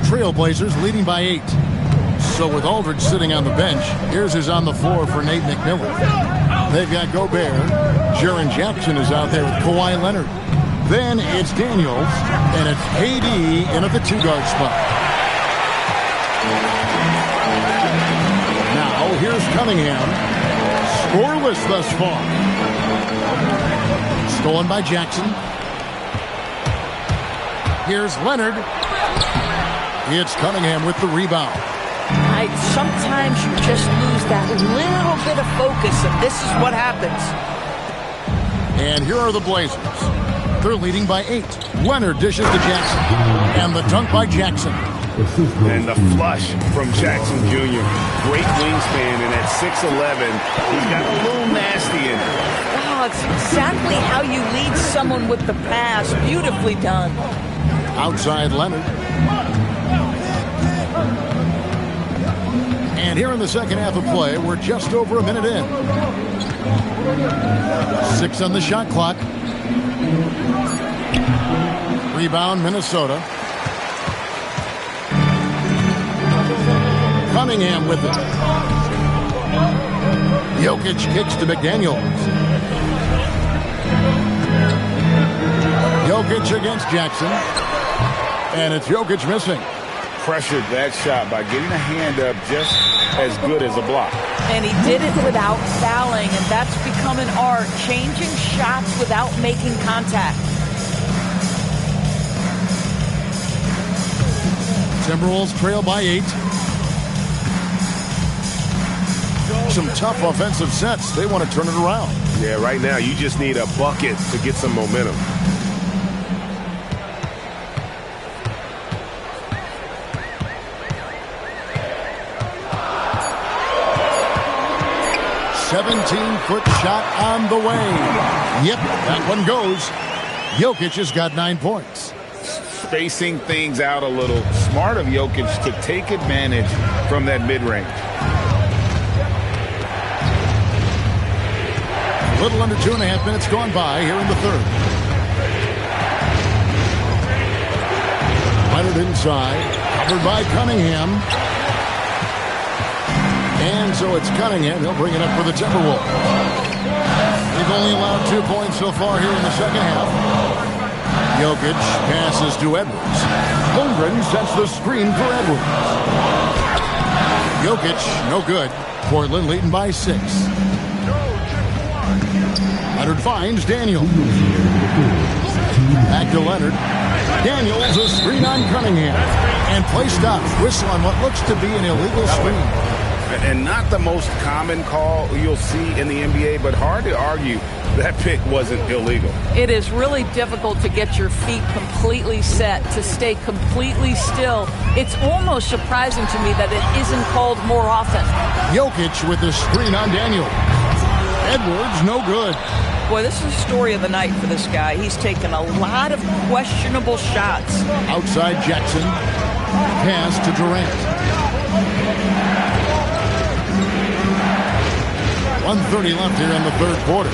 Trailblazers leading by 8. So with Aldridge sitting on the bench, here's who's on the floor for Nate McMillan. They've got Gobert. Jaren Jackson is out there with Kawhi Leonard. Then it's Daniels, and it's KD in at the 2-guard spot. Now here's Cunningham. Scoreless thus far. Stolen by Jackson. Here's Leonard. It's Cunningham with the rebound. Sometimes you just lose that little bit of focus, and this is what happens. And here are the Blazers. They're leading by 8. Leonard dishes to Jackson. And the dunk by Jackson. And the flush from Jackson Jr. Great wingspan, and at 6'11", he's got a little nasty in it. Wow, it's exactly how you lead someone with the pass. Beautifully done. Outside Leonard. And here in the second half of play, we're just over a minute in. 6 on the shot clock. Rebound, Minnesota. Cunningham with it. Jokic kicks to McDaniels. Jokic against Jackson. And it's Jokic missing. Pressured that shot by getting a hand up just as good as a block. And he did it without fouling, and that's become an art, changing shots without making contact. Timberwolves trail by 8. Some tough offensive sets. They want to turn it around. Yeah, right now you just need a bucket to get some momentum. Foot shot on the way. Yep, that one goes. Jokic has got 9 points. Spacing things out a little. Smart of Jokic to take advantage from that mid-range. A little under 2.5 minutes gone by here in the third. Leonard inside. Covered by Cunningham. And so it's Cunningham. He'll bring it up for the Timberwolves. They've only allowed 2 points so far here in the second half. Jokic passes to Edwards. Holmgren sets the screen for Edwards. Jokic, no good. Portland leading by 6. Leonard finds Daniels. Back to Leonard. Daniels, a screen on Cunningham. And play stops. Whistle on what looks to be an illegal screen. And not the most common call you'll see in the NBA, but hard to argue that pick wasn't illegal. It is really difficult to get your feet completely set, to stay completely still. It's almost surprising to me that it isn't called more often. Jokic with the screen on Daniel. Edwards, no good. Boy, this is the story of the night for this guy. He's taken a lot of questionable shots. Outside Jackson. Pass to Durant. 1:30 left here in the third quarter.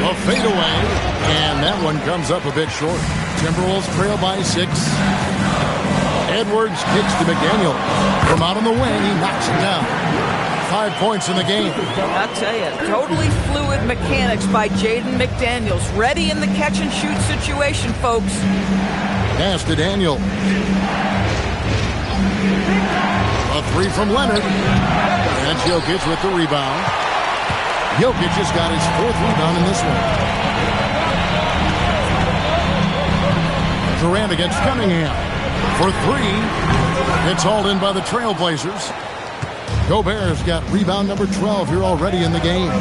A fadeaway, and that one comes up a bit short. Timberwolves trail by 6. Edwards kicks to McDaniel. From out on the wing, he knocks it down. 5 points in the game. I'll tell you, totally fluid mechanics by Jaden McDaniels. Ready in the catch-and-shoot situation, folks. Pass to Daniel. A 3 from Leonard. And Jokic with the rebound. Jokic has got his 4th rebound in this one. Durant against Cunningham. For 3. It's hauled in by the Trailblazers. Gobert's got rebound number 12 here already in the game.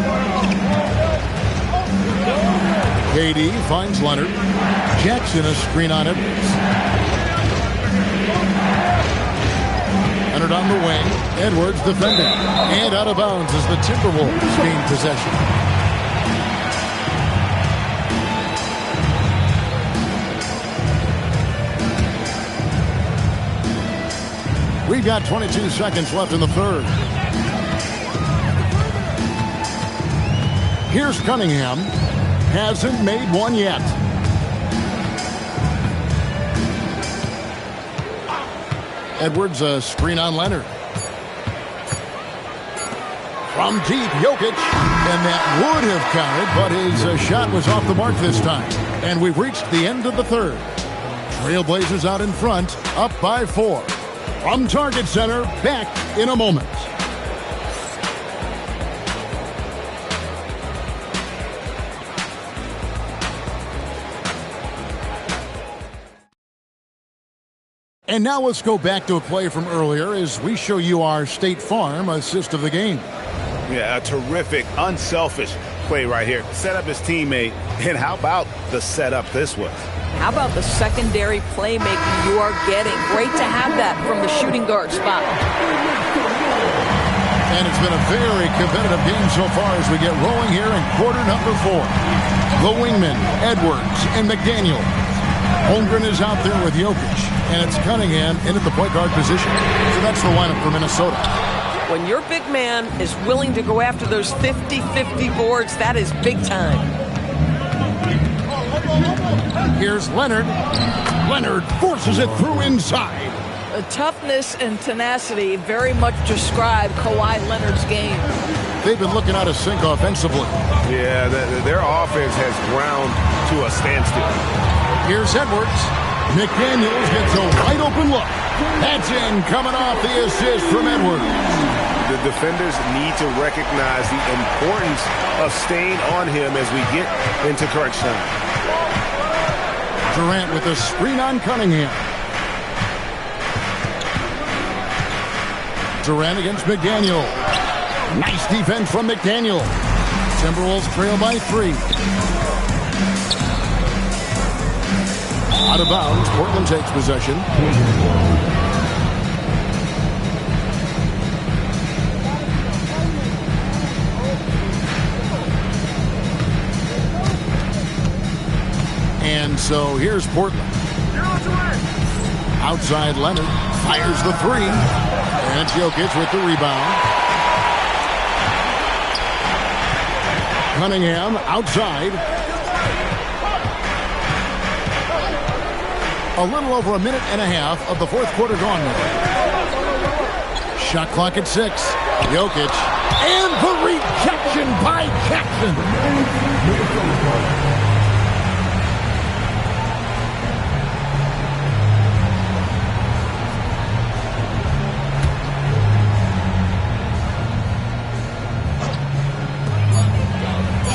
KD finds Leonard. Jackson a screen on Edwards. Leonard on the wing. Edwards defending. And out of bounds as the Timberwolves gain possession. We've got 22 seconds left in the third. Here's Cunningham. Hasn't made one yet. Edwards, a screen on Leonard. From deep, Jokic. And that would have counted, but his shot was off the mark this time. And we've reached the end of the third. Trailblazers out in front, up by 4. From Target Center, back in a moment. And now let's go back to a play from earlier as we show you our State Farm assist of the game. Yeah, a terrific, unselfish play right here. Set up his teammate, and how about the setup this was? How about the secondary playmaking you are getting? Great to have that from the shooting guard spot. And it's been a very competitive game so far as we get rolling here in quarter number 4. The wingmen, Edwards and McDaniel. Holmgren is out there with Jokic, and it's Cunningham in at the point guard position. So that's the lineup for Minnesota. When your big man is willing to go after those 50-50 boards, that is big time. Here's Leonard. Leonard forces it through inside. The toughness and tenacity very much describe Kawhi Leonard's game. They've been looking out of sync offensively. Yeah, their offense has ground to a standstill. Here's Edwards. McDaniels gets a wide open look. That's in, coming off the assist from Edwards. The defenders need to recognize the importance of staying on him as we get into crunch time. Durant with a screen on Cunningham. Durant against McDaniel. Nice defense from McDaniel. Timberwolves trail by 3. Out of bounds, Portland takes possession. And so here's Portland. Outside Leonard fires the 3. And Jokic with the rebound. Cunningham outside. A little over a minute and a half of the fourth quarter gone now. Shot clock at 6. Jokic. And the rejection by Jackson.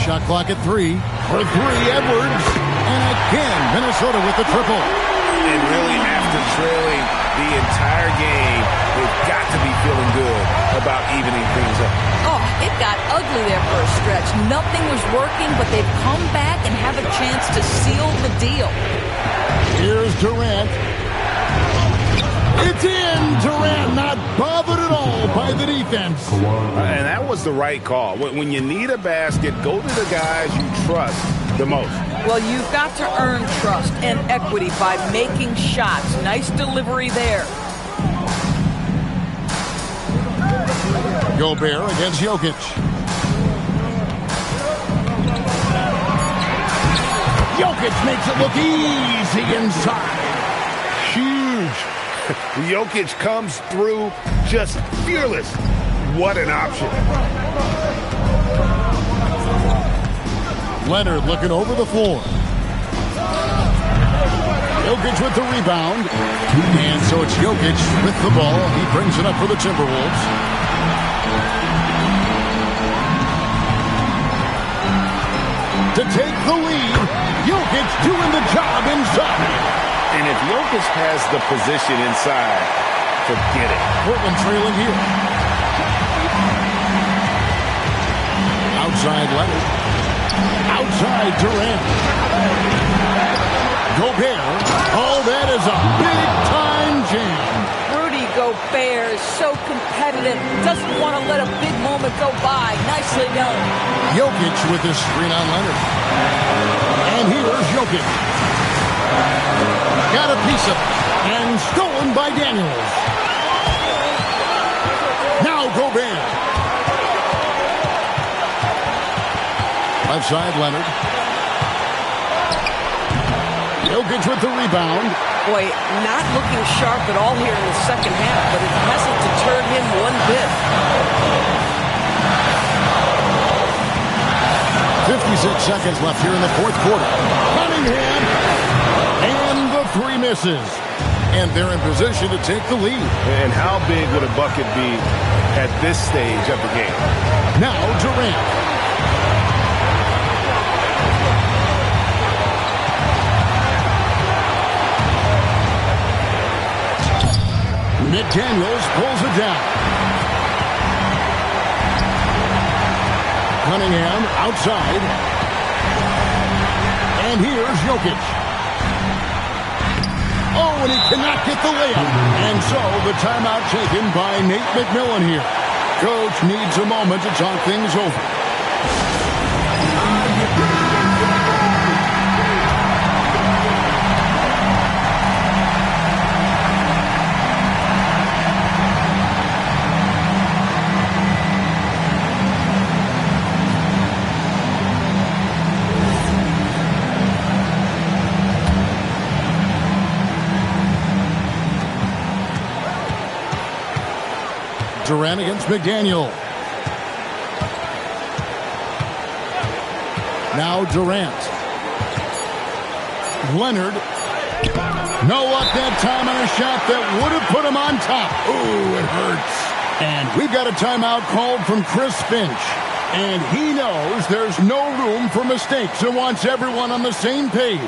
Shot clock at 3. For 3, Edwards. And again, Minnesota with the triple. And really, after trailing the entire game, they've got to be feeling good about evening things up. Oh, it got ugly there for a stretch. Nothing was working, but they've come back and have a chance to seal the deal. Here's Durant. It's in. Durant not bothered at all by the defense. And that was the right call. When you need a basket, go to the guys you trust the most. Well, you've got to earn trust and equity by making shots. Nice delivery there. Gobert against Jokic. Jokic makes it look easy inside. Huge. Jokic comes through just fearless. What an option. Leonard looking over the floor. Jokic with the rebound. And so it's Jokic with the ball. He brings it up for the Timberwolves. To take the lead, Jokic doing the job inside. And if Jokic has the position inside, forget it. Portland trailing here. Outside Leonard. Outside Durant. Gobert. Oh, that is a big-time jam. Rudy Gobert is so competitive. Doesn't want to let a big moment go by. Nicely done. Jokic with his screen on Leonard. And here's Jokic. Got a piece of it. And stolen by Daniels. Now Gobert. Left side, Leonard. Jokic with the rebound. Boy, not looking sharp at all here in the second half, but it hasn't deterred him one bit. 56 seconds left here in the fourth quarter. Cunningham. And the 3 misses. And they're in position to take the lead. And how big would a bucket be at this stage of the game? Now Durant. McDaniels pulls it down. Cunningham outside. And here's Jokic. Oh, and he cannot get the layup. And so the timeout taken by Nate McMillan here. Coach needs a moment to talk things over. Durant against McDaniel. Now Durant. Leonard. No luck that time on a shot that would have put him on top. Ooh, it hurts. And we've got a timeout called from Chris Finch. And he knows there's no room for mistakes and wants everyone on the same page.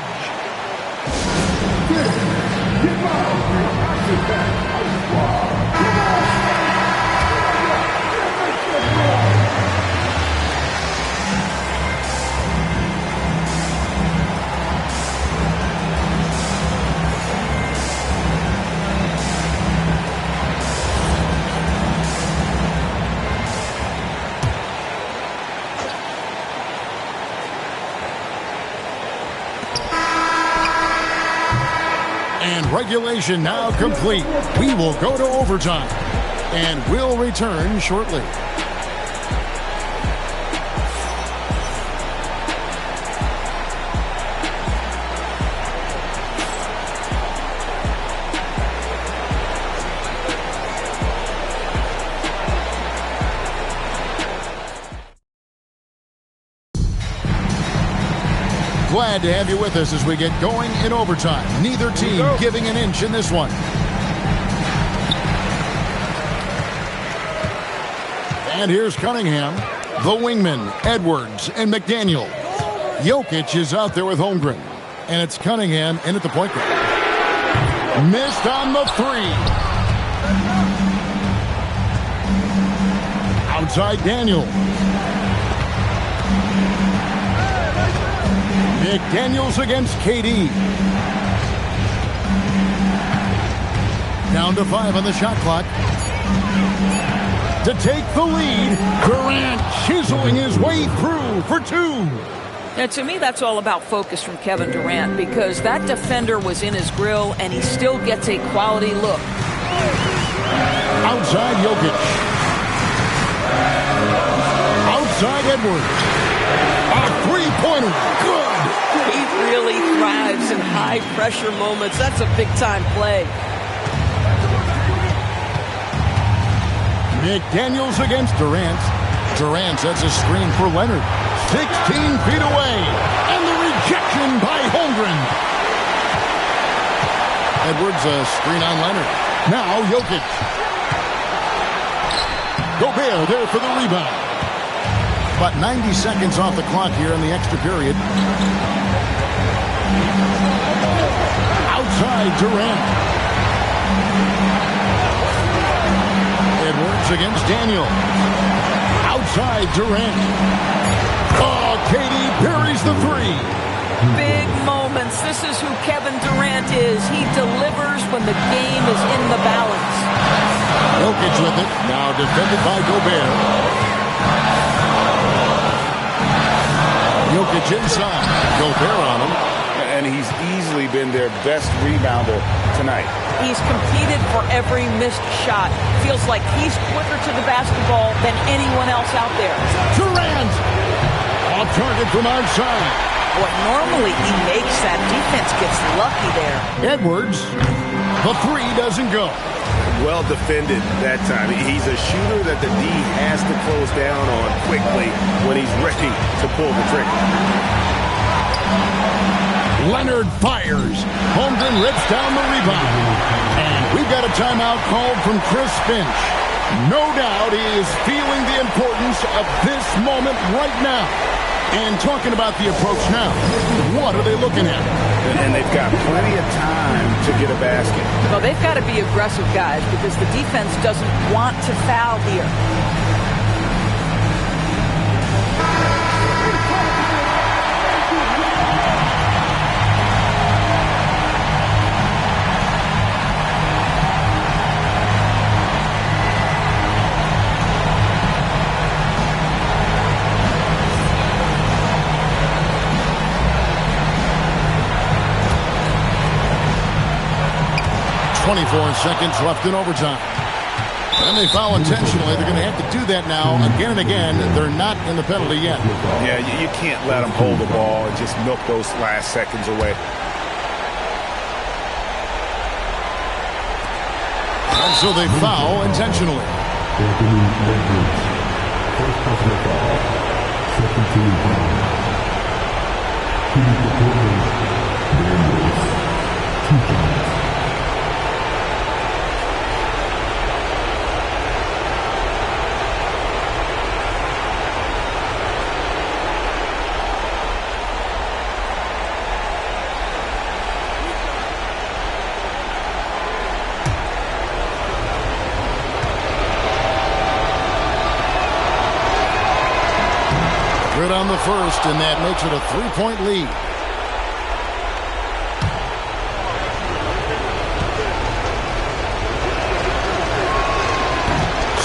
Regulation now complete. We will go to overtime, and we'll return shortly. Glad to have you with us as we get going in overtime. Neither team giving an inch in this one. And here's Cunningham, the wingman, Edwards, and McDaniel. Jokic is out there with Holmgren. And it's Cunningham in at the point guard. Missed on the three. Outside Daniel. McDaniels against KD. Down to 5 on the shot clock. To take the lead, Durant chiseling his way through for 2. And to me, that's all about focus from Kevin Durant, because that defender was in his grill and he still gets a quality look. Outside Jokic. Outside Edwards. A three-pointer. Good. He really thrives in high-pressure moments. That's a big-time play. McDaniels against Durant. Durant sets a screen for Leonard. 16 feet away. And the rejection by Holmgren. Edwards a screen on Leonard. Now Jokic. Gobert there for the rebound. About 90 seconds off the clock here in the extra period. Outside Durant. Edwards against Daniel. Outside Durant. Oh, KD buries the three. Big moments. This is who Kevin Durant is. He delivers when the game is in the balance. Jokic with it. Now defended by Gobert. Jokic inside. Gobert on him. And he's easily been their best rebounder tonight. He's competed for every missed shot. Feels like he's quicker to the basketball than anyone else out there. Durant! Off target from outside. What normally he makes, that defense gets lucky there. Edwards. The three doesn't go. Well defended that time. He's a shooter that the D has to close down on quickly when he's ready to pull the trigger. Leonard fires. Holmgren rips down the rebound. And we've got a timeout called from Chris Finch. No doubt he is feeling the importance of this moment right now. And talking about the approach now, what are they looking at? And they've got plenty of time to get a basket. Well, they've got to be aggressive, guys, because the defense doesn't want to foul here. Seconds left in overtime. And they foul intentionally. They're going to have to do that now again and again. They're not in the penalty yet. Yeah, you can't let them hold the ball and just milk those last seconds away. And so they foul intentionally. First personal foul. Second team foul. Daniels. 2 shots. On the first, and that makes it a 3-point lead.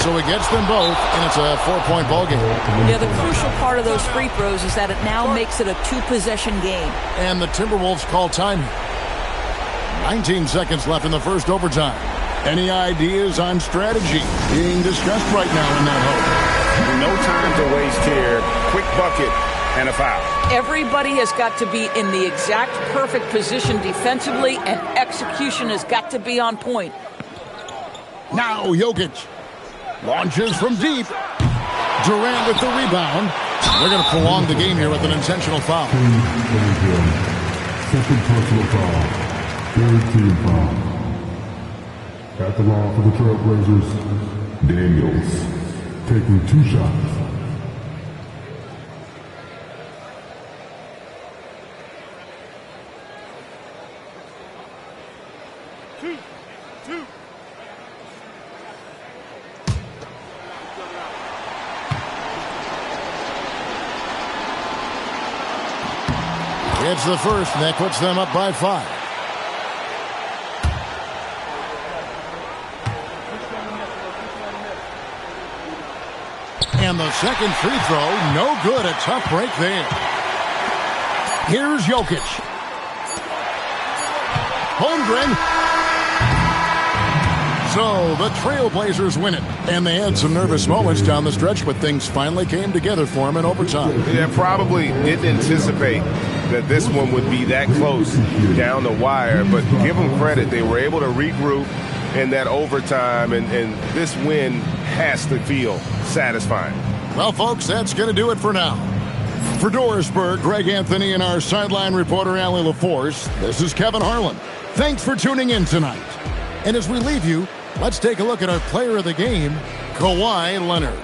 So he gets them both, and it's a 4-point ball game. Yeah, the crucial part of those free throws is that it now makes it a 2-possession game. And the Timberwolves call time. 19 seconds left in the first overtime. Any ideas on strategy being discussed right now in that hole? No time to waste here. Quick bucket and a foul. Everybody has got to be in the exact perfect position defensively, and execution has got to be on point. Now Jokic launches from deep. Durant with the rebound. They're going to prolong the game here with an intentional foul. Second personal foul. Third team foul. At the line for the Trailblazers, Daniels. Taking 2 shots. It's the first, and that puts them up by 5. And the second free throw, no good. A tough break there. Here's Jokic. Holmgren. So the Trailblazers win it. And they had some nervous moments down the stretch, but things finally came together for them in overtime. Yeah, probably didn't anticipate that this one would be that close down the wire, but give them credit. They were able to regroup in that overtime, and this win has to feel satisfying. Well, folks, that's going to do it for now. For Dorisburg, Greg Anthony, and our sideline reporter, Allie LaForce, this is Kevin Harlan. Thanks for tuning in tonight. And as we leave you, let's take a look at our player of the game, Kawhi Leonard.